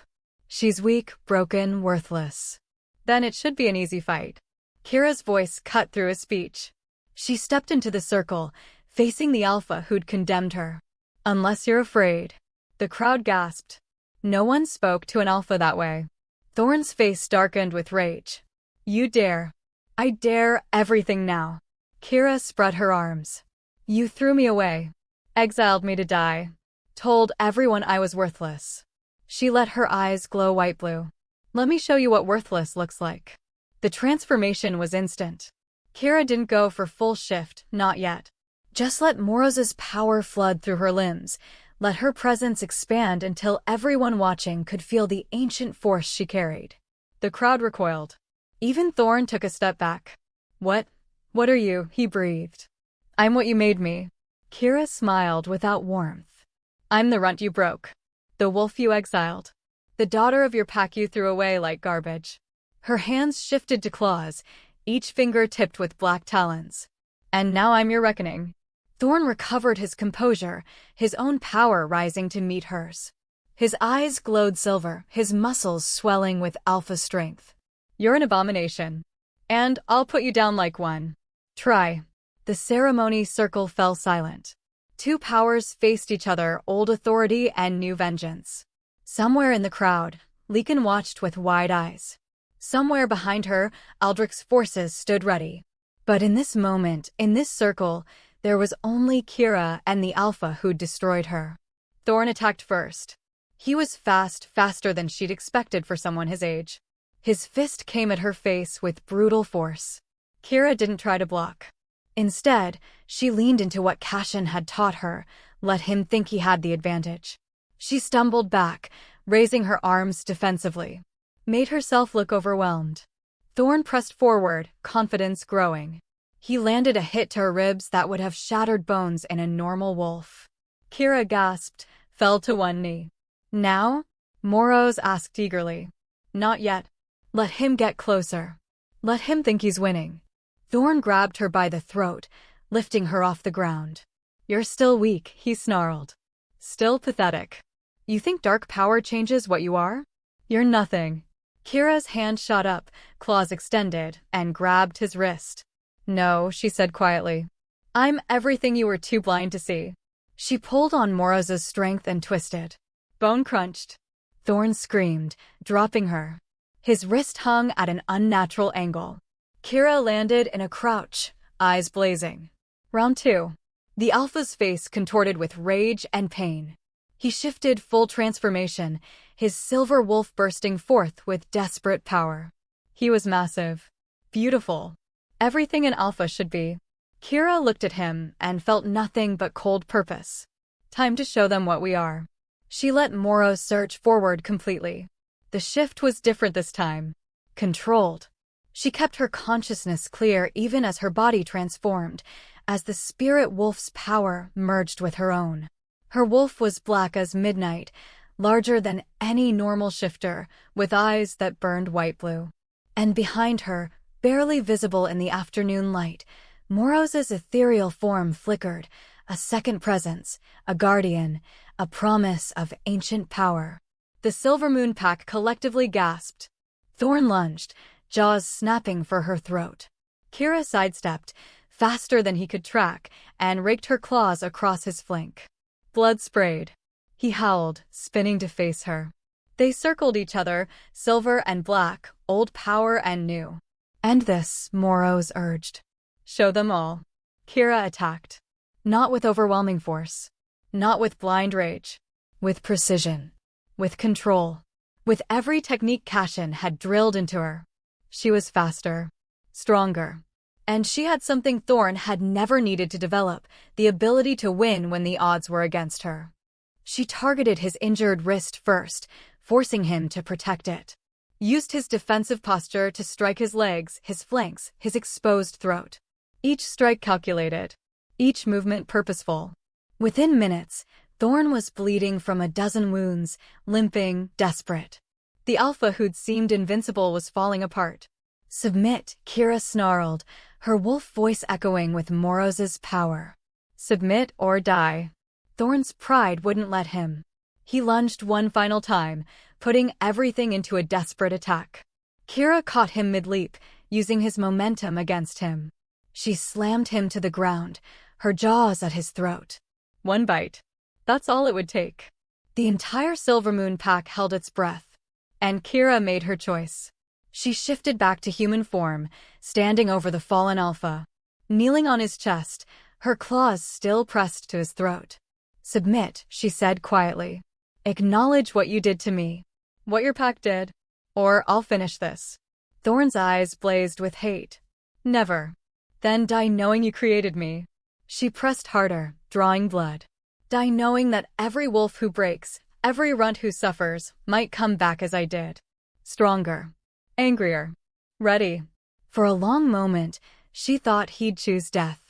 She's weak, broken, worthless. Then it should be an easy fight. Kira's voice cut through his speech. She stepped into the circle, facing the Alpha who'd condemned her. Unless you're afraid. The crowd gasped. No one spoke to an Alpha that way. Thorn's face darkened with rage. You dare. I dare everything now. Kira spread her arms. You threw me away. Exiled me to die. Told everyone I was worthless. She let her eyes glow white-blue. Let me show you what worthless looks like. The transformation was instant. Kira didn't go for full shift, not yet. Just let Moros's power flood through her limbs. Let her presence expand until everyone watching could feel the ancient force she carried. The crowd recoiled. Even Thorn took a step back. What are you? He breathed. I'm what you made me. Kira smiled without warmth. I'm the runt you broke. The wolf you exiled. The daughter of your pack you threw away like garbage. Her hands shifted to claws, each finger tipped with black talons. And now I'm your reckoning. Thorn recovered his composure, his own power rising to meet hers. His eyes glowed silver, his muscles swelling with alpha strength. You're an abomination. And I'll put you down like one. Try. The ceremony circle fell silent. Two powers faced each other, old authority and new vengeance. Somewhere in the crowd, Leekin watched with wide eyes. Somewhere behind her, Aldric's forces stood ready. But in this moment, in this circle, there was only Kira and the Alpha who'd destroyed her. Thorn attacked first. He was faster than she'd expected for someone his age. His fist came at her face with brutal force. Kira didn't try to block. Instead, she leaned into what Cashin had taught her, let him think he had the advantage. She stumbled back, raising her arms defensively. Made herself look overwhelmed. Thorn pressed forward, confidence growing. He landed a hit to her ribs that would have shattered bones in a normal wolf. Kira gasped, fell to one knee. Now? Moros asked eagerly. Not yet. Let him get closer. Let him think he's winning. Thorn grabbed her by the throat, lifting her off the ground. You're still weak, he snarled. Still pathetic. You think dark power changes what you are? You're nothing. Kira's hand shot up, claws extended, and grabbed his wrist. No, she said quietly. I'm everything you were too blind to see. She pulled on Moros's strength and twisted. Bone crunched. Thorn screamed, dropping her. His wrist hung at an unnatural angle. Kira landed in a crouch, eyes blazing. Round 2. The Alpha's face contorted with rage and pain. He shifted full transformation, his silver wolf bursting forth with desperate power. He was massive. Beautiful. Everything an Alpha should be. Kira looked at him and felt nothing but cold purpose. Time to show them what we are. She let Moros surge forward completely. The shift was different this time. Controlled. She kept her consciousness clear even as her body transformed, as the spirit wolf's power merged with her own. Her wolf was black as midnight, larger than any normal shifter, with eyes that burned white-blue. And behind her, barely visible in the afternoon light, Moros's ethereal form flickered, a second presence, a guardian, a promise of ancient power. The Silvermoon Pack collectively gasped. Thorn lunged, jaws snapping for her throat. Kira sidestepped, faster than he could track, and raked her claws across his flank. Blood sprayed. He howled, spinning to face her. They circled each other, silver and black, old power and new. End this, Moros urged. Show them all. Kira attacked. Not with overwhelming force. Not with blind rage. With precision. With control. With every technique Cashin had drilled into her. She was faster. Stronger. And she had something Thorn had never needed to develop, the ability to win when the odds were against her. She targeted his injured wrist first, forcing him to protect it. Used his defensive posture to strike his legs, his flanks, his exposed throat. Each strike calculated. Each movement purposeful. Within minutes, Thorn was bleeding from a dozen wounds, limping, desperate. The Alpha who'd seemed invincible was falling apart. Submit, Kira snarled, her wolf voice echoing with Moros's power. Submit or die. Thorn's pride wouldn't let him. He lunged one final time, putting everything into a desperate attack. Kira caught him mid-leap, using his momentum against him. She slammed him to the ground, her jaws at his throat. One bite. That's all it would take. The entire Silvermoon Pack held its breath. And Kira made her choice. She shifted back to human form, standing over the fallen Alpha. Kneeling on his chest, her claws still pressed to his throat. Submit, she said quietly. Acknowledge what you did to me. What your pack did. Or I'll finish this. Thorn's eyes blazed with hate. Never. Then die knowing you created me. She pressed harder, drawing blood. Die knowing that every wolf who breaks, every runt who suffers, might come back as I did. Stronger. Angrier. Ready. For a long moment, she thought he'd choose death.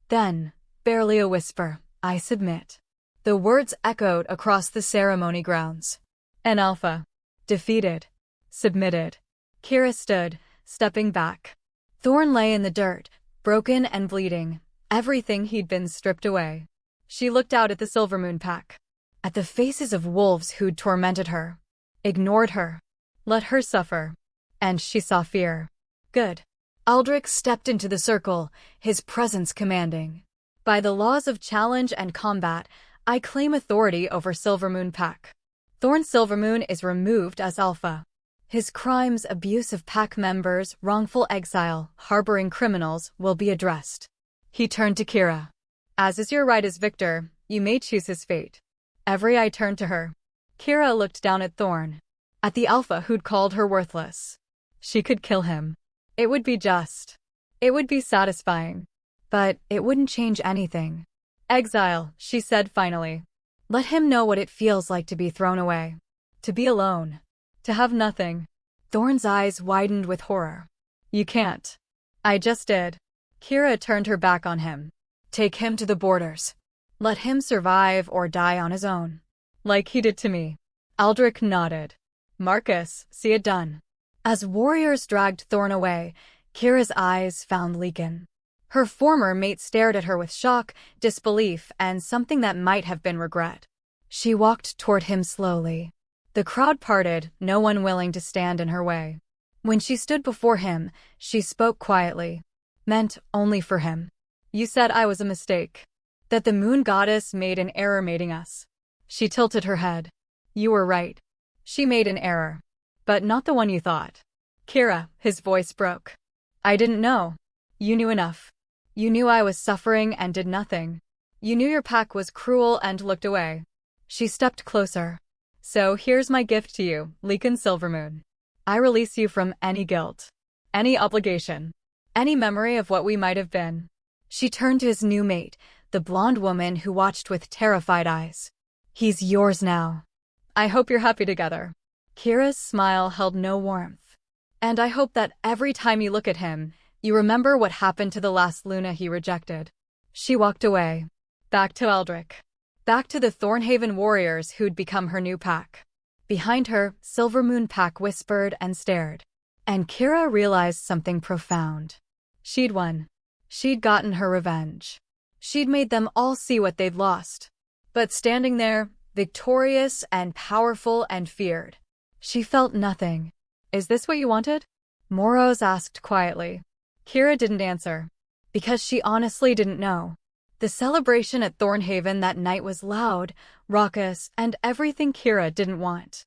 Then, barely a whisper, I submit. The words echoed across the ceremony grounds. An Alpha. Defeated. Submitted. Kira stood, stepping back. Thorn lay in the dirt, broken and bleeding, everything he'd been stripped away. She looked out at the Silvermoon Pack. At the faces of wolves who'd tormented her. Ignored her. Let her suffer. And she saw fear. Good. Aldric stepped into the circle, his presence commanding. By the laws of challenge and combat, I claim authority over Silvermoon Pack. Thorn Silvermoon is removed as Alpha. His crimes, abuse of pack members, wrongful exile, harboring criminals will be addressed. He turned to Kira. As is your right as victor, you may choose his fate. Every eye turned to her. Kira looked down at Thorn. At the Alpha who'd called her worthless. She could kill him. It would be just. It would be satisfying. But it wouldn't change anything. Exile, she said finally. Let him know what it feels like to be thrown away. To be alone. To have nothing. Thorn's eyes widened with horror. You can't. I just did. Kira turned her back on him. Take him to the borders. Let him survive or die on his own. Like he did to me. Aldric nodded. Marcus, see it done. As warriors dragged Thorn away, Kira's eyes found Leakin. Her former mate stared at her with shock, disbelief, and something that might have been regret. She walked toward him slowly. The crowd parted, no one willing to stand in her way. When she stood before him, she spoke quietly. Meant only for him. You said I was a mistake. That the moon goddess made an error mating us. She tilted her head. You were right. She made an error. But not the one you thought. Kira, his voice broke. I didn't know. You knew enough. You knew I was suffering and did nothing. You knew your pack was cruel and looked away. She stepped closer. So here's my gift to you, Leakin Silvermoon. I release you from any guilt. Any obligation. Any memory of what we might have been. She turned to his new mate, the blonde woman who watched with terrified eyes. He's yours now. I hope you're happy together. Kira's smile held no warmth. And I hope that every time you look at him, you remember what happened to the last Luna he rejected. She walked away. Back to Aldric. Back to the Thornhaven warriors who'd become her new pack. Behind her, Silvermoon Pack whispered and stared. And Kira realized something profound. She'd won. She'd gotten her revenge. She'd made them all see what they'd lost. But standing there, victorious and powerful and feared, she felt nothing. Is this what you wanted? Moros asked quietly. Kira didn't answer. Because she honestly didn't know. The celebration at Thornhaven that night was loud, raucous, and everything Kira didn't want.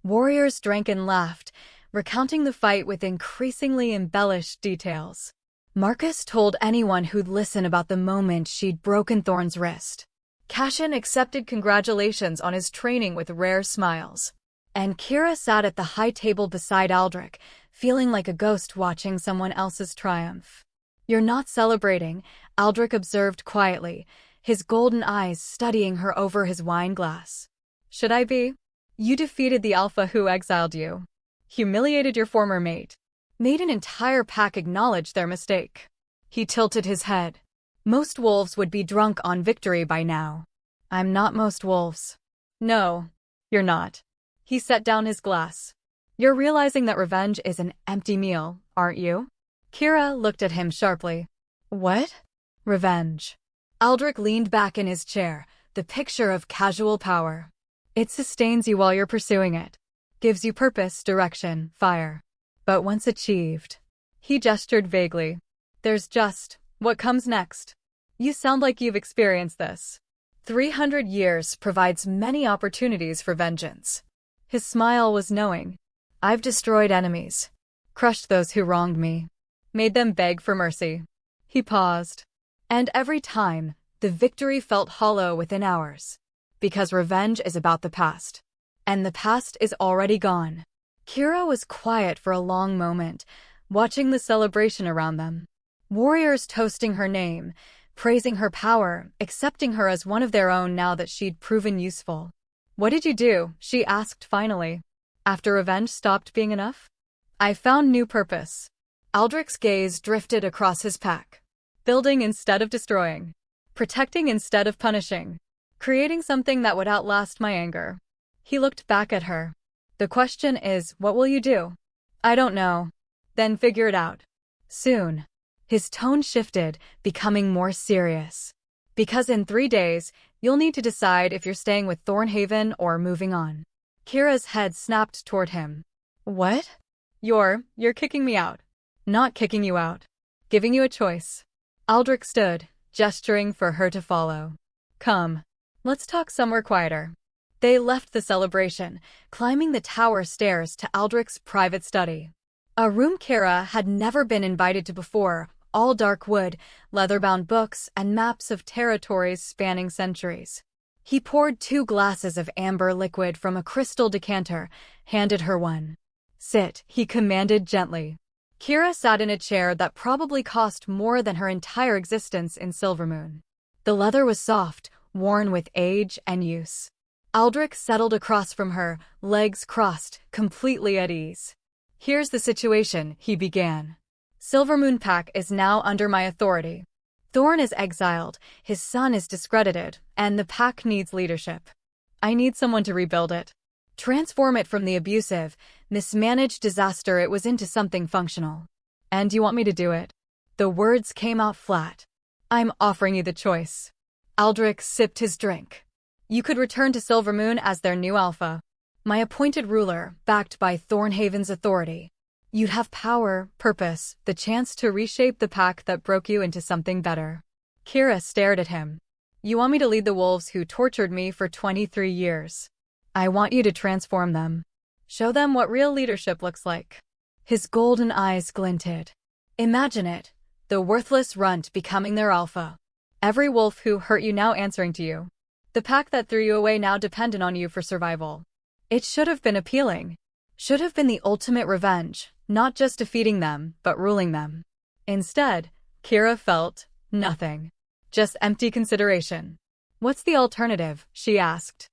Warriors drank and laughed, recounting the fight with increasingly embellished details. Marcus told anyone who'd listen about the moment she'd broken Thorn's wrist. Cashin accepted congratulations on his training with rare smiles. And Kira sat at the high table beside Aldric, feeling like a ghost watching someone else's triumph. You're not celebrating, Aldric observed quietly, his golden eyes studying her over his wine glass. Should I be? You defeated the Alpha who exiled you. Humiliated your former mate. Made an entire pack acknowledge their mistake. He tilted his head. Most wolves would be drunk on victory by now. I'm not most wolves. No, you're not. He set down his glass. You're realizing that revenge is an empty meal, aren't you? Kira looked at him sharply. What? Revenge. Aldric leaned back in his chair, the picture of casual power. It sustains you while you're pursuing it. Gives you purpose, direction, fire. But once achieved, he gestured vaguely. There's just what comes next. You sound like you've experienced this. 300 years provides many opportunities for vengeance. His smile was knowing. I've destroyed enemies. Crushed those who wronged me. Made them beg for mercy. He paused. And every time, the victory felt hollow within hours. Because revenge is about the past. And the past is already gone. Kira was quiet for a long moment, watching the celebration around them. Warriors toasting her name, praising her power, accepting her as one of their own now that she'd proven useful. What did you do? She asked finally. After revenge stopped being enough? I found new purpose. Aldric's gaze drifted across his pack. Building instead of destroying. Protecting instead of punishing. Creating something that would outlast my anger. He looked back at her. The question is, what will you do? I don't know. Then figure it out. Soon. His tone shifted, becoming more serious. Because in 3 days, you'll need to decide if you're staying with Thornhaven or moving on. Kira's head snapped toward him. What? You're kicking me out. Not kicking you out. Giving you a choice. Aldric stood, gesturing for her to follow. Come. Let's talk somewhere quieter. They left the celebration, climbing the tower stairs to Aldric's private study. A room Kira had never been invited to before, all dark wood, leather-bound books, and maps of territories spanning centuries. He poured 2 glasses of amber liquid from a crystal decanter, handed her one. "Sit," he commanded gently. Kira sat in a chair that probably cost more than her entire existence in Silvermoon. The leather was soft, worn with age and use. Aldric settled across from her, legs crossed, completely at ease. "Here's the situation," he began. "Silvermoon Pack is now under my authority. Thorn is exiled, his son is discredited, and the pack needs leadership. I need someone to rebuild it. Transform it from the abusive, mismanaged disaster it was into something functional. And you want me to do it?" The words came out flat. "I'm offering you the choice." Aldric sipped his drink. "You could return to Silvermoon as their new alpha. My appointed ruler, backed by Thornhaven's authority. You'd have power, purpose, the chance to reshape the pack that broke you into something better." Kira stared at him. "You want me to lead the wolves who tortured me for 23 years? I want you to transform them. Show them what real leadership looks like." His golden eyes glinted. "Imagine it, the worthless runt becoming their alpha. Every wolf who hurt you now answering to you. The pack that threw you away now dependent on you for survival. It should have been appealing. Should have been the ultimate revenge, not just defeating them, but ruling them. Instead, Kira felt nothing. Just empty consideration. "What's the alternative?" she asked.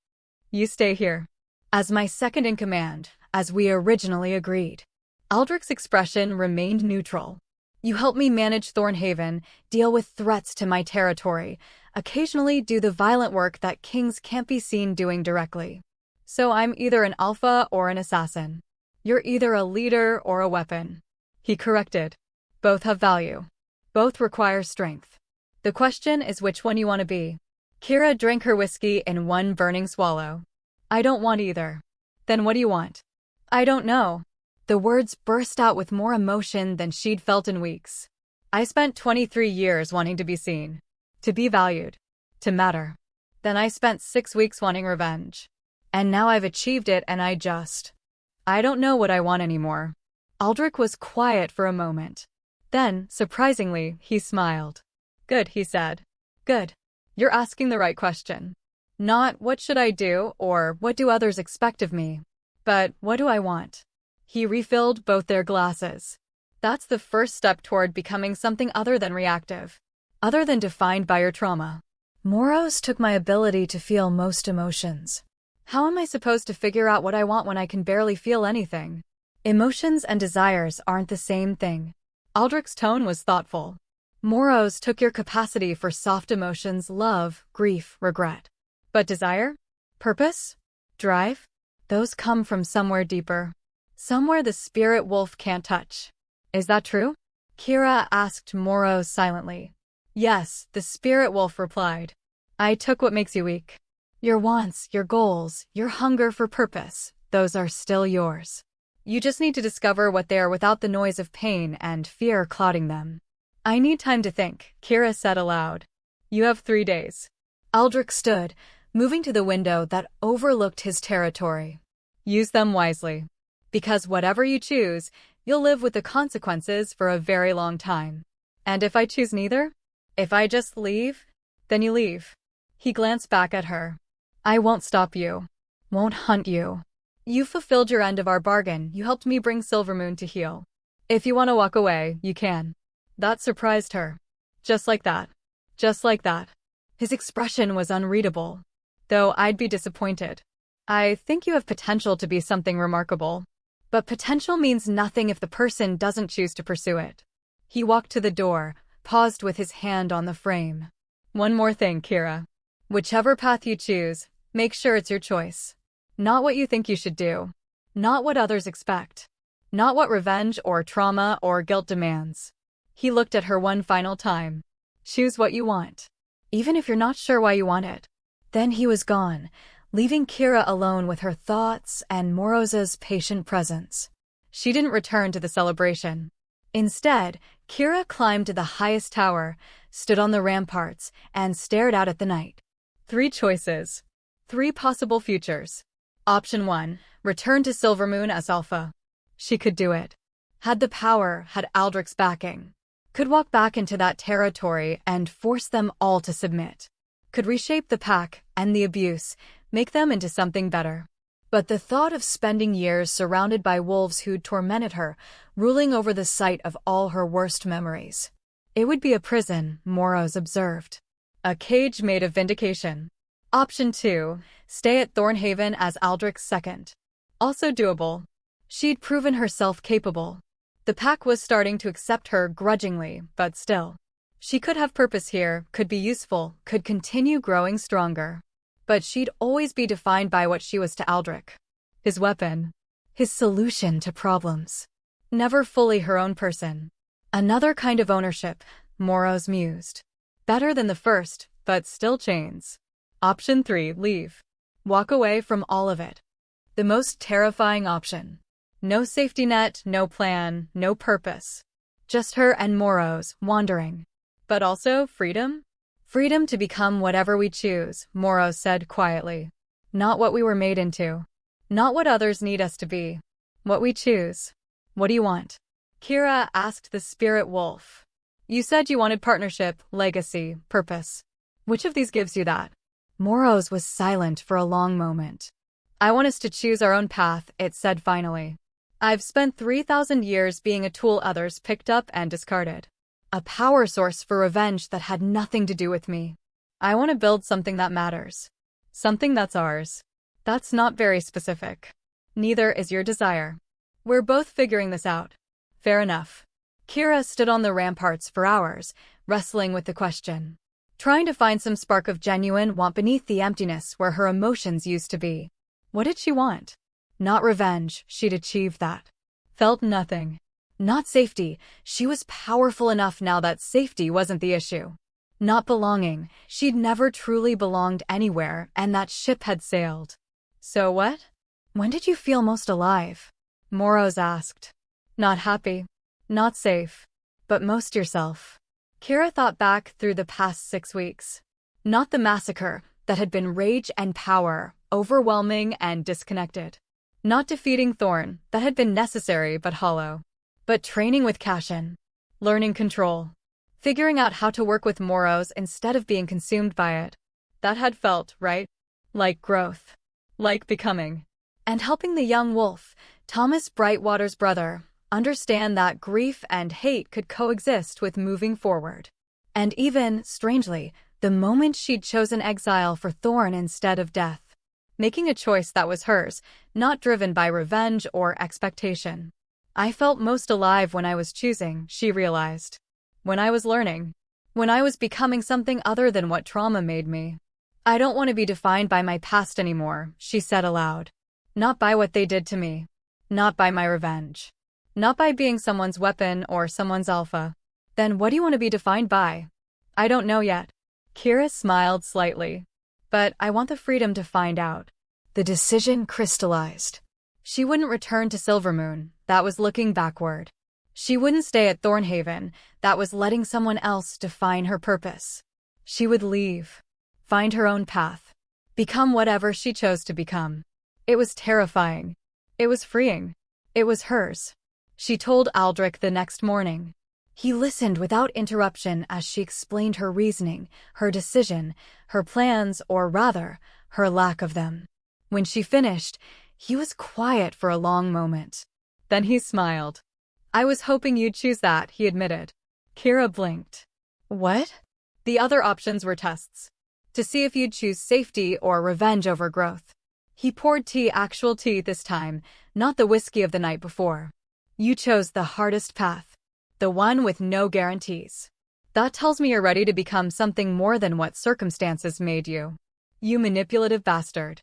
"You stay here. As my second in command, as we originally agreed." Aldric's expression remained neutral. "You help me manage Thornhaven, deal with threats to my territory, occasionally do the violent work that kings can't be seen doing directly. So I'm either an alpha or an assassin. You're either a leader or a weapon." He corrected. "Both have value. Both require strength. The question is which one you want to be." Kira drank her whiskey in one burning swallow. "I don't want either." "Then what do you want?" "I don't know." The words burst out with more emotion than she'd felt in weeks. "I spent 23 years wanting to be seen. To be valued. To matter. Then I spent 6 weeks wanting revenge. And now I've achieved it and I don't know what I want anymore." Aldric was quiet for a moment. Then, surprisingly, he smiled. "Good," he said. "Good. You're asking the right question. Not what should I do or what do others expect of me, but what do I want?" He refilled both their glasses. "That's the first step toward becoming something other than reactive. Other than defined by your trauma." "Moros took my ability to feel most emotions. How am I supposed to figure out what I want when I can barely feel anything?" "Emotions and desires aren't the same thing." Aldric's tone was thoughtful. "Moros took your capacity for soft emotions, love, grief, regret. But desire? Purpose? Drive? Those come from somewhere deeper. Somewhere the spirit wolf can't touch. Is that true?" Kira asked Moros silently. "Yes," the spirit wolf replied. "I took what makes you weak. Your wants, your goals, your hunger for purpose, those are still yours. You just need to discover what they are without the noise of pain and fear clouding them." "I need time to think," Kira said aloud. "You have 3 days." Aldric stood, moving to the window that overlooked his territory. "Use them wisely. Because whatever you choose, you'll live with the consequences for a very long time. And if I choose neither? If I just leave? Then you leave." He glanced back at her. "I won't stop you. Won't hunt you. You fulfilled your end of our bargain. You helped me bring Silvermoon to heel. If you want to walk away, you can." That surprised her. Just like that. Just like that. His expression was unreadable. "Though I'd be disappointed. I think you have potential to be something remarkable. But potential means nothing if the person doesn't choose to pursue it." He walked to the door, paused with his hand on the frame. "One more thing, Kira. Whichever path you choose, make sure it's your choice. Not what you think you should do. Not what others expect. Not what revenge or trauma or guilt demands." He looked at her one final time. "Choose what you want. Even if you're not sure why you want it." Then he was gone, leaving Kira alone with her thoughts and Moros's patient presence. She didn't return to the celebration. Instead, Kira climbed to the highest tower, stood on the ramparts, and stared out at the night. 3 choices. 3 possible futures. Option 1. Return to Silvermoon as Alpha. She could do it. Had the power, had Aldric's backing. Could walk back into that territory and force them all to submit. Could reshape the pack and the abuse, make them into something better. But the thought of spending years surrounded by wolves who'd tormented her, ruling over the site of all her worst memories. It would be a prison, Moros observed. A cage made of vindication. Option 2. Stay at Thornhaven as Aldric's second. Also doable. She'd proven herself capable. The pack was starting to accept her grudgingly, but still. She could have purpose here, could be useful, could continue growing stronger. But she'd always be defined by what she was to Aldric. His weapon. His solution to problems. Never fully her own person. Another kind of ownership, Moros mused. Better than the first, but still chains. Option 3. Leave. Walk away from all of it. The most terrifying option. No safety net, no plan, no purpose. Just her and Moros, wandering. But also freedom? Freedom to become whatever we choose, Moros said quietly. Not what we were made into. Not what others need us to be. What we choose. What do you want? Kira asked the spirit wolf. You said you wanted partnership, legacy, purpose. Which of these gives you that? Moros was silent for a long moment. I want us to choose our own path, it said finally. I've spent 3,000 years being a tool others picked up and discarded. A power source for revenge that had nothing to do with me. I want to build something that matters. Something that's ours. That's not very specific. Neither is your desire. We're both figuring this out. Fair enough. Kira stood on the ramparts for hours, wrestling with the question. Trying to find some spark of genuine want beneath the emptiness where her emotions used to be. What did she want? Not revenge, she'd achieved that. Felt nothing. Not safety, she was powerful enough now that safety wasn't the issue. Not belonging, she'd never truly belonged anywhere, and that ship had sailed. So what? When did you feel most alive? Moros asked. Not happy. Not safe. But most yourself. Kira thought back through the past 6 weeks. Not the massacre, that had been rage and power, overwhelming and disconnected. Not defeating Thorn, that had been necessary but hollow. But training with Cashin. Learning control. Figuring out how to work with Moros instead of being consumed by it. That had felt, right? Like growth. Like becoming. And helping the young wolf, Thomas Brightwater's brother, understand that grief and hate could coexist with moving forward. And even, strangely, the moment she'd chosen exile for Thorn instead of death. Making a choice that was hers, not driven by revenge or expectation. I felt most alive when I was choosing, she realized. When I was learning. When I was becoming something other than what trauma made me. I don't want to be defined by my past anymore, she said aloud. Not by what they did to me. Not by my revenge. Not by being someone's weapon or someone's alpha. Then what do you want to be defined by? I don't know yet. Kira smiled slightly. But I want the freedom to find out. The decision crystallized. She wouldn't return to Silvermoon, that was looking backward. She wouldn't stay at Thornhaven, that was letting someone else define her purpose. She would leave. Find her own path. Become whatever she chose to become. It was terrifying. It was freeing. It was hers. She told Aldric the next morning. He listened without interruption as she explained her reasoning, her decision, her plans, or rather, her lack of them. When she finished, he was quiet for a long moment. Then he smiled. I was hoping you'd choose that, he admitted. Kira blinked. What? The other options were tests. To see if you'd choose safety or revenge over growth. He poured tea, actual tea this time, not the whiskey of the night before. You chose the hardest path. The one with no guarantees. That tells me you're ready to become something more than what circumstances made you. You manipulative bastard.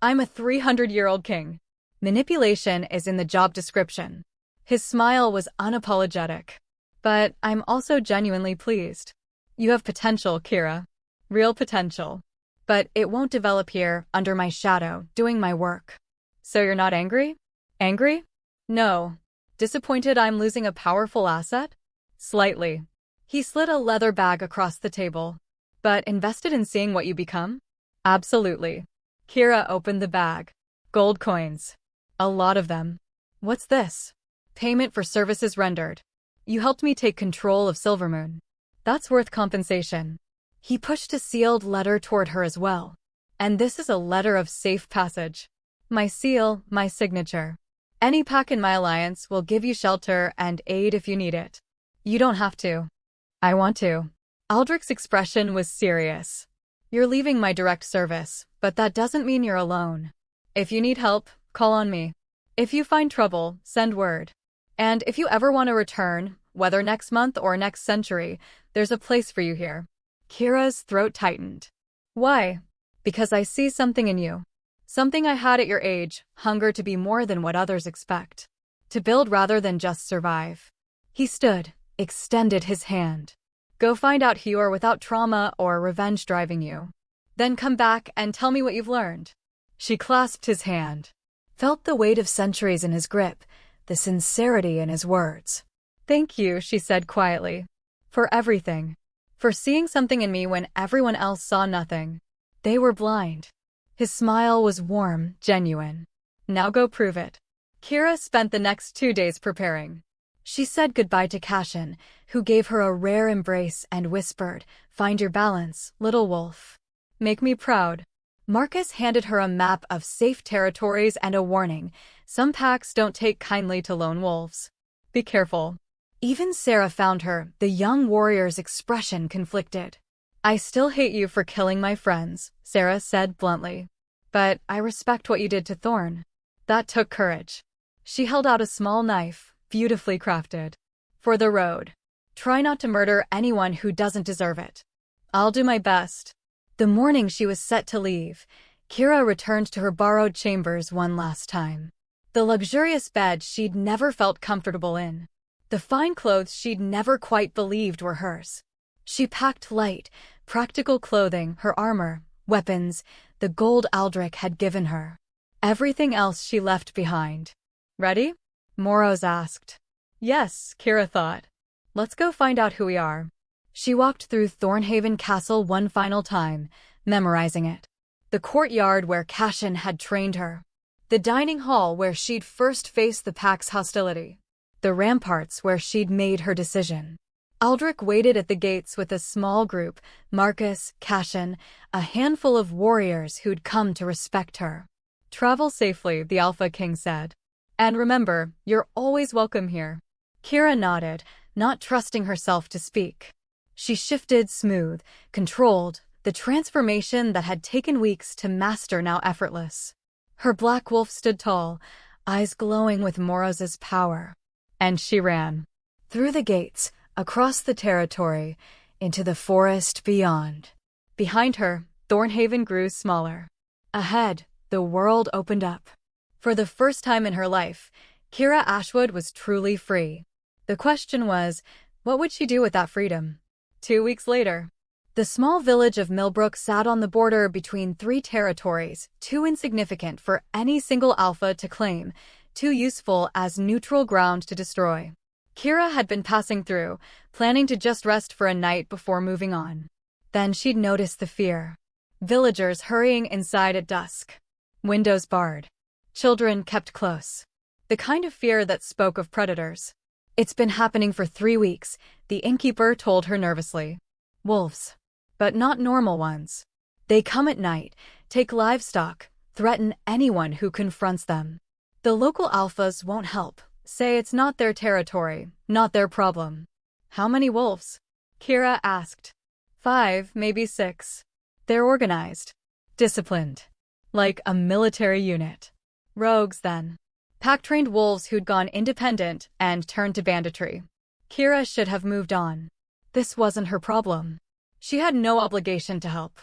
I'm a 300-year-old king. Manipulation is in the job description. His smile was unapologetic. But I'm also genuinely pleased. You have potential, Kira. Real potential. But it won't develop here, under my shadow, doing my work. So you're not angry? Angry? No. Disappointed I'm losing a powerful asset? Slightly. He slid a leather bag across the table. But invested in seeing what you become? Absolutely. Kira opened the bag. Gold coins. A lot of them. What's this? Payment for services rendered. You helped me take control of Silvermoon. That's worth compensation. He pushed a sealed letter toward her as well. And this is a letter of safe passage. My seal, my signature. Any pack in my alliance will give you shelter and aid if you need it. You don't have to. I want to. Aldric's expression was serious. You're leaving my direct service, but that doesn't mean you're alone. If you need help, call on me. If you find trouble, send word. And if you ever want to return, whether next month or next century, there's a place for you here. Kira's throat tightened. Why? Because I see something in you. Something I had at your age, hunger to be more than what others expect. To build rather than just survive. He stood, extended his hand. Go find out who you are without trauma or revenge driving you. Then come back and tell me what you've learned. She clasped his hand. Felt the weight of centuries in his grip, the sincerity in his words. Thank you, she said quietly. For everything. For seeing something in me when everyone else saw nothing. They were blind. His smile was warm, genuine. Now go prove it. Kira spent the next 2 days preparing. She said goodbye to Cashin, who gave her a rare embrace and whispered, "Find your balance, little wolf. Make me proud." Marcus handed her a map of safe territories and a warning. Some packs don't take kindly to lone wolves. Be careful. Even Sarah found her, the young warrior's expression conflicted. I still hate you for killing my friends, Sarah said bluntly. But I respect what you did to Thorn. That took courage. She held out a small knife, beautifully crafted. For the road. Try not to murder anyone who doesn't deserve it. I'll do my best. The morning she was set to leave, Kira returned to her borrowed chambers one last time. The luxurious bed she'd never felt comfortable in. The fine clothes she'd never quite believed were hers. She packed light, practical clothing, her armor, weapons, the gold Aldrich had given her. Everything else she left behind. Ready? Moros asked. Yes, Kira thought. Let's go find out who we are. She walked through Thornhaven Castle one final time, memorizing it. The courtyard where Cashin had trained her. The dining hall where she'd first faced the pack's hostility. The ramparts where she'd made her decision. Aldrich waited at the gates with a small group, Marcus, Cashin, a handful of warriors who'd come to respect her. Travel safely, the Alpha King said. And remember, you're always welcome here. Kira nodded, not trusting herself to speak. She shifted smooth, controlled, the transformation that had taken weeks to master now effortless. Her black wolf stood tall, eyes glowing with Moros's power. And she ran. Through the gates, across the territory, into the forest beyond. Behind her, Thornhaven grew smaller. Ahead, the world opened up. For the first time in her life, Kira Ashwood was truly free. The question was, what would she do with that freedom? 2 weeks later, the small village of Millbrook sat on the border between 3 territories, too insignificant for any single alpha to claim, too useful as neutral ground to destroy. Kira had been passing through, planning to just rest for a night before moving on. Then she'd noticed the fear. Villagers hurrying inside at dusk. Windows barred. Children kept close. The kind of fear that spoke of predators. It's been happening for 3 weeks, the innkeeper told her nervously. Wolves. But not normal ones. They come at night, take livestock, threaten anyone who confronts them. The local alphas won't help, say it's not their territory, not their problem. How many wolves? Kira asked. 5, maybe 6. They're organized. Disciplined. Like a military unit. Rogues, then. Pack-trained wolves who'd gone independent and turned to banditry. Kira should have moved on. This wasn't her problem. She had no obligation to help.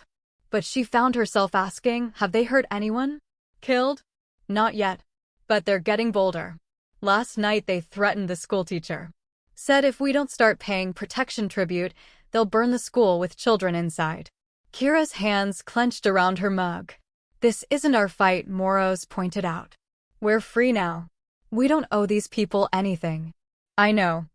But she found herself asking, have they hurt anyone? Killed? Not yet. But they're getting bolder. Last night they threatened the schoolteacher. Said if we don't start paying protection tribute, they'll burn the school with children inside. Kira's hands clenched around her mug. This isn't our fight, Moros pointed out. We're free now. We don't owe these people anything. I know.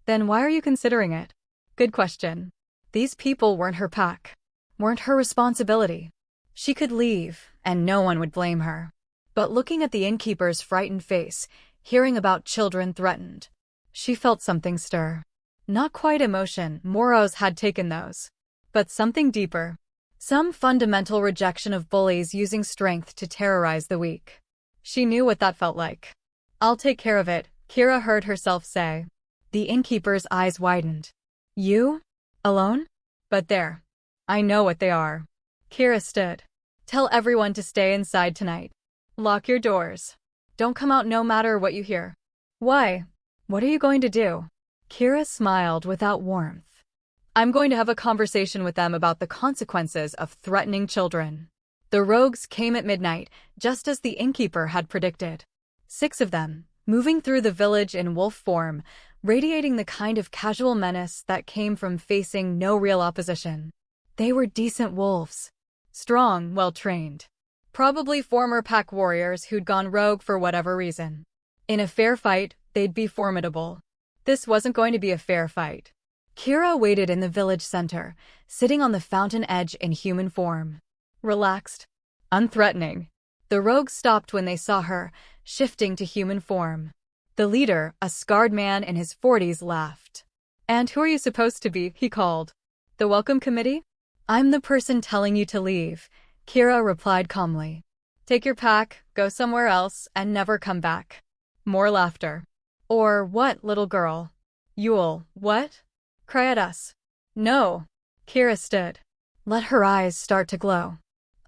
Then why are you considering it? Good question. These people weren't her pack. Weren't her responsibility. She could leave, and no one would blame her. But looking at the innkeeper's frightened face, hearing about children threatened, she felt something stir. Not quite emotion, Moros had taken those. But something deeper. Some fundamental rejection of bullies using strength to terrorize the weak. She knew what that felt like. "I'll take care of it," Kira heard herself say. The innkeeper's eyes widened. "You? Alone? But there. I know what they are." Kira stood. "Tell everyone to stay inside tonight. Lock your doors. Don't come out no matter what you hear." "Why? What are you going to do?" Kira smiled without warmth. "I'm going to have a conversation with them about the consequences of threatening children." The rogues came at midnight, just as the innkeeper had predicted. 6 of them, moving through the village in wolf form, radiating the kind of casual menace that came from facing no real opposition. They were decent wolves. Strong, well-trained. Probably former pack warriors who'd gone rogue for whatever reason. In a fair fight, they'd be formidable. This wasn't going to be a fair fight. Kira waited in the village center, sitting on the fountain edge in human form. Relaxed. Unthreatening. The rogues stopped when they saw her, shifting to human form. The leader, a scarred man in his 40s, laughed. "And who are you supposed to be?" he called. "The welcome committee?" "I'm the person telling you to leave," Kira replied calmly. "Take your pack, go somewhere else, and never come back." More laughter. "Or what, little girl? You'll, what? Cry at us?" "No." Kira stood. Let her eyes start to glow.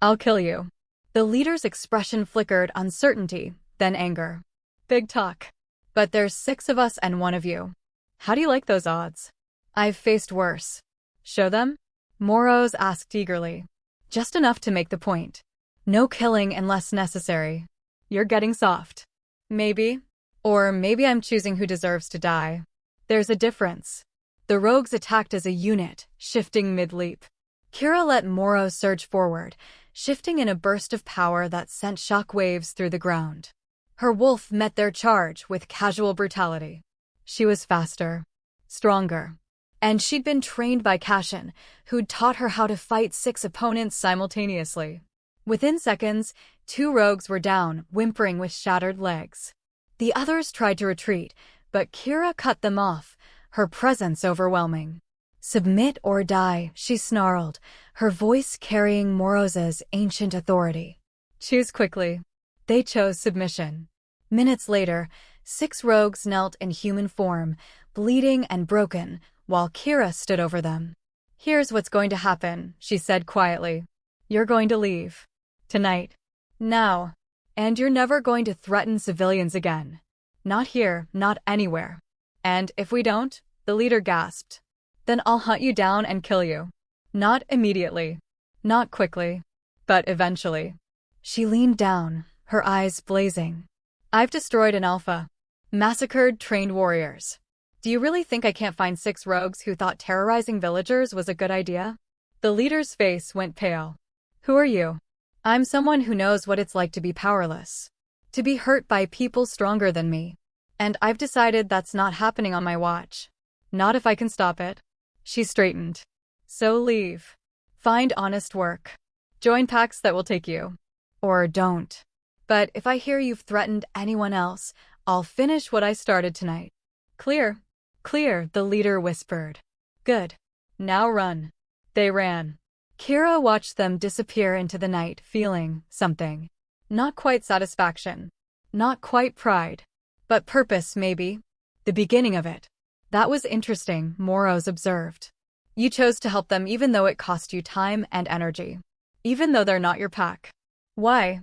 "I'll kill you." The leader's expression flickered uncertainty, then anger. "Big talk. But there's 6 of us and 1 of you. How do you like those odds?" "I've faced worse." "Show them?" Moros asked eagerly. "Just enough to make the point. No killing unless necessary." "You're getting soft." "Maybe. Or maybe I'm choosing who deserves to die. There's a difference." The rogues attacked as a unit, shifting mid-leap. Kira let Moros surge forward, shifting in a burst of power that sent shock waves through the ground. Her wolf met their charge with casual brutality. She was faster, stronger. And she'd been trained by Cashin, who'd taught her how to fight 6 opponents simultaneously. Within seconds, 2 rogues were down, whimpering with shattered legs. The others tried to retreat, but Kira cut them off, her presence overwhelming. "Submit or die," she snarled, her voice carrying Moros's ancient authority. "Choose quickly." They chose submission. Minutes later, 6 rogues knelt in human form, bleeding and broken, while Kira stood over them. "Here's what's going to happen," she said quietly. "You're going to leave. Tonight. Now. And you're never going to threaten civilians again. Not here, not anywhere. And if we don't," the leader gasped, "then I'll hunt you down and kill you. Not immediately. Not quickly. But eventually." She leaned down, her eyes blazing. "I've destroyed an alpha. Massacred trained warriors. Do you really think I can't find 6 rogues who thought terrorizing villagers was a good idea?" The leader's face went pale. "Who are you?" "I'm someone who knows what it's like to be powerless. To be hurt by people stronger than me. And I've decided that's not happening on my watch. Not if I can stop it." She straightened. "So leave. Find honest work. Join packs that will take you. Or don't. But if I hear you've threatened anyone else, I'll finish what I started tonight." "Clear. Clear," the leader whispered. "Good. Now run." They ran. Kira watched them disappear into the night, feeling something. Not quite satisfaction. Not quite pride. But purpose, maybe. The beginning of it. "That was interesting," Moros observed. "You chose to help them even though it cost you time and energy. Even though they're not your pack." "Why?"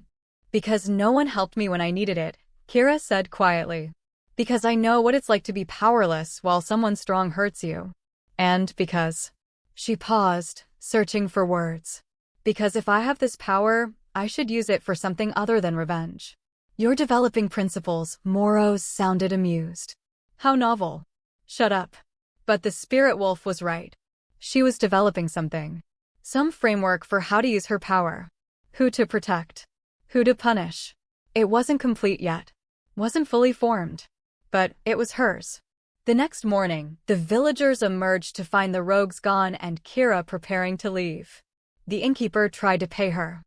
"Because no one helped me when I needed it," Kira said quietly. "Because I know what it's like to be powerless while someone strong hurts you. And because..." She paused, searching for words. "Because if I have this power, I should use it for something other than revenge." "You're developing principles," Moros sounded amused. "How novel." "Shut up." But the spirit wolf was right. She was developing something. Some framework for how to use her power. Who to protect. Who to punish. It wasn't complete yet. Wasn't fully formed. But it was hers. The next morning, the villagers emerged to find the rogues gone and Kira preparing to leave. The innkeeper tried to pay her.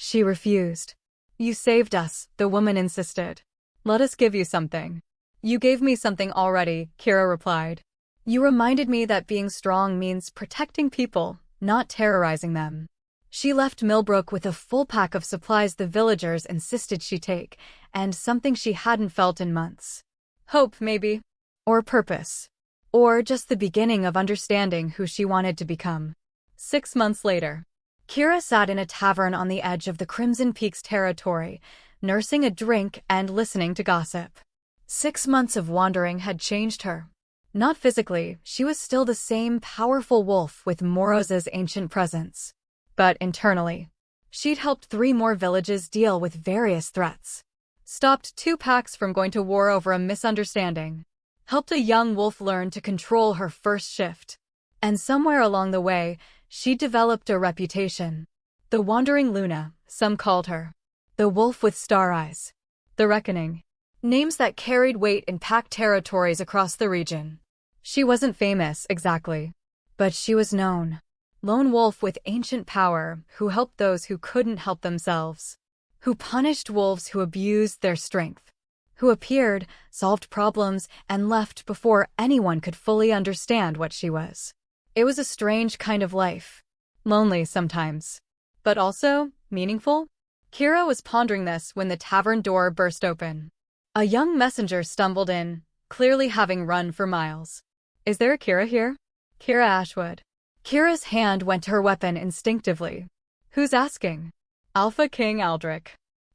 She refused. You saved us, the woman insisted. Let us give you something. You gave me something already, Kira replied. You reminded me that being strong means protecting people, not terrorizing them. She left Millbrook with a full pack of supplies the villagers insisted she take, and something she hadn't felt in months. Hope, maybe. Or purpose. Or just the beginning of understanding who she wanted to become. 6 months later, Kira sat in a tavern on the edge of the Crimson Peaks territory, nursing a drink and listening to gossip. 6 months of wandering had changed her. Not physically, she was still the same powerful wolf with Moros' ancient presence. But internally, she'd helped 3 more villages deal with various threats. Stopped 2 packs from going to war over a misunderstanding. Helped a young wolf learn to control her first shift. And somewhere along the way, she developed a reputation. The Wandering Luna, some called her. The Wolf with Star Eyes. The Reckoning. Names that carried weight in pack territories across the region. She wasn't famous, exactly. But she was known. Lone wolf with ancient power, who helped those who couldn't help themselves. Who punished wolves who abused their strength. Who appeared, solved problems, and left before anyone could fully understand what she was. It was a strange kind of life. Lonely sometimes. But also, meaningful? Kira was pondering this when the tavern door burst open. A young messenger stumbled in, clearly having run for miles. Is there a Kira here? Kira Ashwood. Kira's hand went to her weapon instinctively. Who's asking? Alpha King Aldric.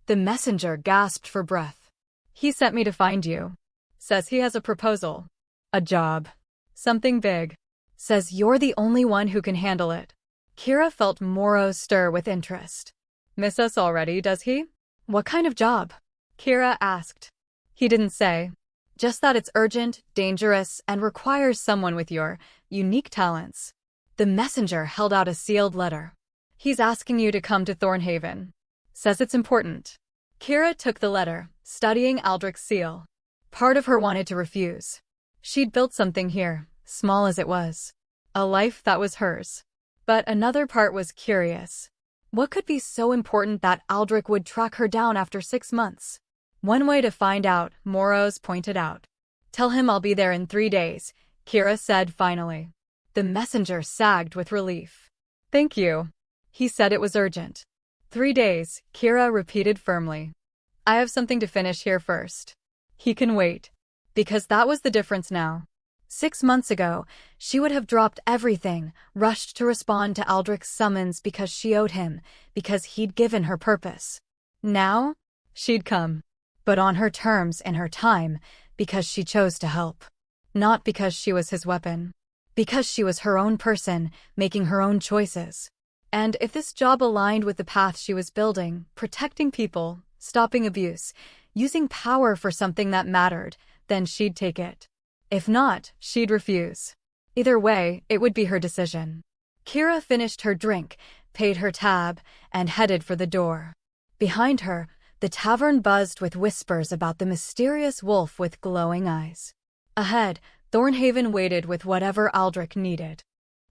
The messenger gasped for breath. He sent me to find you. Says he has a proposal. A job. Something big. Says you're the only one who can handle it. Kira felt Moros stir with interest. Miss us already, does he? What kind of job? Kira asked. He didn't say. Just that it's urgent, dangerous, and requires someone with your unique talents. The messenger held out a sealed letter. He's asking you to come to Thornhaven. Says it's important. Kira took the letter, studying Aldric's seal. Part of her wanted to refuse. She'd built something here, small as it was. A life that was hers. But another part was curious. What could be so important that Aldric would track her down after 6 months? One way to find out, Moros pointed out. Tell him I'll be there in 3 days, Kira said finally. The messenger sagged with relief. Thank you. He said it was urgent. 3 days, Kira repeated firmly. I have something to finish here first. He can wait. Because that was the difference now. 6 months ago, she would have dropped everything, rushed to respond to Aldric's summons because she owed him, because he'd given her purpose. Now, she'd come. But on her terms and her time, because she chose to help. Not because she was his weapon. Because she was her own person, making her own choices. And if this job aligned with the path she was building, protecting people, stopping abuse, using power for something that mattered, then she'd take it. If not, she'd refuse. Either way, it would be her decision. Kira finished her drink, paid her tab, and headed for the door. Behind her, the tavern buzzed with whispers about the mysterious wolf with glowing eyes. Ahead, Thornhaven waited with whatever Aldric needed.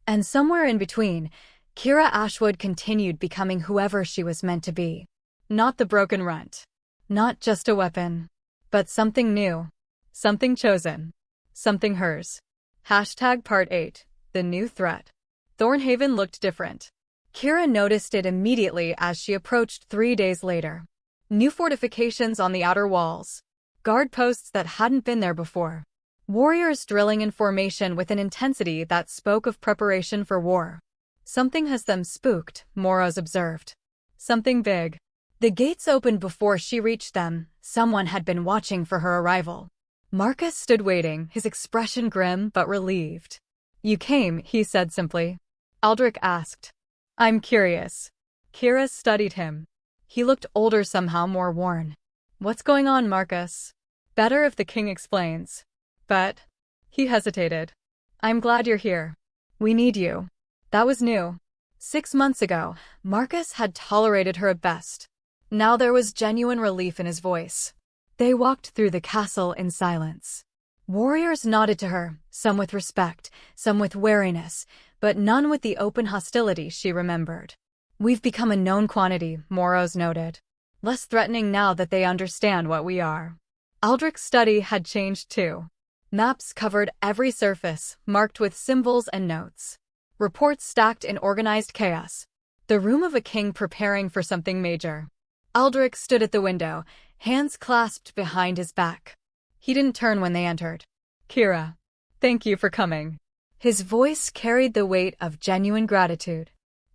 And somewhere in between, Kira Ashwood continued becoming whoever she was meant to be. Not the broken runt. Not just a weapon. But something new. Something chosen. Something hers. Part 8. The new threat. Thornhaven looked different. Kira noticed it immediately as she approached 3 days later. New fortifications on the outer walls. Guard posts that hadn't been there before. Warriors drilling in formation with an intensity that spoke of preparation for war. Something has them spooked, Moros observed. Something big. The gates opened before she reached them. Someone had been watching for her arrival. Marcus stood waiting, his expression grim but relieved. You came, he said simply. Aldric asked. I'm curious. Kira studied him. He looked older, somehow more worn. What's going on, Marcus? Better if the king explains. But... He hesitated. I'm glad you're here. We need you. That was new. 6 months ago, Marcus had tolerated her at best. Now there was genuine relief in his voice. They walked through the castle in silence. Warriors nodded to her, some with respect, some with wariness, but none with the open hostility she remembered. We've become a known quantity, Moros noted. Less threatening now that they understand what we are. Aldric's study had changed too. Maps covered every surface, marked with symbols and notes. Reports stacked in organized chaos. The room of a king preparing for something major. Aldric stood at the window, hands clasped behind his back. He didn't turn when they entered. Kira, thank you for coming. His voice carried the weight of genuine gratitude.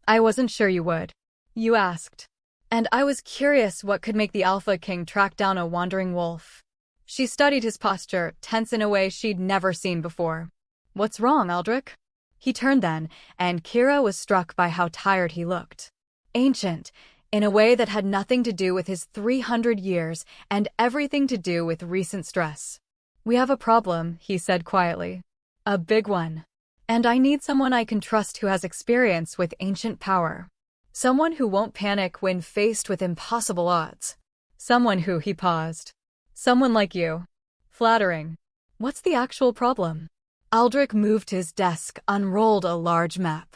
I wasn't sure you would. You asked. And I was curious what could make the Alpha King track down a wandering wolf. She studied his posture, tense in a way she'd never seen before. What's wrong, Aldric? He turned then, and Kira was struck by how tired he looked. Ancient, in a way that had nothing to do with his 300 years and everything to do with recent stress. We have a problem, he said quietly. A big one. And I need someone I can trust who has experience with ancient power. Someone who won't panic when faced with impossible odds. Someone who, he paused. Someone like you. Flattering. What's the actual problem? Aldric moved his desk, unrolled a large map.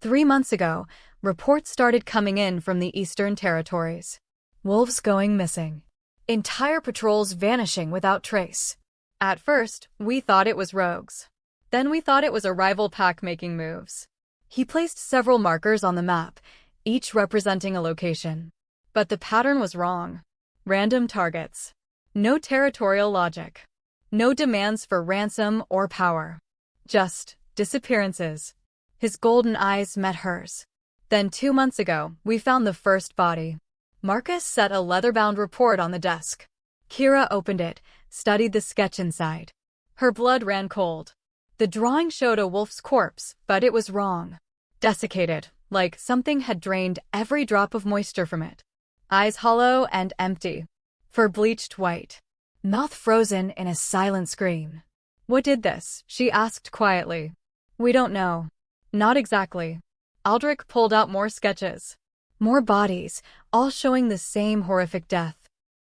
3 months ago, reports started coming in from the Eastern Territories. Wolves going missing. Entire patrols vanishing without trace. At first, we thought it was rogues. Then we thought it was a rival pack making moves. He placed several markers on the map, each representing a location. But the pattern was wrong. Random targets. No territorial logic. No demands for ransom or power. Just disappearances. His golden eyes met hers. Then 2 months ago, we found the first body. Marcus set a leather-bound report on the desk. Kira opened it, studied the sketch inside. Her blood ran cold. The drawing showed a wolf's corpse, but it was wrong. Desiccated, like something had drained every drop of moisture from it. Eyes hollow and empty. Fur bleached white. Mouth frozen in a silent scream. What did this? She asked quietly. We don't know. Not exactly. Aldric pulled out more sketches. More bodies, all showing the same horrific death.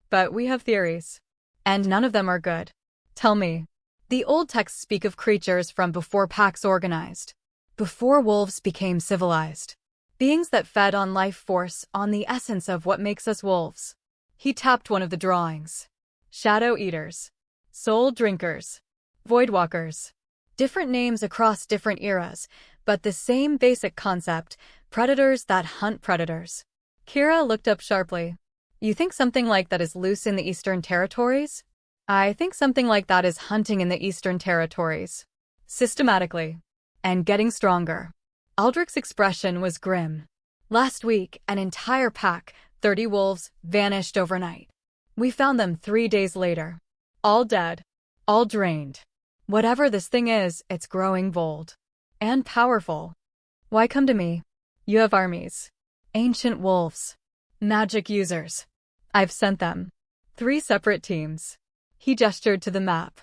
But we have theories. And none of them are good. Tell me. The old texts speak of creatures from before packs organized. Before wolves became civilized. Beings that fed on life force, on the essence of what makes us wolves. He tapped one of the drawings. Shadow eaters. Soul drinkers. Voidwalkers. Different names across different eras, but the same basic concept, predators that hunt predators. Kira looked up sharply. You think something like that is loose in the Eastern Territories? I think something like that is hunting in the Eastern Territories. Systematically. And getting stronger. Aldric's expression was grim. Last week, an entire pack, 30 wolves, vanished overnight. We found them 3 days later. All dead. All drained. Whatever this thing is, it's growing bold. And powerful. Why come to me? You have armies. Ancient wolves. Magic users. I've sent them. 3 separate teams. He gestured to the map.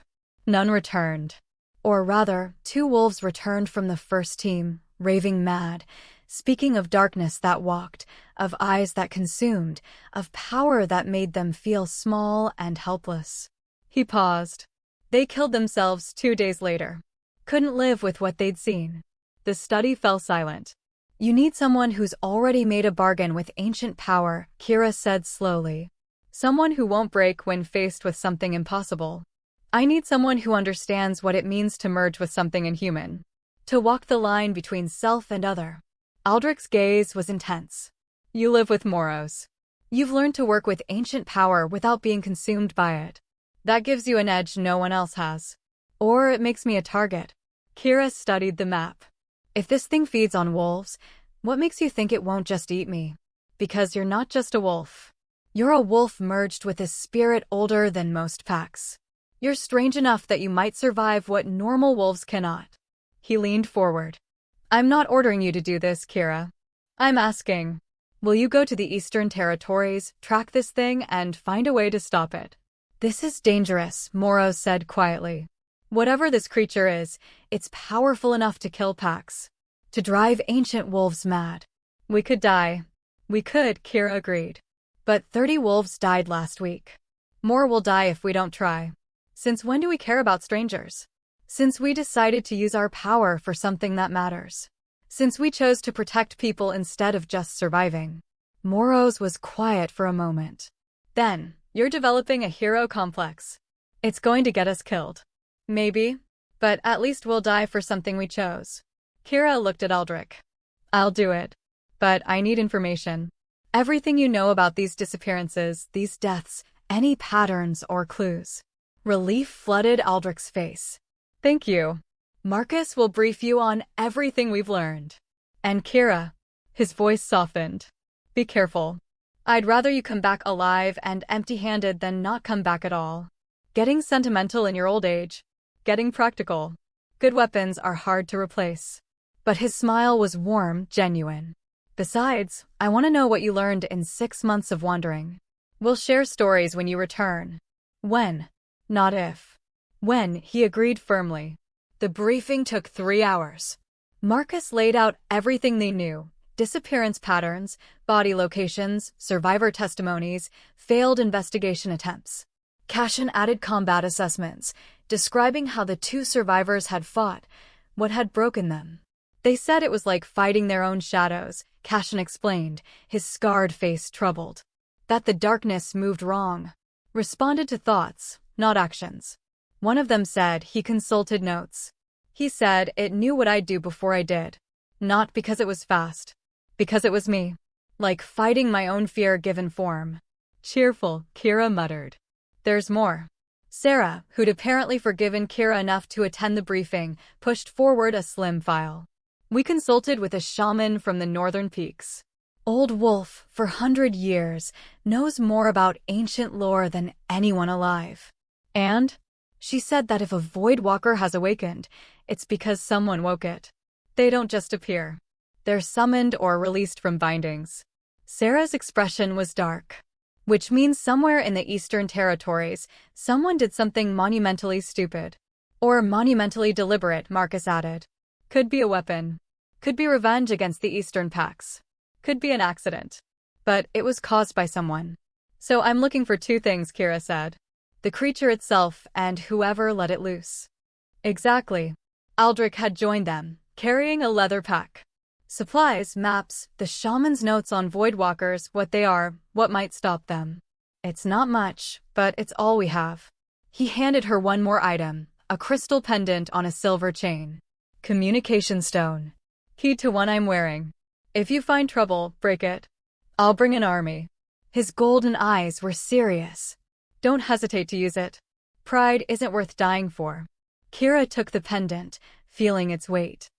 None returned. Or rather, 2 wolves returned from the first team, raving mad, speaking of darkness that walked, of eyes that consumed, of power that made them feel small and helpless. He paused. They killed themselves 2 days later. Couldn't live with what they'd seen. The study fell silent. You need someone who's already made a bargain with ancient power, Kira said slowly. Someone who won't break when faced with something impossible. I need someone who understands what it means to merge with something inhuman. To walk the line between self and other. Aldric's gaze was intense. You live with Moros. You've learned to work with ancient power without being consumed by it. That gives you an edge no one else has. Or it makes me a target. Kira studied the map. If this thing feeds on wolves, what makes you think it won't just eat me? Because you're not just a wolf. You're a wolf merged with a spirit older than most packs. You're strange enough that you might survive what normal wolves cannot. He leaned forward. I'm not ordering you to do this, Kira. I'm asking, will you go to the Eastern Territories, track this thing, and find a way to stop it? This is dangerous, Moros said quietly. Whatever this creature is, it's powerful enough to kill packs. To drive ancient wolves mad. We could die. We could, Kira agreed. But 30 wolves died last week. More will die if we don't try. Since when do we care about strangers? Since we decided to use our power for something that matters. since we chose to protect people instead of just surviving. Moros was quiet for a moment. Then, you're developing a hero complex. It's going to get us killed. Maybe, but at least we'll die for something we chose. Kira looked at Aldric. I'll do it. But I need information. Everything you know about these disappearances, these deaths, any patterns or clues. Relief flooded Aldric's face. Thank you. Marcus will brief you on everything we've learned. And Kira, his voice softened. Be careful. I'd rather you come back alive and empty-handed than not come back at all. Getting sentimental in your old age. Getting practical. Good weapons are hard to replace. But his smile was warm, genuine. Besides, I want to know what you learned in 6 months of wandering. We'll share stories when you return. When, not if. When, he agreed firmly. The briefing took 3 hours. Marcus laid out everything they knew. Disappearance patterns, body locations, survivor testimonies, failed investigation attempts. Cashin added combat assessments, describing how the 2 survivors had fought, what had broken them. They said it was like fighting their own shadows, Cashin explained, his scarred face troubled. That the darkness moved wrong. Responded to thoughts, not actions. One of them said he consulted notes. He said it knew what I'd do before I did. Not because it was fast. Because it was me. Like fighting my own fear given form. Cheerful, Kira muttered. There's more. Sarah, who'd apparently forgiven Kira enough to attend the briefing, pushed forward a slim file. We consulted with a shaman from the northern peaks. Old Wolf, for 100 years, knows more about ancient lore than anyone alive. And she said that if a Voidwalker has awakened, it's because someone woke it. They don't just appear. They're summoned or released from bindings. Sarah's expression was dark. Which means somewhere in the Eastern Territories, someone did something monumentally stupid. Or monumentally deliberate, Marcus added. Could be a weapon. Could be revenge against the Eastern Packs. Could be an accident. But it was caused by someone. So I'm looking for 2 things, Kira said. The creature itself and whoever let it loose. Exactly. Aldric had joined them, carrying a leather pack. Supplies, maps, the shaman's notes on Voidwalkers, what they are, what might stop them. It's not much, but it's all we have. He handed her one more item, a crystal pendant on a silver chain. Communication stone. Key to one I'm wearing. If you find trouble, break it. I'll bring an army. His golden eyes were serious. Don't hesitate to use it. Pride isn't worth dying for. Kira took the pendant, feeling its weight.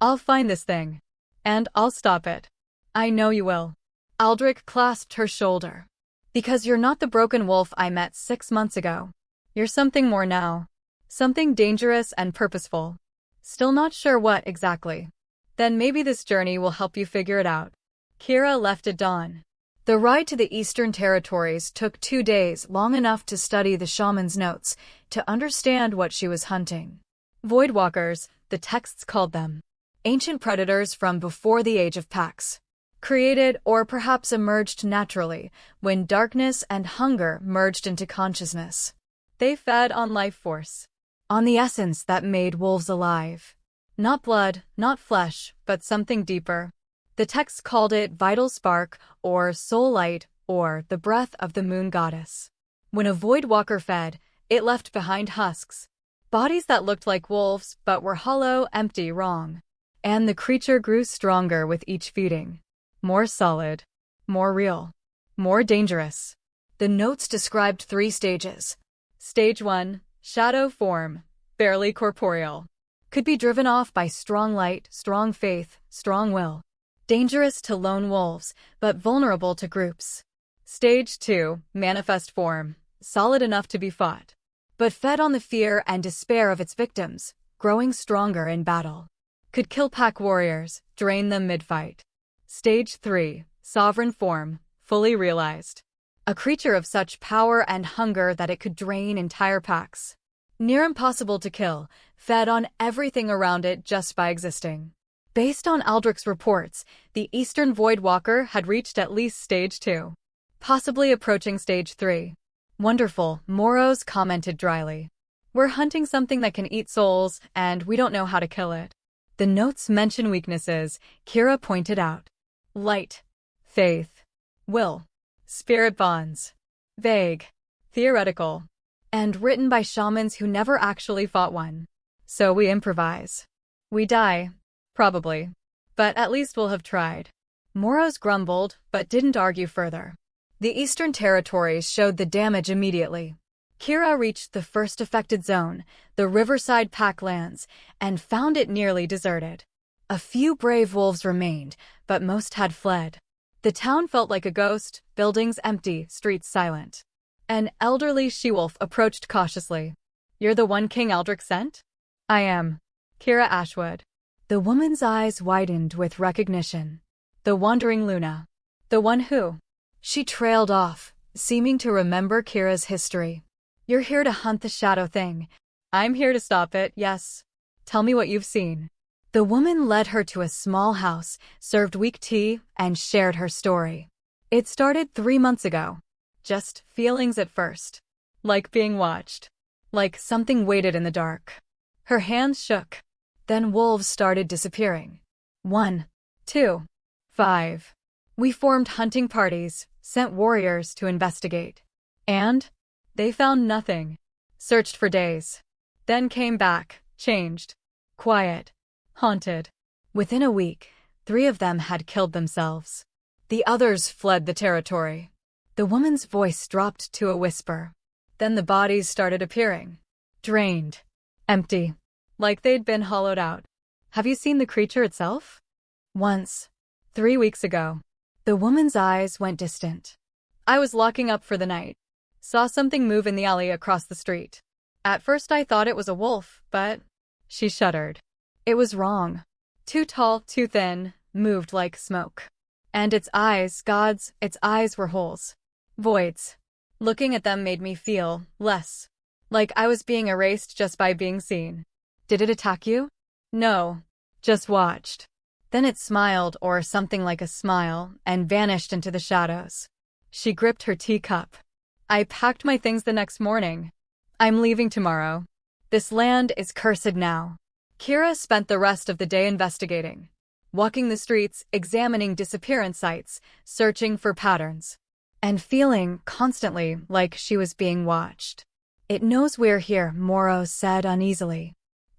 I'll find this thing. And I'll stop it. I know you will. Aldric clasped her shoulder. Because you're not the broken wolf I met 6 months ago. You're something more now. Something dangerous and purposeful. Still not sure what exactly. Then maybe this journey will help you figure it out. Kira left at dawn. The ride to the Eastern Territories took 2 days, long enough to study the shaman's notes, to understand what she was hunting. Voidwalkers, the texts called them. Ancient predators from before the Age of Packs. Created or perhaps emerged naturally, when darkness and hunger merged into consciousness. They fed on life force. On the essence that made wolves alive. Not blood, not flesh, but something deeper. The text called it vital spark, or soul light, or the breath of the moon goddess. When a Voidwalker fed, it left behind husks. Bodies that looked like wolves, but were hollow, empty, wrong. And the creature grew stronger with each feeding. More solid. More real. More dangerous. The notes described 3 stages. Stage 1, shadow form, barely corporeal. Could be driven off by strong light, strong faith, strong will. Dangerous to lone wolves, but vulnerable to groups. Stage 2, manifest form, solid enough to be fought. But fed on the fear and despair of its victims, growing stronger in battle. Could kill pack warriors, drain them mid-fight. Stage 3, sovereign form, fully realized. A creature of such power and hunger that it could drain entire packs. Near impossible to kill, fed on everything around it just by existing. Based on Aldric's reports, the Eastern Voidwalker had reached at least Stage 2. Possibly approaching Stage 3. Wonderful, Moros commented dryly. We're hunting something that can eat souls, and we don't know how to kill it. The notes mention weaknesses, Kira pointed out. Light, faith, will, spirit bonds. Vague, theoretical, and written by shamans who never actually fought one. So we improvise. We die, probably, but at least we'll have tried. Moros grumbled, but didn't argue further. The eastern territories showed the damage immediately. Kira reached the first affected zone, the Riverside Pack lands, and found it nearly deserted. A few brave wolves remained, but most had fled. The town felt like a ghost, buildings empty, streets silent. An elderly she-wolf approached cautiously. "You're the one King Aldric sent?" "I am. Kira Ashwood." The woman's eyes widened with recognition. "The wandering Luna. The one who—" She trailed off, seeming to remember Kira's history. "You're here to hunt the shadow thing." "I'm here to stop it, yes. Tell me what you've seen." The woman led her to a small house, served weak tea, and shared her story. "It started 3 months ago. Just feelings at first. Like being watched. Like something waited in the dark." Her hands shook. "Then wolves started disappearing. 1, 2, 5. We formed hunting parties, sent warriors to investigate. And they found nothing. Searched for days. Then came back, changed. Quiet. Haunted. Within a week, 3 of them had killed themselves. The others fled the territory." The woman's voice dropped to a whisper. "Then the bodies started appearing. Drained. Empty. Like they'd been hollowed out." "Have you seen the creature itself?" "Once. 3 weeks ago." The woman's eyes went distant. "I was locking up for the night. Saw something move in the alley across the street. At first I thought it was a wolf, but—" She shuddered. "It was wrong. Too tall, too thin, moved like smoke. And its eyes, gods, its eyes were holes. Voids. Looking at them made me feel less. Like I was being erased just by being seen." "Did it attack you?" "No. Just watched. Then it smiled, or something like a smile, and vanished into the shadows." She gripped her teacup. "I packed my things the next morning. I'm leaving tomorrow. This land is cursed now." Kira spent the rest of the day investigating. Walking the streets, examining disappearance sites, searching for patterns. And feeling, constantly, like she was being watched. "It knows we're here," Moros said uneasily.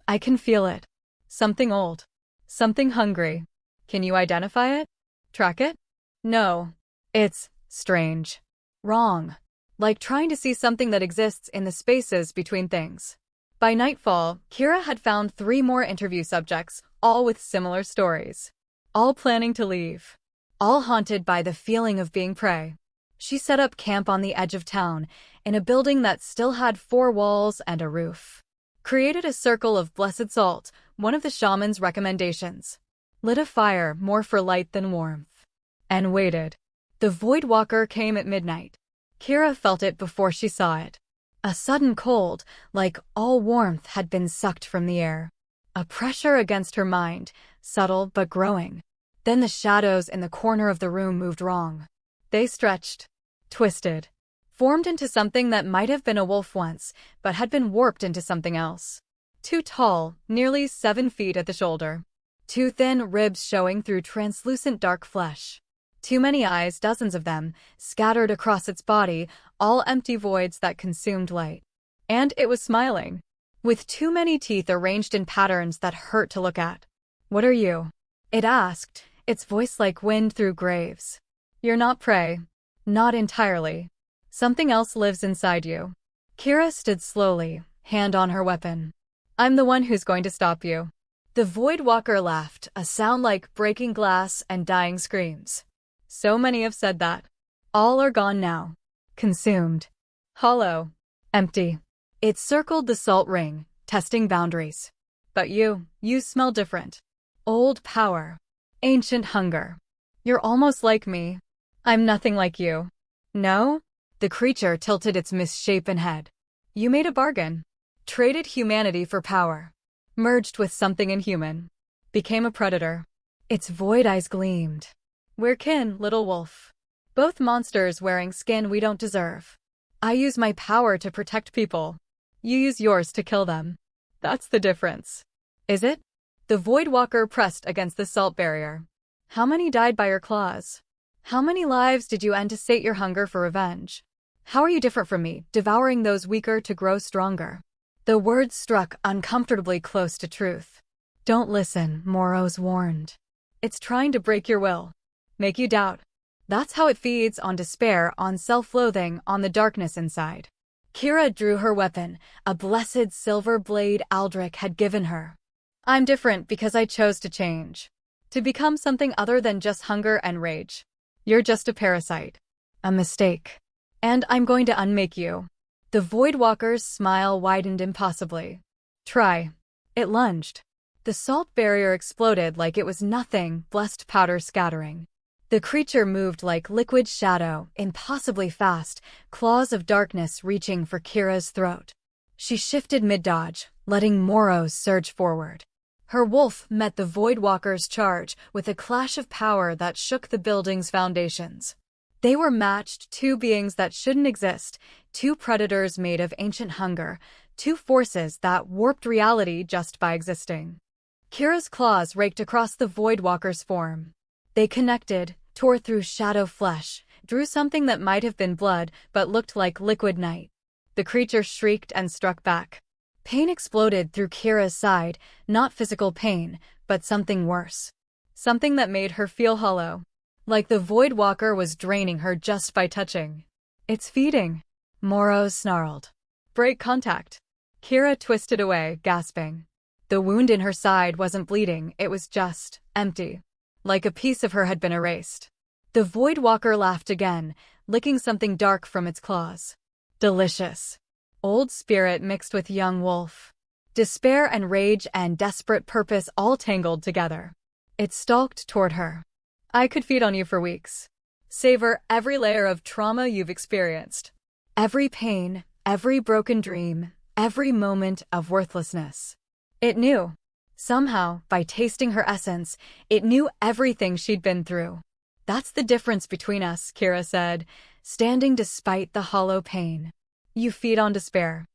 "I can feel it. Something old. Something hungry. Can you identify it? Track it?" "No. It's strange. Wrong. Like trying to see something that exists in the spaces between things." By nightfall, Kira had found 3 more interview subjects, all with similar stories. All planning to leave. All haunted by the feeling of being prey. She set up camp on the edge of town, in a building that still had 4 walls and a roof. Created a circle of blessed salt, one of the shaman's recommendations. Lit a fire, more for light than warmth. And waited. The Void Walker came at midnight. Kira felt it before she saw it. A sudden cold, like all warmth had been sucked from the air. A pressure against her mind, subtle but growing. Then the shadows in the corner of the room moved wrong. They stretched, twisted, formed into something that might have been a wolf once, but had been warped into something else. Too tall, nearly 7 feet at the shoulder. Too thin, ribs showing through translucent dark flesh. Too many eyes, dozens of them, scattered across its body, all empty voids that consumed light. And it was smiling, with too many teeth arranged in patterns that hurt to look at. "What are you?" it asked, its voice like wind through graves. "You're not prey. Not entirely. Something else lives inside you." Kira stood slowly, hand on her weapon. "I'm the one who's going to stop you." The Void Walker laughed, a sound like breaking glass and dying screams. "So many have said that. All are gone now. Consumed. Hollow. Empty." It circled the salt ring, testing boundaries. "But you smell different. Old power. Ancient hunger. You're almost like me. I'm nothing like you." "No?" The creature tilted its misshapen head. "You made a bargain. Traded humanity for power. Merged with something inhuman. Became a predator." Its void eyes gleamed. "We're kin, little wolf. Both monsters wearing skin we don't deserve. I use my power to protect people. You use yours to kill them. That's the difference." "Is it?" The Voidwalker pressed against the salt barrier. How many died by your claws? How many lives did you end to sate your hunger for revenge? How are you different from me, devouring those weaker to grow stronger? The words struck uncomfortably close to truth. Don't listen, Moros warned. It's trying to break your will. Make you doubt. That's how it feeds, on despair, on self-loathing, on the darkness inside. Kira drew her weapon, a blessed silver blade Aldric had given her. I'm different because I chose to change. To become something other than just hunger and rage. You're just a parasite. A mistake. And I'm going to unmake you. The Voidwalker's smile widened impossibly. Try. It lunged. The salt barrier exploded like it was nothing, blessed powder scattering. The creature moved like liquid shadow, impossibly fast, claws of darkness reaching for Kira's throat. She shifted mid-dodge, letting Moros surge forward. Her wolf met the Voidwalker's charge with a clash of power that shook the building's foundations. They were matched, two beings that shouldn't exist, two predators made of ancient hunger, two forces that warped reality just by existing. Kira's claws raked across the Voidwalker's form. They connected, tore through shadow flesh, drew something that might have been blood but looked like liquid night. The creature shrieked and struck back. Pain exploded through Kira's side, not physical pain, but something worse. Something that made her feel hollow. Like the Voidwalker was draining her just by touching. It's feeding. Moros snarled. Break contact. Kira twisted away, gasping. The wound in her side wasn't bleeding, it was just empty. Like a piece of her had been erased. The Voidwalker laughed again, licking something dark from its claws. Delicious. Old spirit mixed with young wolf. Despair and rage and desperate purpose all tangled together. It stalked toward her. I could feed on you for weeks. Savor every layer of trauma you've experienced. Every pain, every broken dream, every moment of worthlessness. It knew. Somehow, by tasting her essence, it knew everything she'd been through. That's the difference between us, Kira said, standing despite the hollow pain. You feed on despair.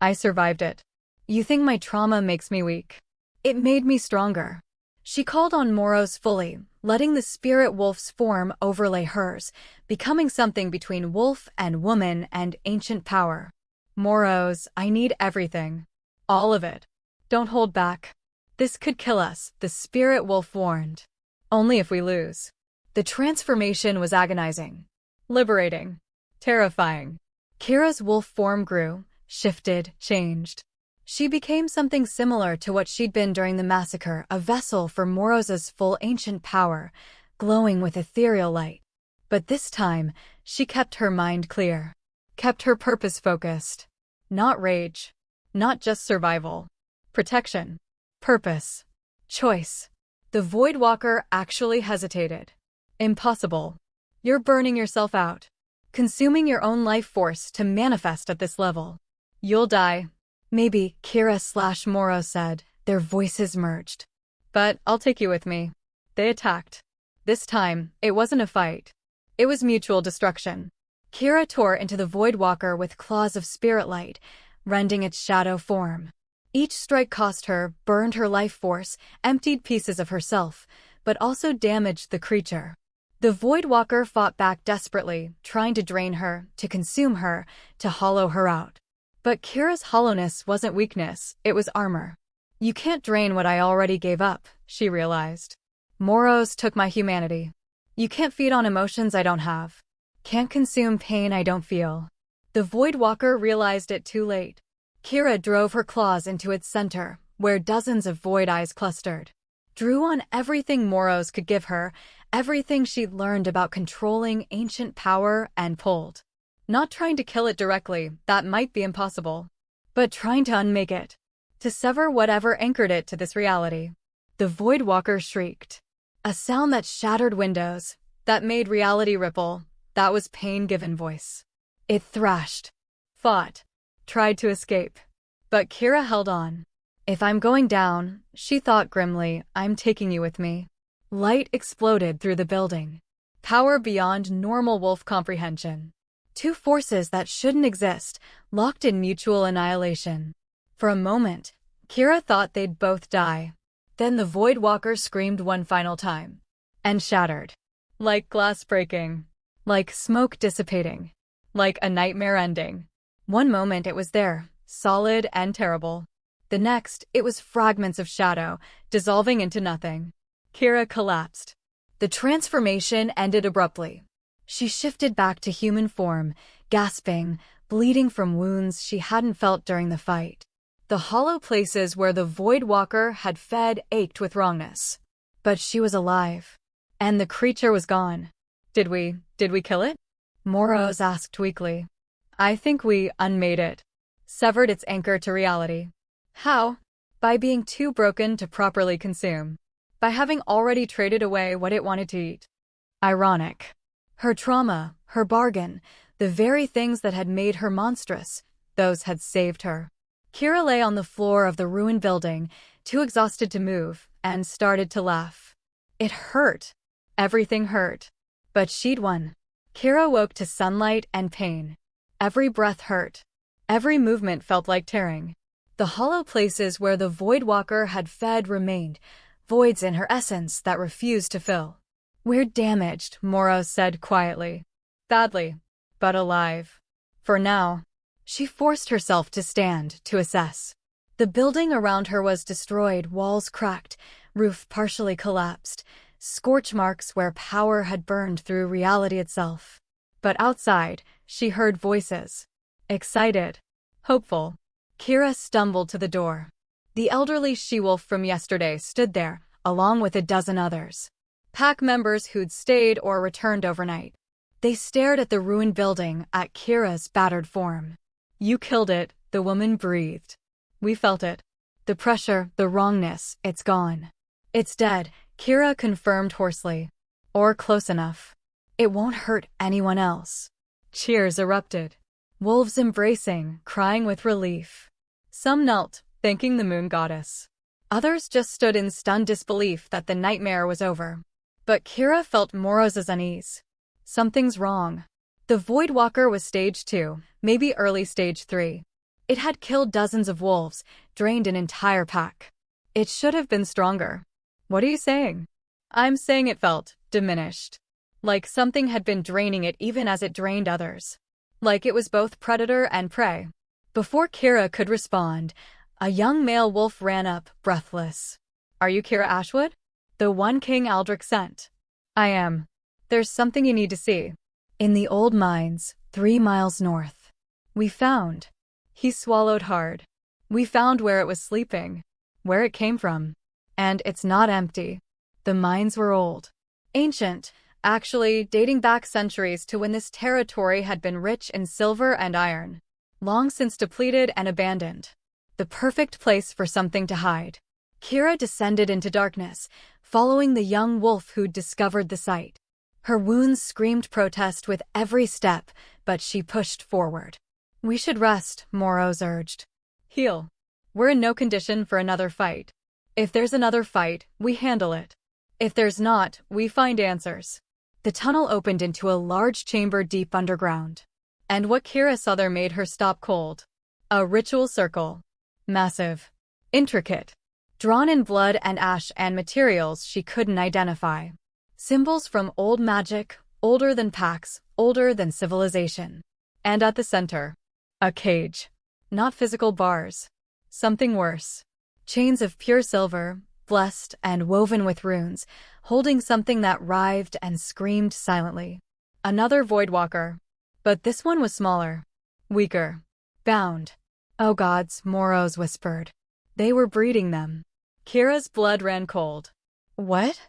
I survived it. You think my trauma makes me weak. It made me stronger. She called on Moros fully, letting the spirit wolf's form overlay hers, becoming something between wolf and woman and ancient power. Moros, I need everything. All of it. Don't hold back. This could kill us, the spirit wolf warned. Only if we lose. The transformation was agonizing. Liberating. Terrifying. Kira's wolf form grew, shifted, changed. She became something similar to what she'd been during the massacre, a vessel for Moros's full ancient power, glowing with ethereal light. But this time, she kept her mind clear. Kept her purpose focused. Not rage. Not just survival. Protection. Purpose. Choice. The Voidwalker actually hesitated. Impossible. You're burning yourself out. Consuming your own life force to manifest at this level. You'll die. Maybe, Kira/Moros said, their voices merged. But I'll take you with me. They attacked. This time, it wasn't a fight. It was mutual destruction. Kira tore into the Voidwalker with claws of spirit light, rending its shadow form. Each strike cost her, burned her life force, emptied pieces of herself, but also damaged the creature. The Voidwalker fought back desperately, trying to drain her, to consume her, to hollow her out. But Kira's hollowness wasn't weakness, it was armor. You can't drain what I already gave up, she realized. Moros took my humanity. You can't feed on emotions I don't have. Can't consume pain I don't feel. The Voidwalker realized it too late. Kira drove her claws into its center, where dozens of void eyes clustered. Drew on everything Moros could give her, everything she'd learned about controlling ancient power, and pulled. Not trying to kill it directly, that might be impossible. But trying to unmake it. To sever whatever anchored it to this reality. The Voidwalker shrieked. A sound that shattered windows, that made reality ripple, that was pain-given voice. It thrashed. Fought. Tried to escape. But Kira held on. If I'm going down, she thought grimly, I'm taking you with me. Light exploded through the building. Power beyond normal wolf comprehension. Two forces that shouldn't exist, locked in mutual annihilation. For a moment, Kira thought they'd both die. Then the Void Walker screamed one final time. And shattered. Like glass breaking. Like smoke dissipating. Like a nightmare ending. One moment it was there, solid and terrible. The next, it was fragments of shadow, dissolving into nothing. Kira collapsed. The transformation ended abruptly. She shifted back to human form, gasping, bleeding from wounds she hadn't felt during the fight. The hollow places where the Void Walker had fed ached with wrongness. But she was alive. And the creature was gone. Did we kill it? Moros asked weakly. I think we unmade it. Severed its anchor to reality. How? By being too broken to properly consume. By having already traded away what it wanted to eat. Ironic. Her trauma, her bargain, the very things that had made her monstrous, those had saved her. Kira lay on the floor of the ruined building, too exhausted to move, and started to laugh. It hurt. Everything hurt. But she'd won. Kira woke to sunlight and pain. Every breath hurt. Every movement felt like tearing. The hollow places where the Void Walker had fed remained, voids in her essence that refused to fill. We're damaged, Moros said quietly. Badly, but alive. For now. She forced herself to stand, to assess. The building around her was destroyed, walls cracked, roof partially collapsed, scorch marks where power had burned through reality itself. But outside, she heard voices. Excited. Hopeful. Kira stumbled to the door. The elderly she-wolf from yesterday stood there, along with a dozen others. Pack members who'd stayed or returned overnight. They stared at the ruined building, at Kira's battered form. You killed it, the woman breathed. We felt it. The pressure, the wrongness, it's gone. It's dead, Kira confirmed hoarsely. Or close enough. It won't hurt anyone else. Cheers erupted. Wolves embracing, crying with relief. Some knelt, thanking the moon goddess. Others just stood in stunned disbelief that the nightmare was over. But Kira felt Moros's unease. Something's wrong. The Void Walker was stage 2, maybe early stage 3. It had killed dozens of wolves, drained an entire pack. It should have been stronger. What are you saying? I'm saying it felt diminished. Like something had been draining it even as it drained others. Like it was both predator and prey. Before Kira could respond, a young male wolf ran up, breathless. Are you Kira Ashwood? The one King Aldric sent. I am. There's something you need to see. In the old mines, 3 miles north. We found. He swallowed hard. We found where it was sleeping. Where it came from. And it's not empty. The mines were old. Ancient, actually dating back centuries to when this territory had been rich in silver and iron. Long since depleted and abandoned. The perfect place for something to hide. Kira descended into darkness, following the young wolf who'd discovered the site. Her wounds screamed protest with every step, but she pushed forward. We should rest, Moros urged. Heal. We're in no condition for another fight. If there's another fight, we handle it. If there's not, we find answers. The tunnel opened into a large chamber deep underground. And what Kira saw there made her stop cold. A ritual circle. Massive. Intricate. Drawn in blood and ash and materials she couldn't identify. Symbols from old magic, older than packs, older than civilization. And at the center, a cage. Not physical bars. Something worse. Chains of pure silver, blessed and woven with runes, holding something that writhed and screamed silently. Another Void Walker. But this one was smaller. Weaker. Bound. Oh gods, Moros whispered. They were breeding them. Kira's blood ran cold. What?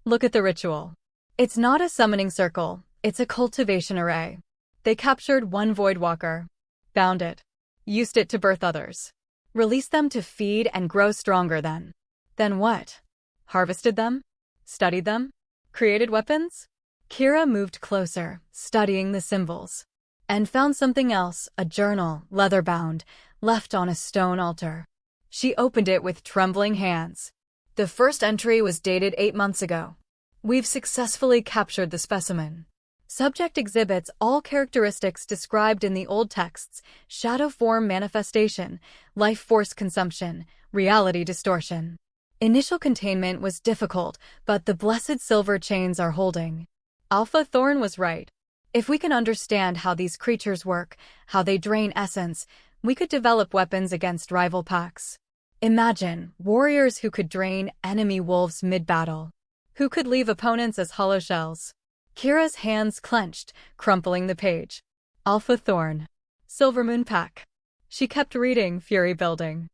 Look at the ritual. It's not a summoning circle, it's a cultivation array. They captured one Void Walker. Bound it. Used it to birth others. Released them to feed and grow stronger then. Then what? Harvested them? Studied them? Created weapons? Kira moved closer, studying the symbols. And found something else, a journal, leather-bound, left on a stone altar. She opened it with trembling hands. The first entry was dated 8 months ago. We've successfully captured the specimen. Subject exhibits all characteristics described in the old texts: shadow form manifestation, life force consumption, reality distortion. Initial containment was difficult, but the blessed silver chains are holding. Alpha Thorn was right. If we can understand how these creatures work, how they drain essence, we could develop weapons against rival packs. Imagine warriors who could drain enemy wolves mid-battle, who could leave opponents as hollow shells. Kira's hands clenched, crumpling the page. Alpha Thorn. Silvermoon Pack. She kept reading, fury building.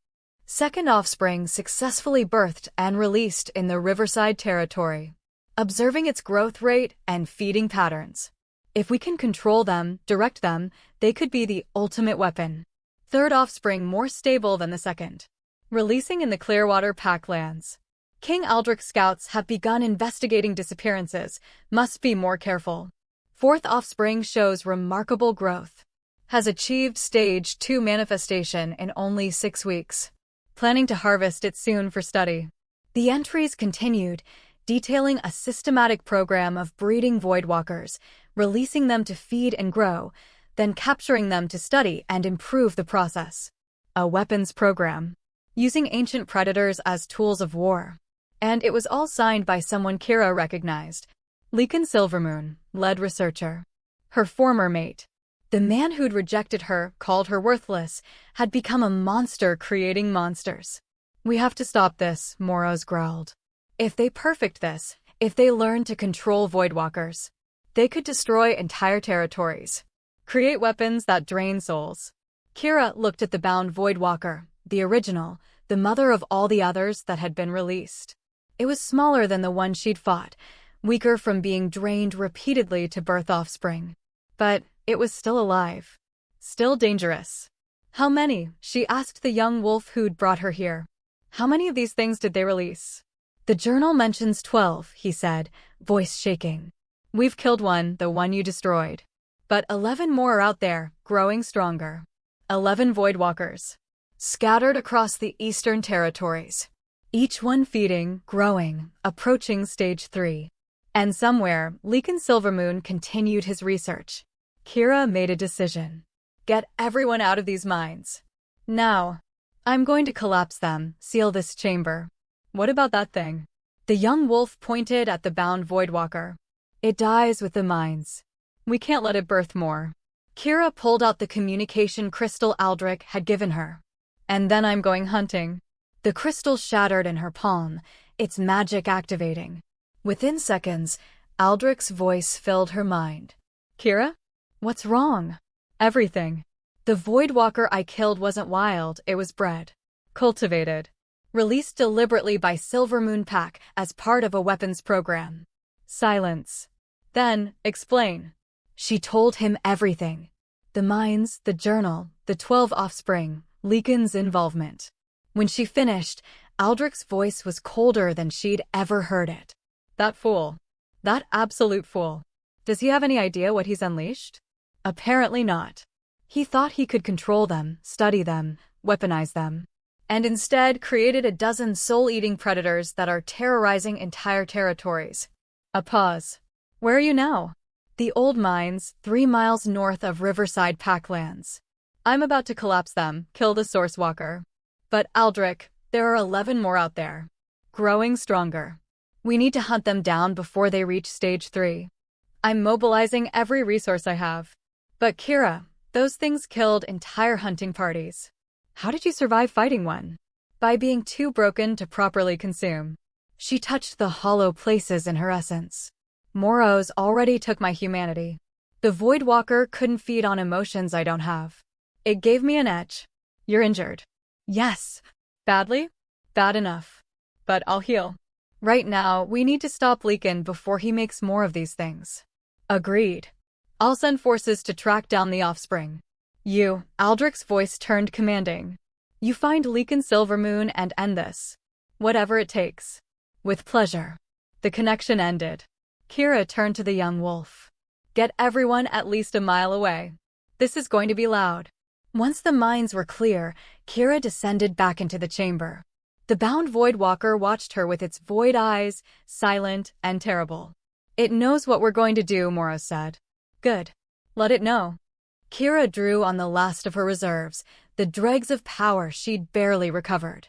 Second offspring successfully birthed and released in the Riverside territory, observing its growth rate and feeding patterns. If we can control them, direct them, they could be the ultimate weapon. Third offspring more stable than the second. Releasing in the Clearwater Packlands. King Aldric scouts have begun investigating disappearances, must be more careful. Fourth offspring shows remarkable growth. Has achieved stage 2 manifestation in only 6 weeks. Planning to harvest it soon for study. The entries continued, detailing a systematic program of breeding voidwalkers, releasing them to feed and grow, then capturing them to study and improve the process. A weapons program. Using ancient predators as tools of war. And it was all signed by someone Kira recognized. Lekan Silvermoon, lead researcher. Her former mate. The man who'd rejected her, called her worthless, had become a monster creating monsters. We have to stop this, Moros growled. If they perfect this, if they learn to control voidwalkers, they could destroy entire territories. Create weapons that drain souls. Kira looked at the bound voidwalker, the original, the mother of all the others that had been released. It was smaller than the one she'd fought, weaker from being drained repeatedly to birth offspring. But it was still alive. Still dangerous. How many? She asked the young wolf who'd brought her here. How many of these things did they release? The journal mentions 12, he said, voice shaking. We've killed one, the one you destroyed. But 11 more are out there, growing stronger. 11 voidwalkers. Scattered across the eastern territories. Each one feeding, growing, approaching stage 3. And somewhere, Lekan Silvermoon continued his research. Kira made a decision. Get everyone out of these mines. Now. I'm going to collapse them, seal this chamber. What about that thing? The young wolf pointed at the bound voidwalker. It dies with the mines. We can't let it birth more. Kira pulled out the communication crystal Aldric had given her. And then I'm going hunting. The crystal shattered in her palm, its magic activating. Within seconds, Aldric's voice filled her mind. Kira? What's wrong? Everything. The voidwalker I killed wasn't wild, it was bred. Cultivated. Released deliberately by Silvermoon Pack as part of a weapons program. Silence. Then, explain. She told him everything. The mines, the journal, the 12 offspring, Lekan's involvement. When she finished, Aldric's voice was colder than she'd ever heard it. That fool. That absolute fool. Does he have any idea what he's unleashed? Apparently not. He thought he could control them, study them, weaponize them. And instead created a dozen soul-eating predators that are terrorizing entire territories. A pause. Where are you now? The old mines, 3 miles north of Riverside Packlands. I'm about to collapse them, kill the Source Walker. But Aldric, there are 11 more out there. Growing stronger. We need to hunt them down before they reach stage 3. I'm mobilizing every resource I have. But Kira, those things killed entire hunting parties. How did you survive fighting one? By being too broken to properly consume. She touched the hollow places in her essence. Moros already took my humanity. The Voidwalker couldn't feed on emotions I don't have. It gave me an edge. You're injured. Yes. Badly? Bad enough. But I'll heal. Right now, we need to stop Lekan before he makes more of these things. Agreed. I'll send forces to track down the offspring. You, Aldric's voice turned commanding. You find Lekan Silvermoon and end this. Whatever it takes. With pleasure. The connection ended. Kira turned to the young wolf. Get everyone at least a mile away. This is going to be loud. Once the mines were clear, Kira descended back into the chamber. The bound Voidwalker watched her with its void eyes, silent and terrible. It knows what we're going to do, Moros said. Good. Let it know. Kira drew on the last of her reserves, the dregs of power she'd barely recovered.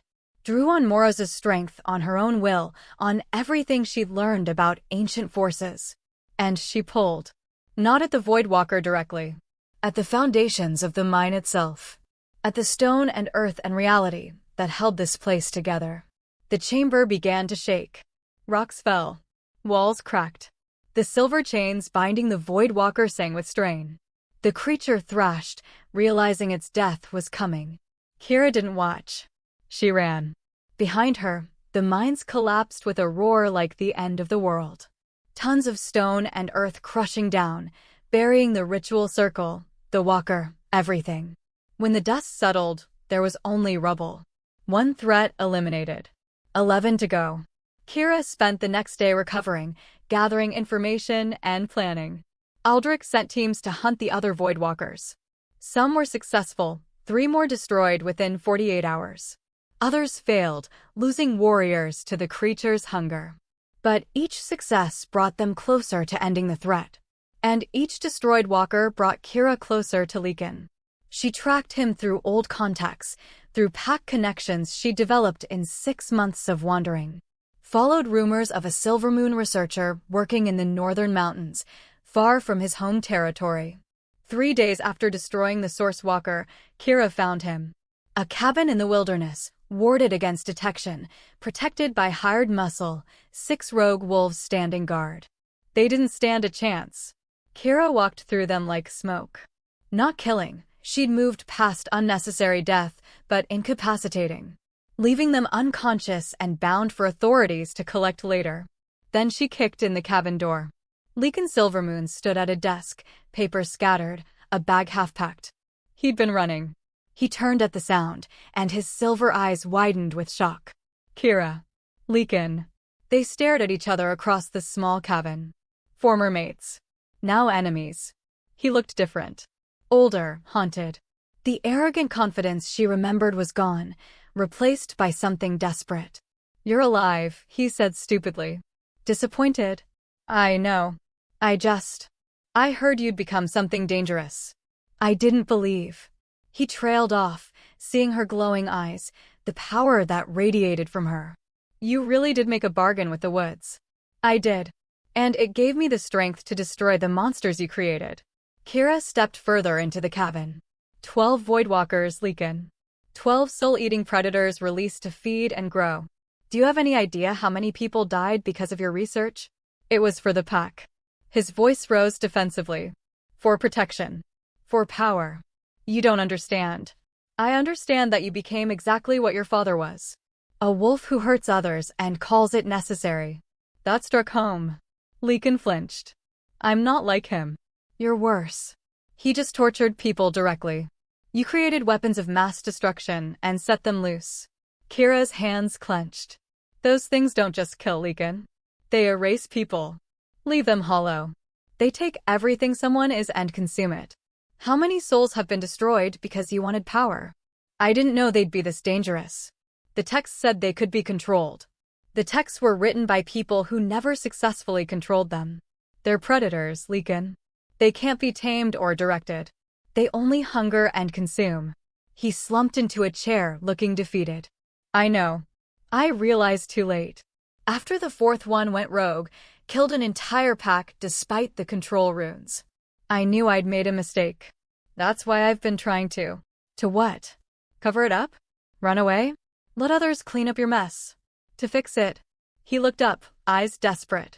drew on Moros' strength, on her own will, on everything she'd learned about ancient forces. And she pulled. Not at the Voidwalker directly. At the foundations of the mine itself. At the stone and earth and reality that held this place together. The chamber began to shake. Rocks fell. Walls cracked. The silver chains binding the Voidwalker sang with strain. The creature thrashed, realizing its death was coming. Kira didn't watch. She ran. Behind her, the mines collapsed with a roar like the end of the world. Tons of stone and earth crushing down, burying the ritual circle, the walker, everything. When the dust settled, there was only rubble. One threat eliminated. 11 to go. Kira spent the next day recovering, gathering information and planning. Aldric sent teams to hunt the other Voidwalkers. Some were successful, 3 more destroyed within 48 hours. Others failed, losing warriors to the creature's hunger. But each success brought them closer to ending the threat. And each destroyed walker brought Kira closer to Leekin. She tracked him through old contacts, through pack connections she developed in 6 months of wandering. Followed rumors of a Silvermoon researcher working in the northern mountains, far from his home territory. 3 days after destroying the Source Walker, Kira found him. A cabin in the wilderness, warded against detection, protected by hired muscle, 6 rogue wolves standing guard. They didn't stand a chance. Kira walked through them like smoke. Not killing, she'd moved past unnecessary death, but incapacitating. Leaving them unconscious and bound for authorities to collect later. Then she kicked in the cabin door. Leekin Silvermoon stood at a desk, papers scattered, a bag half-packed. He'd been running. He turned at the sound, and his silver eyes widened with shock. Kira. Leekin. They stared at each other across the small cabin. Former mates. Now enemies. He looked different. Older, haunted. The arrogant confidence she remembered was gone, replaced by something desperate. You're alive, he said stupidly. Disappointed? I know. I heard you'd become something dangerous. I didn't believe. He trailed off, seeing her glowing eyes, the power that radiated from her. You really did make a bargain with the woods. I did. And it gave me the strength to destroy the monsters you created. Kira stepped further into the cabin. 12 Voidwalkers, Leekin. 12 soul-eating predators released to feed and grow. Do you have any idea how many people died because of your research? It was for the pack. His voice rose defensively. For protection. For power. You don't understand. I understand that you became exactly what your father was. A wolf who hurts others and calls it necessary. That struck home. Leekin flinched. I'm not like him. You're worse. He just tortured people directly. You created weapons of mass destruction and set them loose. Kira's hands clenched. Those things don't just kill, Leekin. They erase people. Leave them hollow. They take everything someone is and consume it. How many souls have been destroyed because you wanted power? I didn't know they'd be this dangerous. The texts said they could be controlled. The texts were written by people who never successfully controlled them. They're predators, Leekin. They can't be tamed or directed. They only hunger and consume. He slumped into a chair, looking defeated. I know. I realized too late. After the 4th one went rogue, killed an entire pack despite the control runes. I knew I'd made a mistake. That's why I've been trying to. To what? Cover it up? Run away? Let others clean up your mess. To fix it. He looked up, eyes desperate.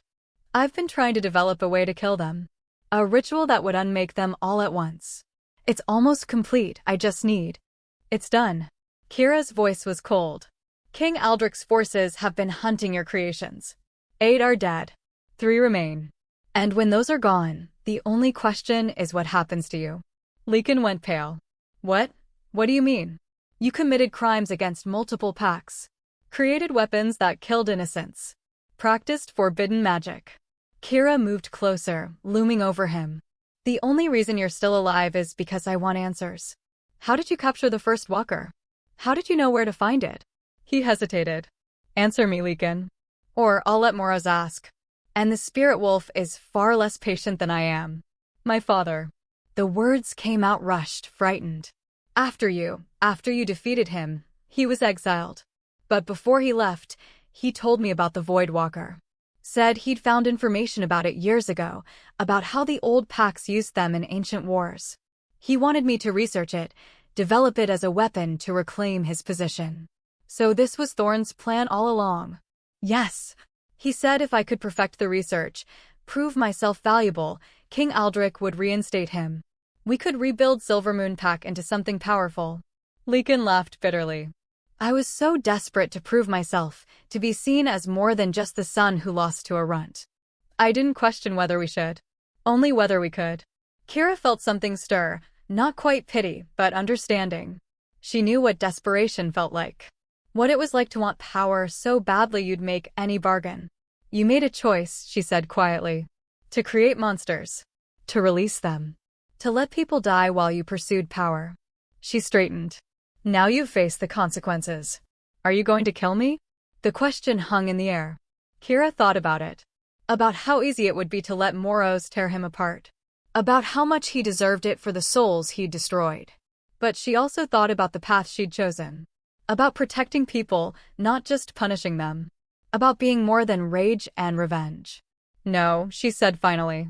I've been trying to develop a way to kill them. A ritual that would unmake them all at once. It's almost complete, I just need. It's done. Kira's voice was cold. King Aldric's forces have been hunting your creations. 8 are dead. 3 remain. And when those are gone, the only question is what happens to you. Leekin went pale. What? What do you mean? You committed crimes against multiple packs. Created weapons that killed innocents. Practiced forbidden magic. Kira moved closer, looming over him. The only reason you're still alive is because I want answers. How did you capture the first walker? How did you know where to find it? He hesitated. Answer me, Leekin. Or I'll let Moros ask. And the spirit wolf is far less patient than I am. My father. The words came out rushed, frightened. After you defeated him, he was exiled. But before he left, he told me about the Voidwalker. Said he'd found information about it years ago, about how the old packs used them in ancient wars. He wanted me to research it, develop it as a weapon to reclaim his position. So this was Thorn's plan all along. Yes. He said if I could perfect the research, prove myself valuable, King Aldric would reinstate him. We could rebuild Silvermoon Pack into something powerful. Leekin laughed bitterly. I was so desperate to prove myself, to be seen as more than just the son who lost to a runt. I didn't question whether we should. Only whether we could. Kira felt something stir, not quite pity, but understanding. She knew what desperation felt like. What it was like to want power so badly you'd make any bargain. You made a choice, she said quietly. To create monsters. To release them. To let people die while you pursued power. She straightened. Now you face the consequences. Are you going to kill me? The question hung in the air. Kira thought about it. About how easy it would be to let Moros tear him apart. About how much he deserved it for the souls he'd destroyed. But she also thought about the path she'd chosen. About protecting people, not just punishing them. About being more than rage and revenge. No, she said finally.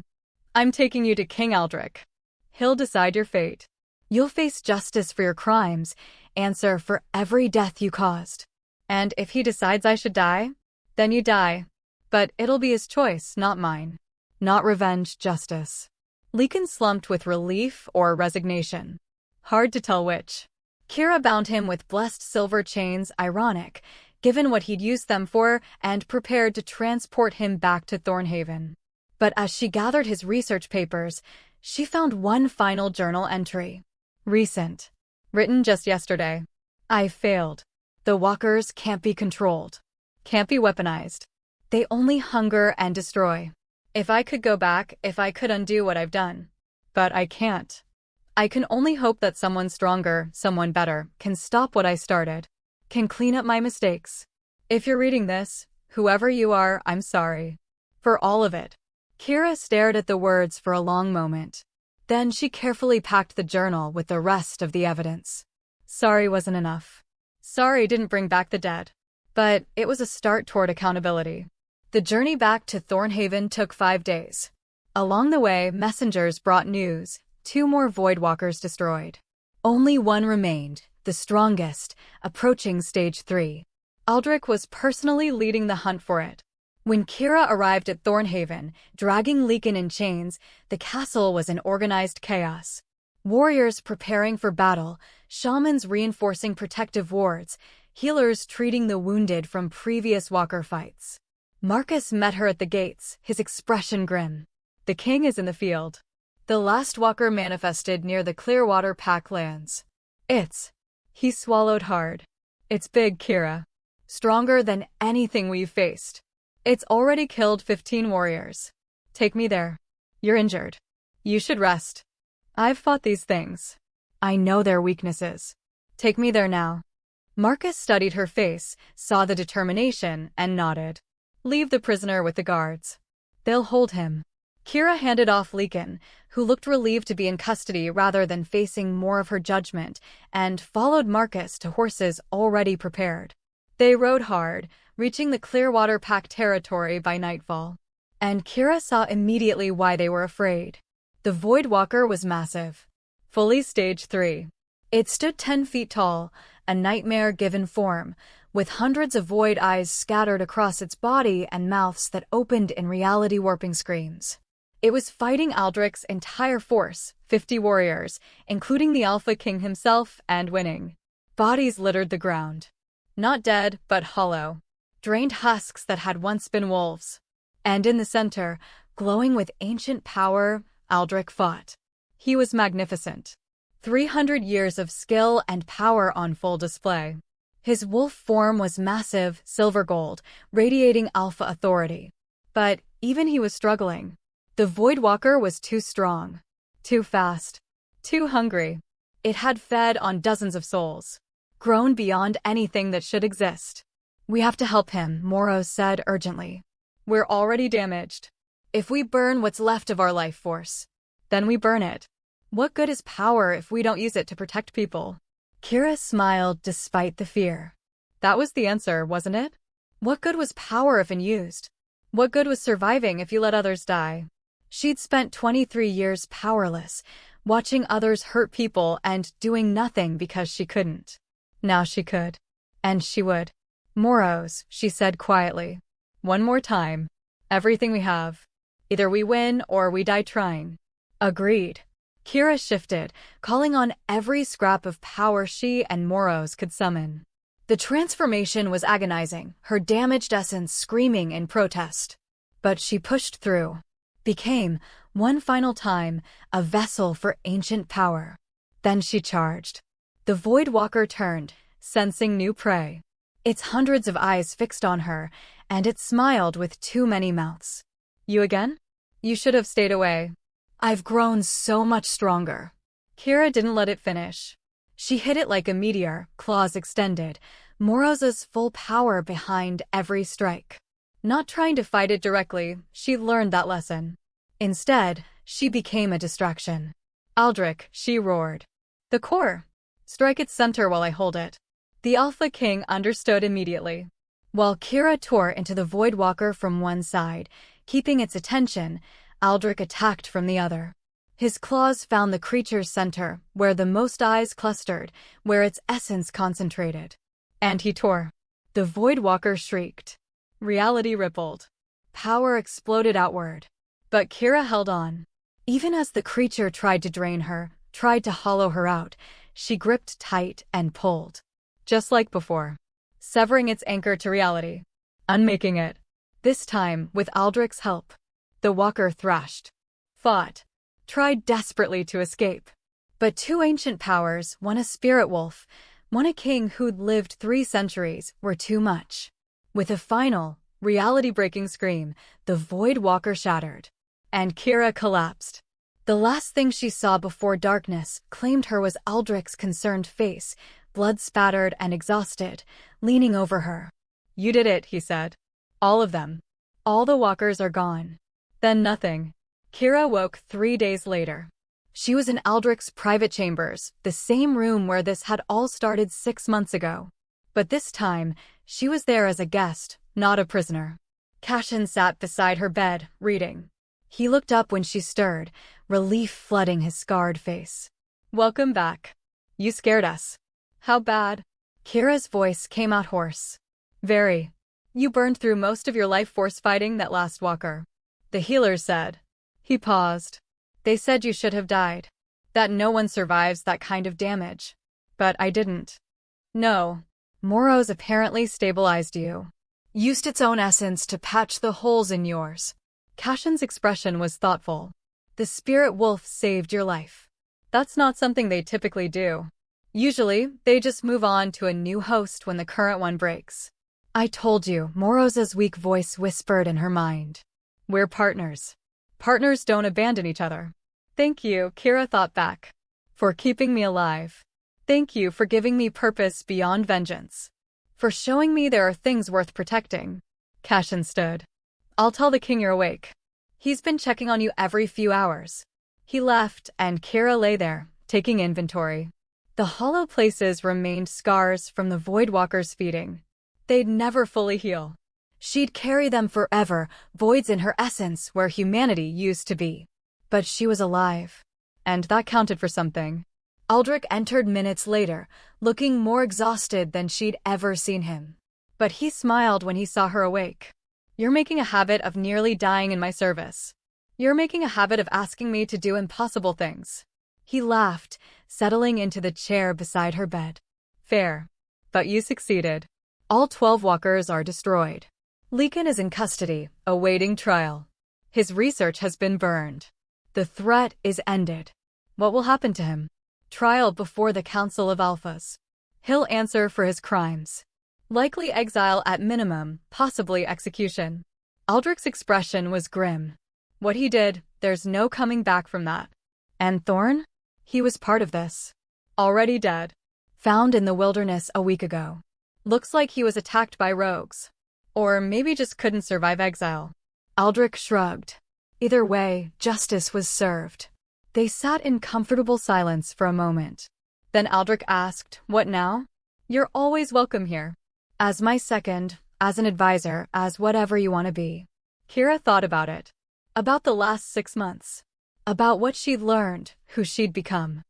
I'm taking you to King Aldric. He'll decide your fate. You'll face justice for your crimes, answer for every death you caused. And if he decides I should die, then you die. But it'll be his choice, not mine. Not revenge, justice. Leekin slumped with relief or resignation. Hard to tell which. Kira bound him with blessed silver chains, ironic, given what he'd used them for, and prepared to transport him back to Thornhaven. But as she gathered his research papers, she found one final journal entry. Recent. Written just yesterday. I failed. The walkers can't be controlled. Can't be weaponized. They only hunger and destroy. If I could go back, if I could undo what I've done. But I can't. I can only hope that someone stronger, someone better, can stop what I started. Can clean up my mistakes. If you're reading this, whoever you are, I'm sorry. For all of it. Kira stared at the words for a long moment. Then she carefully packed the journal with the rest of the evidence. Sorry wasn't enough. Sorry didn't bring back the dead. But it was a start toward accountability. The journey back to Thornhaven took 5 days. Along the way, messengers brought news. 2 more Voidwalkers destroyed. Only one remained, the strongest, approaching stage 3. Aldric was personally leading the hunt for it. When Kira arrived at Thornhaven, dragging Leekin in chains, the castle was in organized chaos. Warriors preparing for battle, shamans reinforcing protective wards, healers treating the wounded from previous walker fights. Marcus met her at the gates, his expression grim. The king is in the field. The last walker manifested near the Clearwater Pack lands. He swallowed hard. It's big, Kira. Stronger than anything we've faced. It's already killed 15 warriors. Take me there. You're injured. You should rest. I've fought these things. I know their weaknesses. Take me there now. Marcus studied her face, saw the determination, and nodded. Leave the prisoner with the guards. They'll hold him. Kira handed off Leekin, who looked relieved to be in custody rather than facing more of her judgment, and followed Marcus to horses already prepared. They rode hard, reaching the Clearwater Pack territory by nightfall. And Kira saw immediately why they were afraid. The Voidwalker was massive. Fully stage 3. It stood 10 feet tall, a nightmare given form, with hundreds of void eyes scattered across its body and mouths that opened in reality-warping screams. It was fighting Aldric's entire force, 50 warriors, including the Alpha King himself, and winning. Bodies littered the ground. Not dead, but hollow. Drained husks that had once been wolves. And in the center, glowing with ancient power, Aldric fought. He was magnificent. 300 years of skill and power on full display. His wolf form was massive, silver gold, radiating alpha authority. But even he was struggling. The Voidwalker was too strong. Too fast. Too hungry. It had fed on dozens of souls. Grown beyond anything that should exist. We have to help him, Moros said urgently. We're already damaged. If we burn what's left of our life force, then we burn it. What good is power if we don't use it to protect people? Kira smiled despite the fear. That was the answer, wasn't it? What good was power if unused? What good was surviving if you let others die? She'd spent 23 years powerless, watching others hurt people and doing nothing because she couldn't. Now she could. And she would. Moros, she said quietly. One more time. Everything we have. Either we win or we die trying. Agreed. Kira shifted, calling on every scrap of power she and Moros could summon. The transformation was agonizing, her damaged essence screaming in protest. But she pushed through. Became, one final time, a vessel for ancient power. Then she charged. The Void Walker turned, sensing new prey. Its hundreds of eyes fixed on her, and it smiled with too many mouths. You again? You should have stayed away. I've grown so much stronger. Kira didn't let it finish. She hit it like a meteor, claws extended, Moros's full power behind every strike. Not trying to fight it directly, she learned that lesson. Instead, she became a distraction. Aldric, she roared. The core. Strike its center while I hold it. The Alpha King understood immediately. While Kira tore into the Void Walker from one side, keeping its attention, Aldric attacked from the other. His claws found the creature's center, where the most eyes clustered, where its essence concentrated. And he tore. The Void Walker shrieked. Reality rippled. Power exploded outward. But Kira held on. Even as the creature tried to drain her, tried to hollow her out, she gripped tight and pulled. Just like before. Severing its anchor to reality. Unmaking it. This time, with Aldric's help. The walker thrashed. Fought. Tried desperately to escape. But two ancient powers, one a spirit wolf, one a king who'd lived 3 centuries, were too much. With a final, reality-breaking scream, the Void Walker shattered. And Kira collapsed. The last thing she saw before darkness claimed her was Aldric's concerned face, blood-spattered and exhausted, leaning over her. You did it, he said. All of them. All the walkers are gone. Then nothing. Kira woke 3 days later. She was in Aldric's private chambers, the same room where this had all started 6 months ago. But this time, she was there as a guest, not a prisoner. Cashin sat beside her bed, reading. He looked up when she stirred, relief flooding his scarred face. Welcome back. You scared us. How bad? Kira's voice came out hoarse. Very. You burned through most of your life force fighting that last walker. The healers said. He paused. They said you should have died. That no one survives that kind of damage. But I didn't. No. Moros apparently stabilized you. Used its own essence to patch the holes in yours. Cashin's expression was thoughtful. The spirit wolf saved your life. That's not something they typically do. Usually, they just move on to a new host when the current one breaks. I told you, Moros's weak voice whispered in her mind. We're partners. Partners don't abandon each other. Thank you, Kira thought back. For keeping me alive. Thank you for giving me purpose beyond vengeance. For showing me there are things worth protecting. Cashin stood. I'll tell the king you're awake. He's been checking on you every few hours. He left, and Kira lay there, taking inventory. The hollow places remained scars from the Void Walker's feeding. They'd never fully heal. She'd carry them forever, voids in her essence where humanity used to be. But she was alive. And that counted for something. Aldric entered minutes later, looking more exhausted than she'd ever seen him. But he smiled when he saw her awake. You're making a habit of nearly dying in my service. You're making a habit of asking me to do impossible things. He laughed, settling into the chair beside her bed. Fair. But you succeeded. All 12 walkers are destroyed. Leakin is in custody, awaiting trial. His research has been burned. The threat is ended. What will happen to him? Trial before the Council of Alphas. He'll answer for his crimes. Likely exile at minimum, possibly execution. Aldric's expression was grim. What he did, there's no coming back from that. And Thorn? He was part of this. Already dead. Found in the wilderness a week ago. Looks like he was attacked by rogues. Or maybe just couldn't survive exile. Aldric shrugged. Either way, justice was served. They sat in comfortable silence for a moment. Then Aldric asked, What now? You're always welcome here. As my second, as an advisor, as whatever you want to be. Kira thought about it. About the last 6 months. About what she'd learned, who she'd become.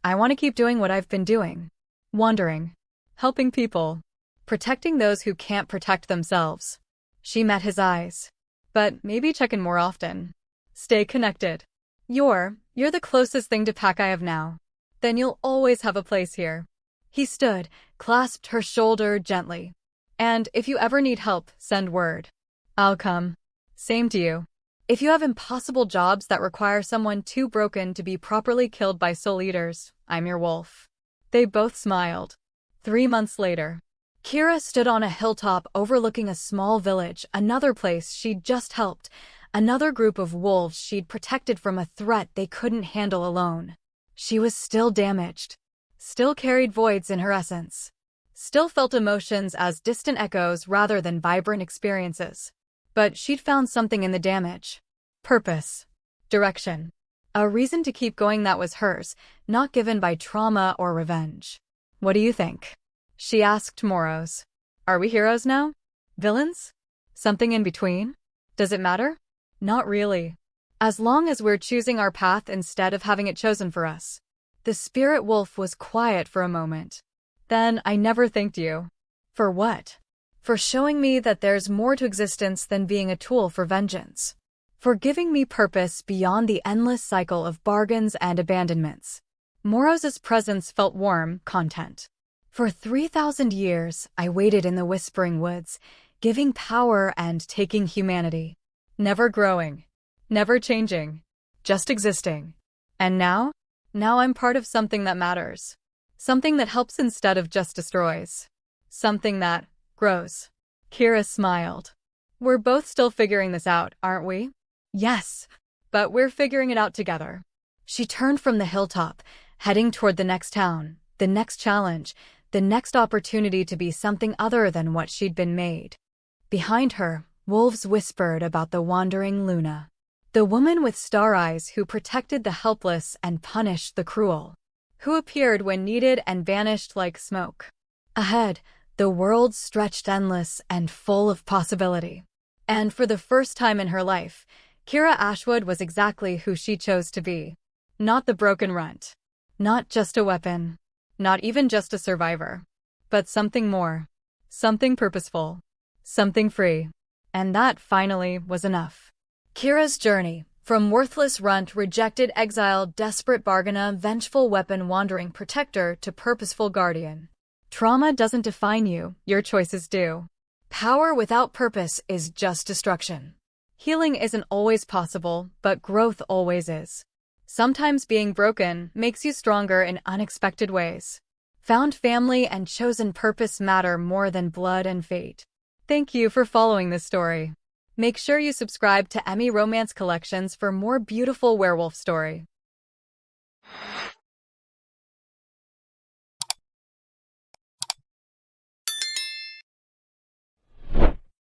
I want to keep doing what I've been doing. Wandering. Helping people. Protecting those who can't protect themselves. She met his eyes. But maybe check in more often. Stay connected. You're the closest thing to Pack I have now. Then you'll always have a place here. He stood, clasped her shoulder gently. And if you ever need help, send word. I'll come. Same to you. If you have impossible jobs that require someone too broken to be properly killed by soul eaters, I'm your wolf. They both smiled. 3 months later, Kira stood on a hilltop overlooking a small village, another place she'd just helped, another group of wolves she'd protected from a threat they couldn't handle alone. She was still damaged, still carried voids in her essence, still felt emotions as distant echoes rather than vibrant experiences. But she'd found something in the damage. Purpose. Direction. A reason to keep going that was hers, not given by trauma or revenge. What do you think? She asked Moros. Are we heroes now? Villains? Something in between? Does it matter? Not really. As long as we're choosing our path instead of having it chosen for us. The spirit wolf was quiet for a moment. Then I never thanked you. For what? For showing me that there's more to existence than being a tool for vengeance. For giving me purpose beyond the endless cycle of bargains and abandonments. Moros's presence felt warm, content. For 3,000 years, I waited in the Whispering Woods, giving power and taking humanity. Never growing. Never changing. Just existing. And now? Now I'm part of something that matters. Something that helps instead of just destroys. Something that grows. Kira smiled. We're both still figuring this out, aren't we? Yes, but we're figuring it out together. She turned from the hilltop, heading toward the next town, the next challenge, the next opportunity to be something other than what she'd been made. Behind her, wolves whispered about the wandering Luna, the woman with star eyes who protected the helpless and punished the cruel, who appeared when needed and vanished like smoke. Ahead, the world stretched endless and full of possibility. And for the first time in her life, Kira Ashwood was exactly who she chose to be. Not the broken runt. Not just a weapon. Not even just a survivor. But something more. Something purposeful. Something free. And that, finally, was enough. Kira's journey, from worthless runt, rejected, exiled, desperate bargainer, vengeful weapon wandering protector to purposeful guardian. Trauma doesn't define you, your choices do. Power without purpose is just destruction. Healing isn't always possible, but growth always is. Sometimes being broken makes you stronger in unexpected ways. Found family and chosen purpose matter more than blood and fate. Thank you for following this story. Make sure you subscribe to Emmy Romance Collections for more beautiful werewolf story.